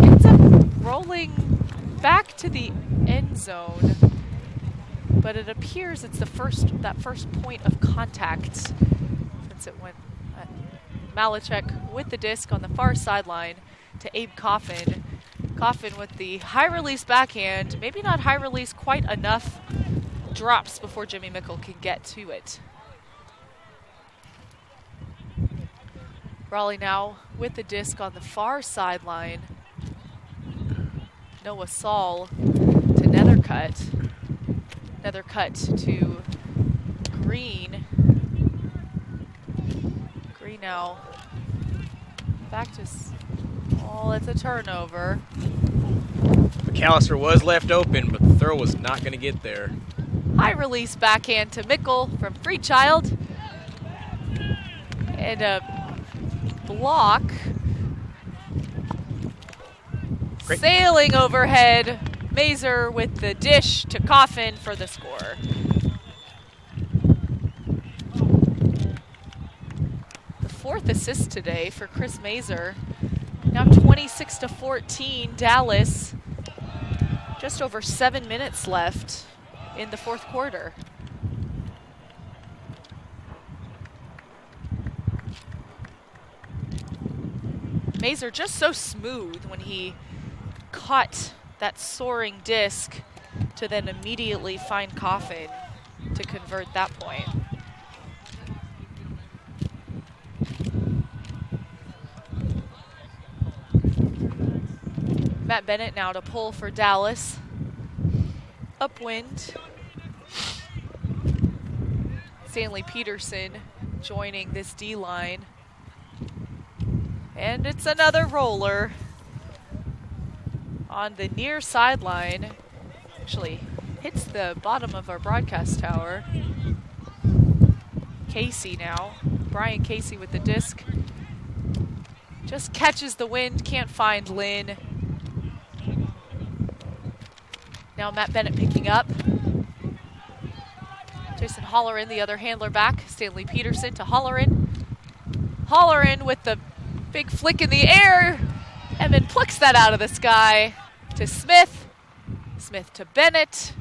ends up rolling back to the end zone. But it appears it's that first point of contact since it went Malachek with the disc on the far sideline to Abe Coffin. Coffin with the high release backhand, maybe not high release quite enough drops before Jimmy Mickle can get to it. Raleigh now with the disc on the far sideline. Noah Saul to Nethercutt. Nethercutt to Green. Green now back to it's a turnover. McAllister was left open, but the throw was not going to get there. High release backhand to Mickle from Freechild. And a block. Great. Sailing overhead. Mazer with the dish to Coffin for the score. The fourth assist today for Chris Mazer. Now 26-14, Dallas. Just over 7 minutes left in the fourth quarter. Mazer just so smooth when he caught that soaring disc to then immediately find Coffin to convert that point. Matt Bennett now to pull for Dallas. Upwind. Stanley Peterson joining this D-line. And it's another roller on the near sideline. Actually hits the bottom of our broadcast tower. Casey now. Brian Casey with the disc. Just catches the wind, can't find Lynn. Now Matt Bennett picking up. Jason Holleran, the other handler back. Stanley Peterson to Holleran. Holleran with the big flick in the air. And then plucks that out of the sky to Smith. Smith to Bennett.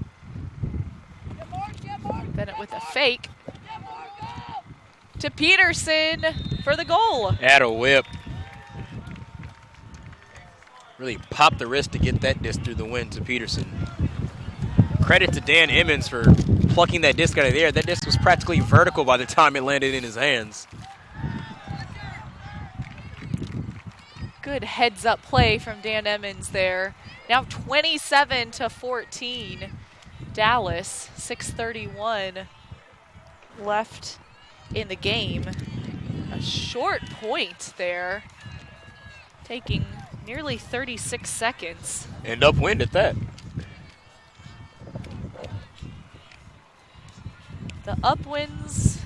Bennett with a fake. To Peterson for the goal. At a whip. Really popped the wrist to get that disc through the wind to Peterson. Credit to Dan Emmons for plucking that disc out of the air. That disc was practically vertical by the time it landed in his hands. Good heads-up play from Dan Emmons there. Now 27-14, Dallas. 6:31 left in the game. A short point there, taking nearly 36 seconds. And upwind at that. The upwinds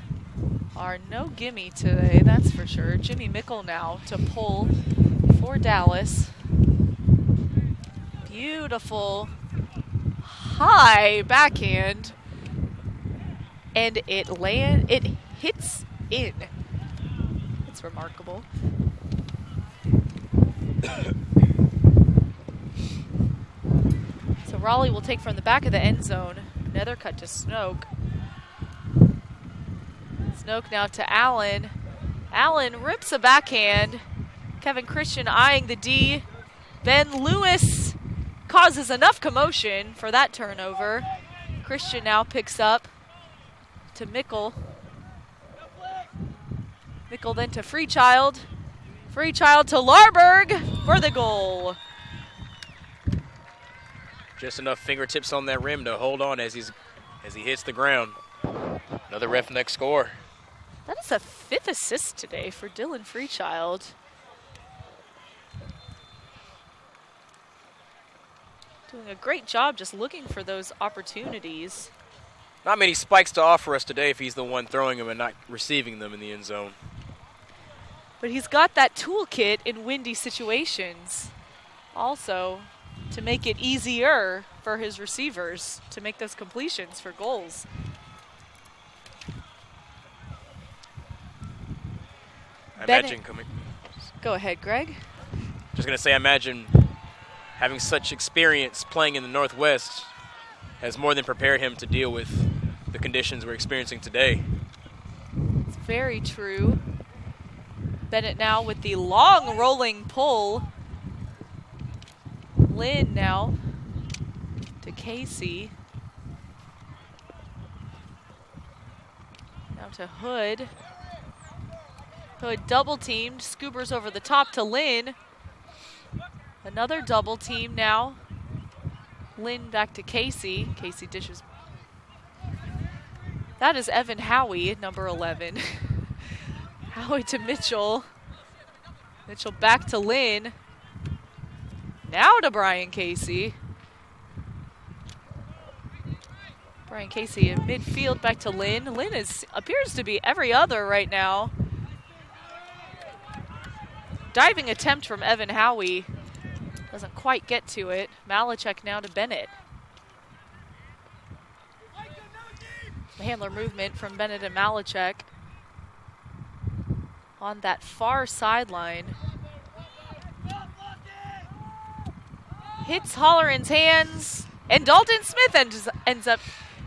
are no gimme today, that's for sure. Jimmy Mickle now to pull for Dallas. Beautiful high backhand. And it hits in. It's remarkable. So Raleigh will take from the back of the end zone. Nethercutt to Snoke. Snoke now to Allen. Allen rips a backhand. Kevin Christian eyeing the D. Ben Lewis causes enough commotion for that turnover. Christian now picks up to Mickle. Mickle then to Freechild. Freechild to Larberg for the goal. Just enough fingertips on that rim to hold on as he hits the ground. Another Roughnecks score. That is a 5th assist today for Dylan Freechild. Doing a great job just looking for those opportunities. Not many spikes to offer us today if he's the one throwing them and not receiving them in the end zone. But he's got that toolkit in windy situations also to make it easier for his receivers to make those completions for goals. I imagine Go ahead, Greg. Just going to say, I imagine having such experience playing in the Northwest has more than prepared him to deal with the conditions we're experiencing today. It's very true. Bennett now with the long rolling pull. Lynn now to Casey. Now to Hood. Hood double teamed, scoobers over the top to Lynn. Another double team now. Lynn back to Casey. Casey dishes. That is Evan Howie, number 11. Howie to Mitchell. Mitchell back to Lynn. Now to Brian Casey. Brian Casey in midfield back to Lynn. Lynn appears to be every other right now. Diving attempt from Evan Howie. Doesn't quite get to it. Malachek now to Bennett. Handler movement from Bennett and Malachek. On that far sideline. Hits Holleran's hands. And Dalton Smith ends up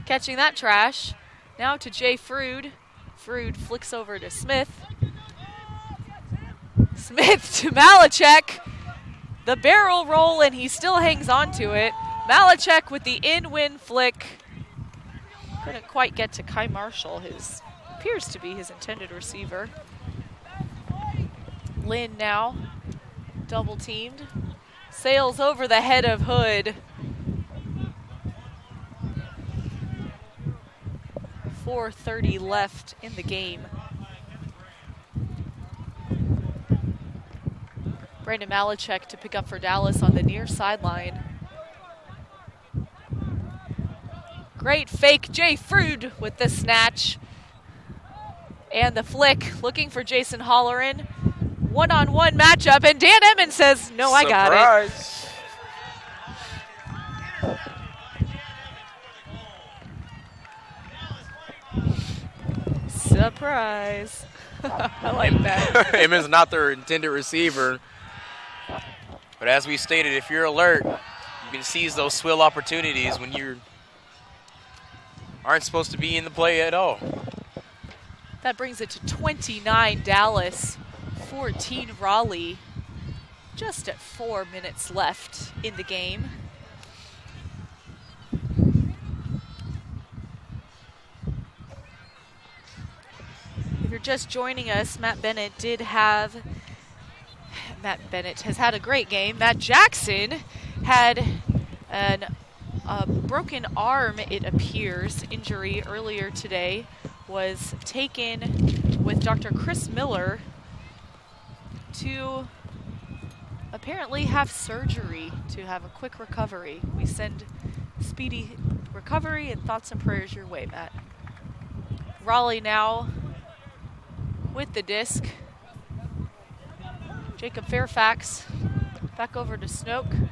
catching that trash. Now to Jay Frood. Frood flicks over to Smith. Smith to Malachek. The barrel roll, and he still hangs on to it. Malachek with the in-win flick. Couldn't quite get to Kai Marshall, appears to be his intended receiver. Lynn now, double teamed. Sails over the head of Hood. 4:30 left in the game. Brandon Malachek to pick up for Dallas on the near sideline. Great fake, Jay Frood with the snatch. And the flick, looking for Jason Holleran. One-on-one matchup, and Dan Emmons says, no, I got it. Surprise. I like that. Emmons not their intended receiver. But as we stated, if you're alert, you can seize those swill opportunities when you aren't supposed to be in the play at all. That brings it to 29 Dallas, 14 Raleigh. Just at 4 minutes left in the game. If you're just joining us, Matt Bennett has had a great game. Matt Jackson had a broken arm, it appears, injury earlier today. Was taken with Dr. Chris Miller to apparently have surgery to have a quick recovery. We send speedy recovery and thoughts and prayers your way, Matt. Raleigh now with the disc. Jacob Fairfax back over to Snoke.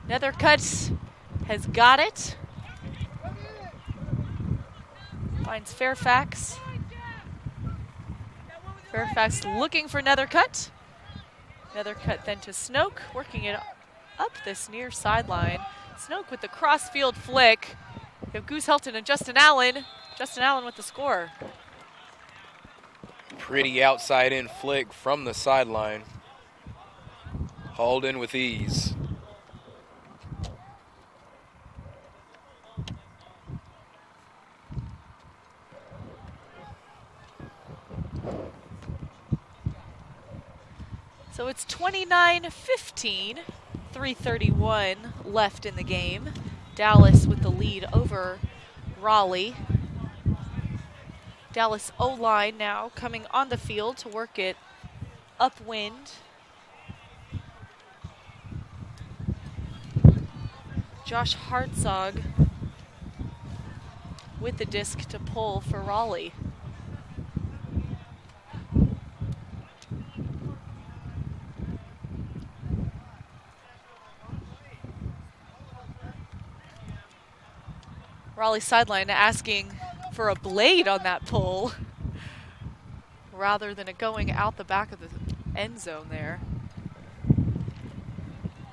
Nethercutt has got it. Finds Fairfax. Fairfax looking for Nethercutt. Nethercutt then to Snoke, working it up this near sideline. Snoke with the cross-field flick. We have Goose Helton and Justin Allen. Justin Allen with the score. Pretty outside-in flick from the sideline. Hauled in with ease. So it's 29-15, 3:31 left in the game. Dallas with the lead over Raleigh. Dallas O-line now coming on the field to work it upwind. Josh Hartzog with the disc to pull for Raleigh. Raleigh sideline asking for a blade on that pull rather than it going out the back of the end zone there.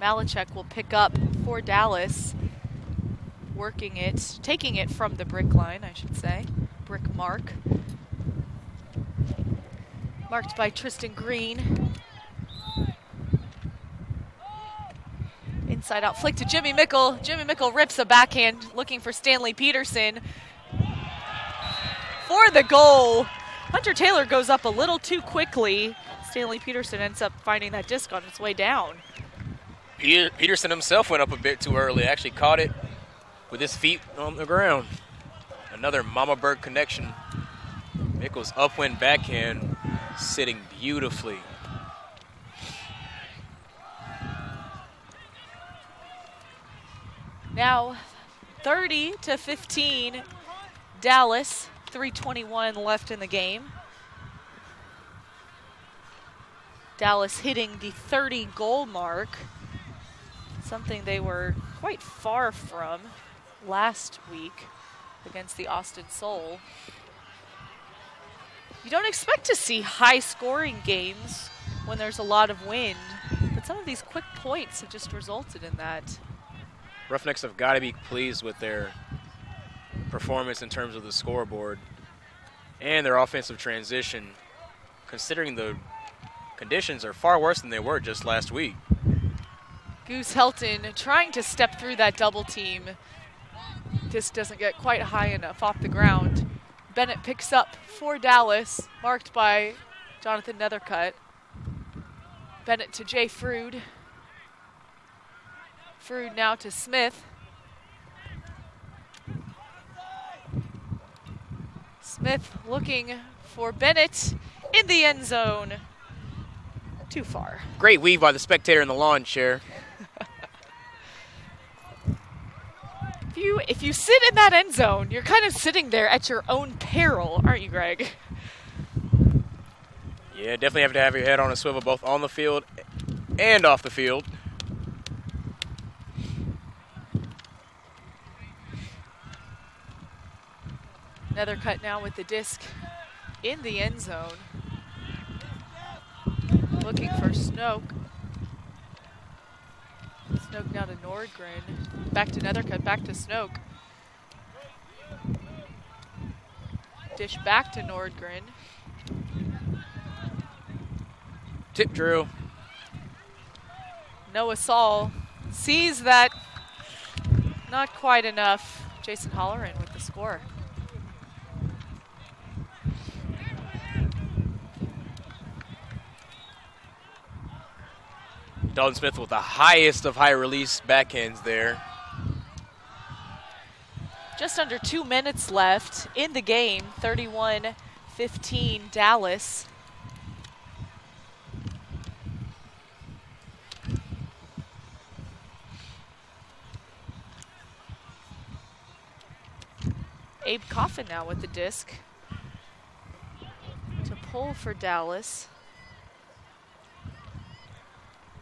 Malachek will pick up for Dallas, working it, taking it from the brick line, I should say. Brick mark. Marked by Tristan Green. Inside out flick to Jimmy Mickle. Jimmy Mickle rips a backhand, looking for Stanley Peterson. For the goal. Hunter Taylor goes up a little too quickly. Stanley Peterson ends up finding that disc on its way down. Peterson himself went up a bit too early. Actually caught it with his feet on the ground. Another Mama Bird connection. Mickle's upwind backhand sitting beautifully. Now 30-15, Dallas, 3:21 left in the game. Dallas hitting the 30 goal mark, something they were quite far from last week against the Austin Soul. You don't expect to see high scoring games when there's a lot of wind, but some of these quick points have just resulted in that. Roughnecks have got to be pleased with their performance in terms of the scoreboard and their offensive transition, considering the conditions are far worse than they were just last week. Goose Helton trying to step through that double team. Disc doesn't get quite high enough off the ground. Bennett picks up for Dallas, marked by Jonathan Nethercutt. Bennett to Jay Frood. Frood now to Smith. Smith looking for Bennett in the end zone. Too far. Great weave by the spectator in the lawn chair. If you sit in that end zone, you're kind of sitting there at your own peril, aren't you, Greg? Yeah, definitely have to have your head on a swivel both on the field and off the field. Nethercutt now with the disc in the end zone. Looking for Snoke. Snoke now to Nordgren. Back to Nethercutt, back to Snoke. Dish back to Nordgren. Tip drill. Noah Saul sees that. Not quite enough. Jason Holleran with the score. Dalton Smith with the highest of high release backhands there. Just under 2 minutes left in the game. 31-15 Dallas. Abe Coffin now with the disc to pull for Dallas.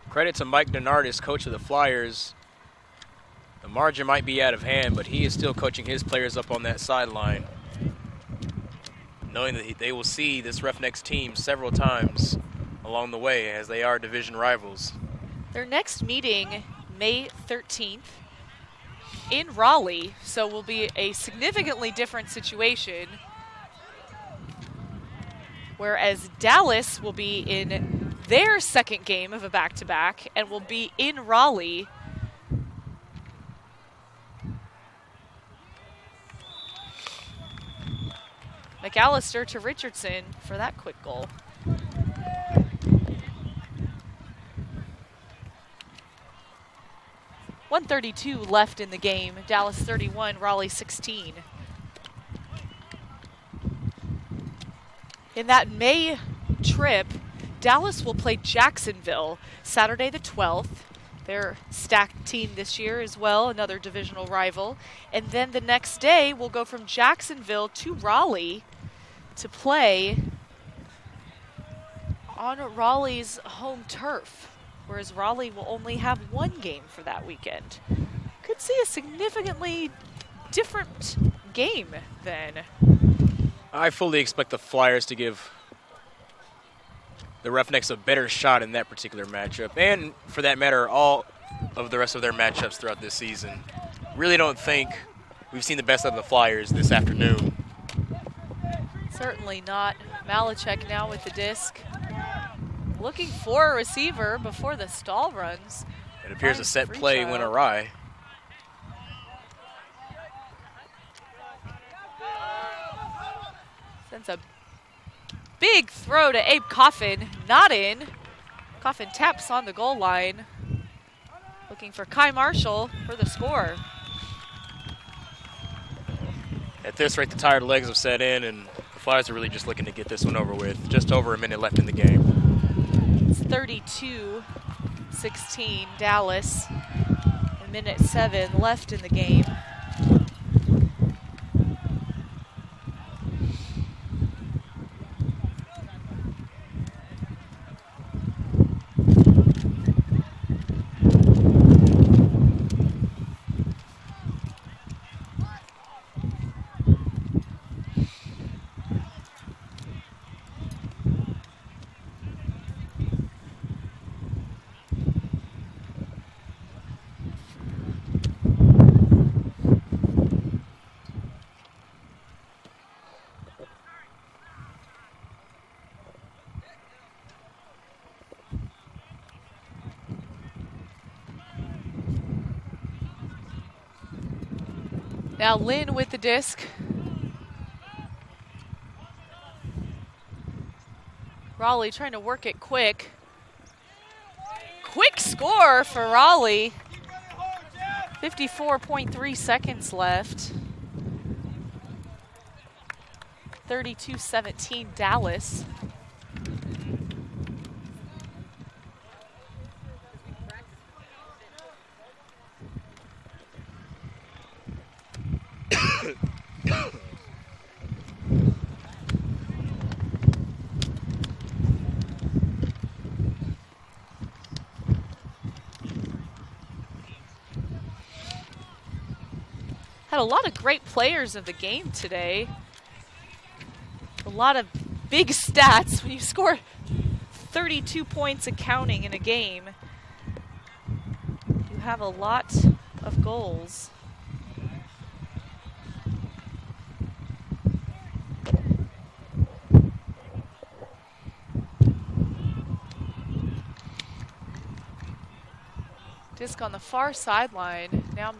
Credit to Mike Donardis, coach of the Flyers. The margin might be out of hand, but he is still coaching his players up on that sideline, knowing that they will see this Roughnecks team several times along the way as they are division rivals. Their next meeting, May 13th, in Raleigh, so will be a significantly different situation, whereas Dallas will be in their second game of a back-to-back and will be in Raleigh. McAllister to Richardson for that quick goal. .132 left in the game. Dallas 31, Raleigh 16. In that May trip, Dallas will play Jacksonville Saturday the 12th. They're a stacked team this year as well, another divisional rival. And then the next day, we'll go from Jacksonville to Raleigh to play on Raleigh's home turf, whereas Raleigh will only have one game for that weekend. Could see a significantly different game then. I fully expect the Flyers to give the Roughnecks a better shot in that particular matchup, and for that matter, all of the rest of their matchups throughout this season. Really don't think we've seen the best of the Flyers this afternoon. Certainly not. Malachek now with the disc. Looking for a receiver before the stall runs. It appears a set play went awry. Sends a big throw to Abe Coffin. Not in. Coffin taps on the goal line. Looking for Kai Marshall for the score. At this rate, the tired legs have set in, and the Flyers are really just looking to get this one over with. Just over a minute left in the game. It's 32-16 Dallas. A minute 7 left in the game. Now Lynn with the disc. Raleigh trying to work it quick. Quick score for Raleigh. 54.3 seconds left. 32-17 Dallas. Had a lot of great players of the game today. A lot of big stats. When you score 32 points and counting in a game, you have a lot of goals. Disc on the far sideline, now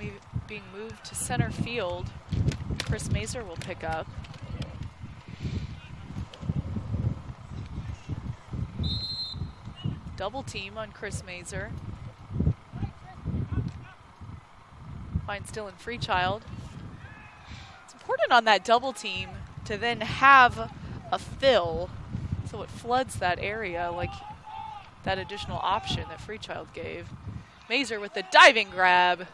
being moved to center field. Chris Mazer will pick up. Double team on Chris Mazer. Finds Dylan Freechild. It's important on that double team to then have a fill so it floods that area like that additional option that Freechild gave. Mazer with the diving grab.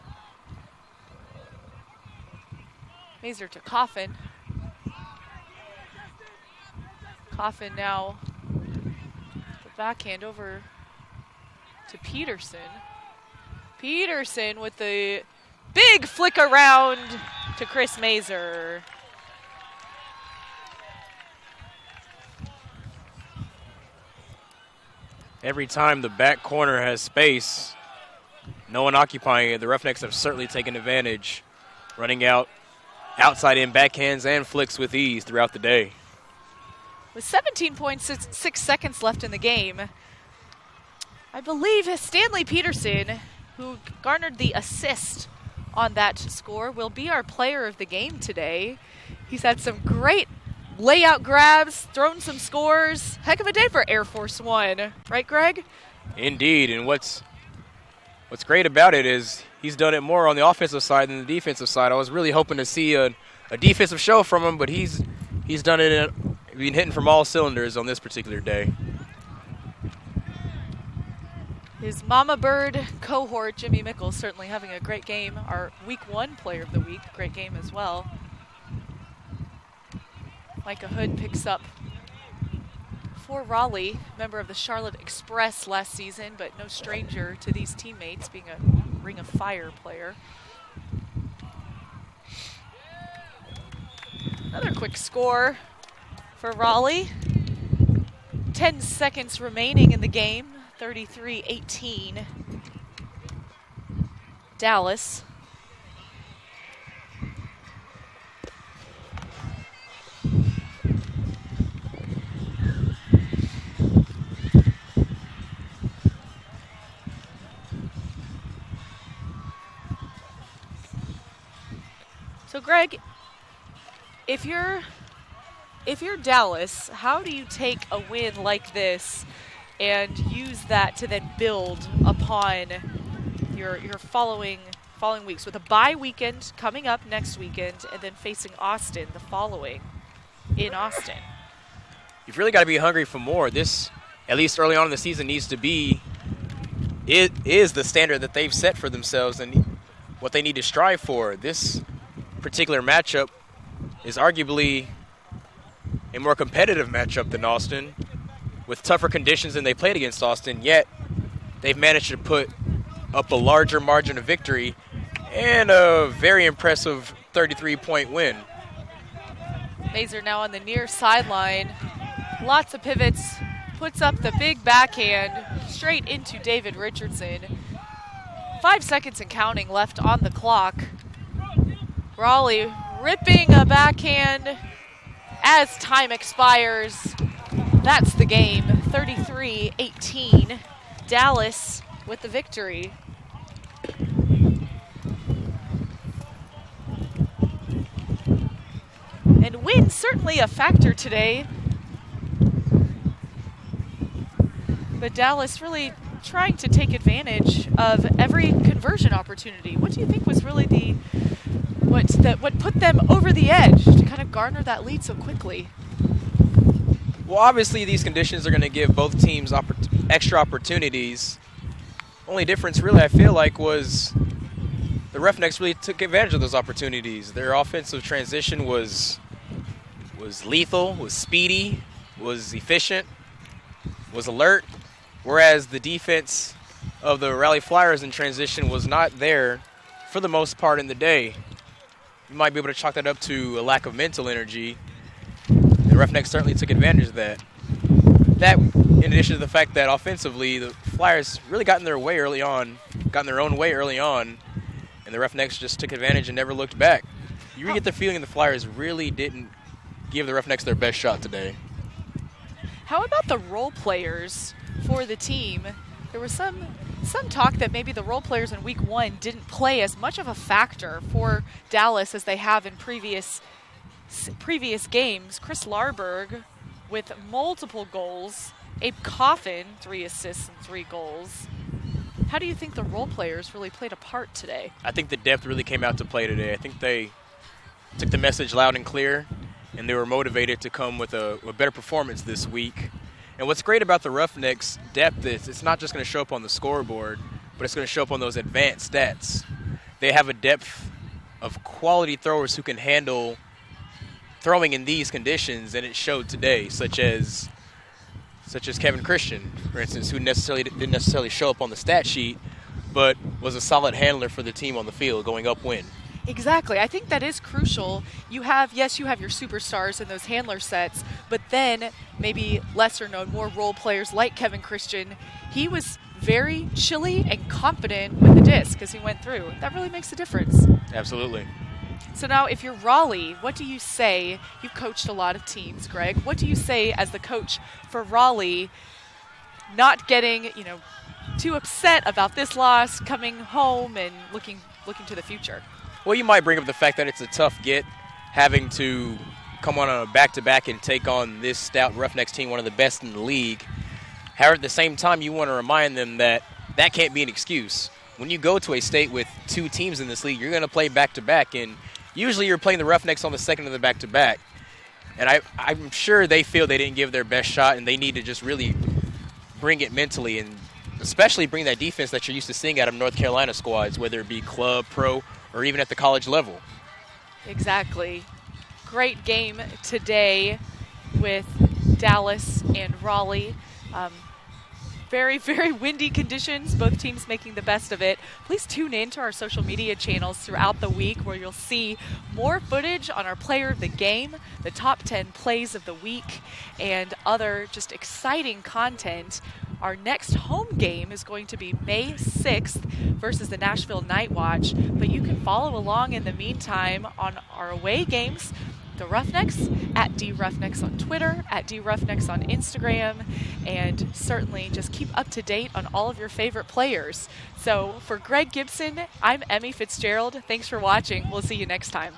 Mazer to Coffin. Coffin now the backhand over to Peterson. Peterson with the big flick around to Chris Mazer. Every time the back corner has space, no one occupying it, the Roughnecks have certainly taken advantage, running out outside in backhands and flicks with ease throughout the day. With 17.6 seconds left in the game, I believe Stanley Peterson, who garnered the assist on that score, will be our player of the game today. He's had some great layout grabs, thrown some scores. Heck of a day for Air Force One. Right, Greg? Indeed, and what's great about it is he's done it more on the offensive side than the defensive side. I was really hoping to see a defensive show from him, but he's done it, been hitting from all cylinders on this particular day. His Mama Bird cohort, Jimmy Mickles, certainly having a great game. Our Week 1 Player of the Week, great game as well. Micah Hood picks up for Raleigh, member of the Charlotte Express last season, but no stranger to these teammates, being a Ring of Fire player. Another quick score for Raleigh. 10 seconds remaining in the game. 33-18. Dallas. So Greg, if you're Dallas, how do you take a win like this and use that to then build upon your following weeks, with a bye weekend coming up next weekend and then facing Austin the following in Austin? You've really got to be hungry for more. This, at least early on in the season, needs to be, it is the standard that they've set for themselves and what they need to strive for. This particular matchup is arguably a more competitive matchup than Austin, with tougher conditions than they played against Austin, yet they've managed to put up a larger margin of victory and a very impressive 33-point win. Mazer now on the near sideline. Lots of pivots, puts up the big backhand straight into David Richardson. 5 seconds and counting left on the clock. Raleigh ripping a backhand as time expires. That's the game, 33-18. Dallas with the victory. And wind certainly a factor today. But Dallas really trying to take advantage of every conversion opportunity. What do you think was really what put them over the edge to kind of garner that lead so quickly? Well, obviously these conditions are going to give both teams extra opportunities. Only difference really I feel like was the Roughnecks really took advantage of those opportunities. Their offensive transition was lethal, was speedy, was efficient, was alert, whereas the defense of the Raleigh Flyers in transition was not there for the most part in the day. You might be able to chalk that up to a lack of mental energy. The Roughnecks certainly took advantage of that. That, in addition to the fact that offensively, the Flyers really got in their own way early on, and the Roughnecks just took advantage and never looked back. You really get the feeling the Flyers really didn't give the Roughnecks their best shot today. How about the role players for the team? There was some talk that maybe the role players in week one didn't play as much of a factor for Dallas as they have in previous games. Chris Larberg with multiple goals. Abe Coffin, 3 assists and 3 goals. How do you think the role players really played a part today? I think the depth really came out to play today. I think they took the message loud and clear, and they were motivated to come with a better performance this week. And what's great about the Roughnecks' depth is it's not just going to show up on the scoreboard, but it's going to show up on those advanced stats. They have a depth of quality throwers who can handle throwing in these conditions, and it showed today, such as Kevin Christian, for instance, who didn't necessarily show up on the stat sheet, but was a solid handler for the team on the field going upwind. Exactly. I think that is crucial. You have your superstars in those handler sets, but then maybe lesser known, more role players like Kevin Christian. He was very chilly and confident with the disc as he went through. That really makes a difference. Absolutely. So now if you're Raleigh, what do you say? You've coached a lot of teams, Greg. What do you say as the coach for Raleigh, not getting, too upset about this loss, coming home and looking to the future? Well, you might bring up the fact that it's a tough get, having to come on a back-to-back and take on this stout Roughnecks team, one of the best in the league. However, at the same time, you want to remind them that can't be an excuse. When you go to a state with 2 teams in this league, you're going to play back-to-back, and usually you're playing the Roughnecks on the second of the back-to-back. And I'm sure they feel they didn't give their best shot, and they need to just really bring it mentally, and especially bring that defense that you're used to seeing out of North Carolina squads, whether it be club, pro, or even at the college level. Exactly. Great game today with Dallas and Raleigh. very, very windy conditions, both teams making the best of it. Please tune in to our social media channels throughout the week where you'll see more footage on our player of the game, the top 10 plays of the week, and other just exciting content. Our next home game is going to be May 6th versus the Nashville Night Watch, but you can follow along in the meantime on our away games, the Roughnecks, at DRoughnecks on Twitter, at DRoughnecks on Instagram, and certainly just keep up to date on all of your favorite players. So for Greg Gibson, I'm Emmy Fitzgerald. Thanks for watching. We'll see you next time.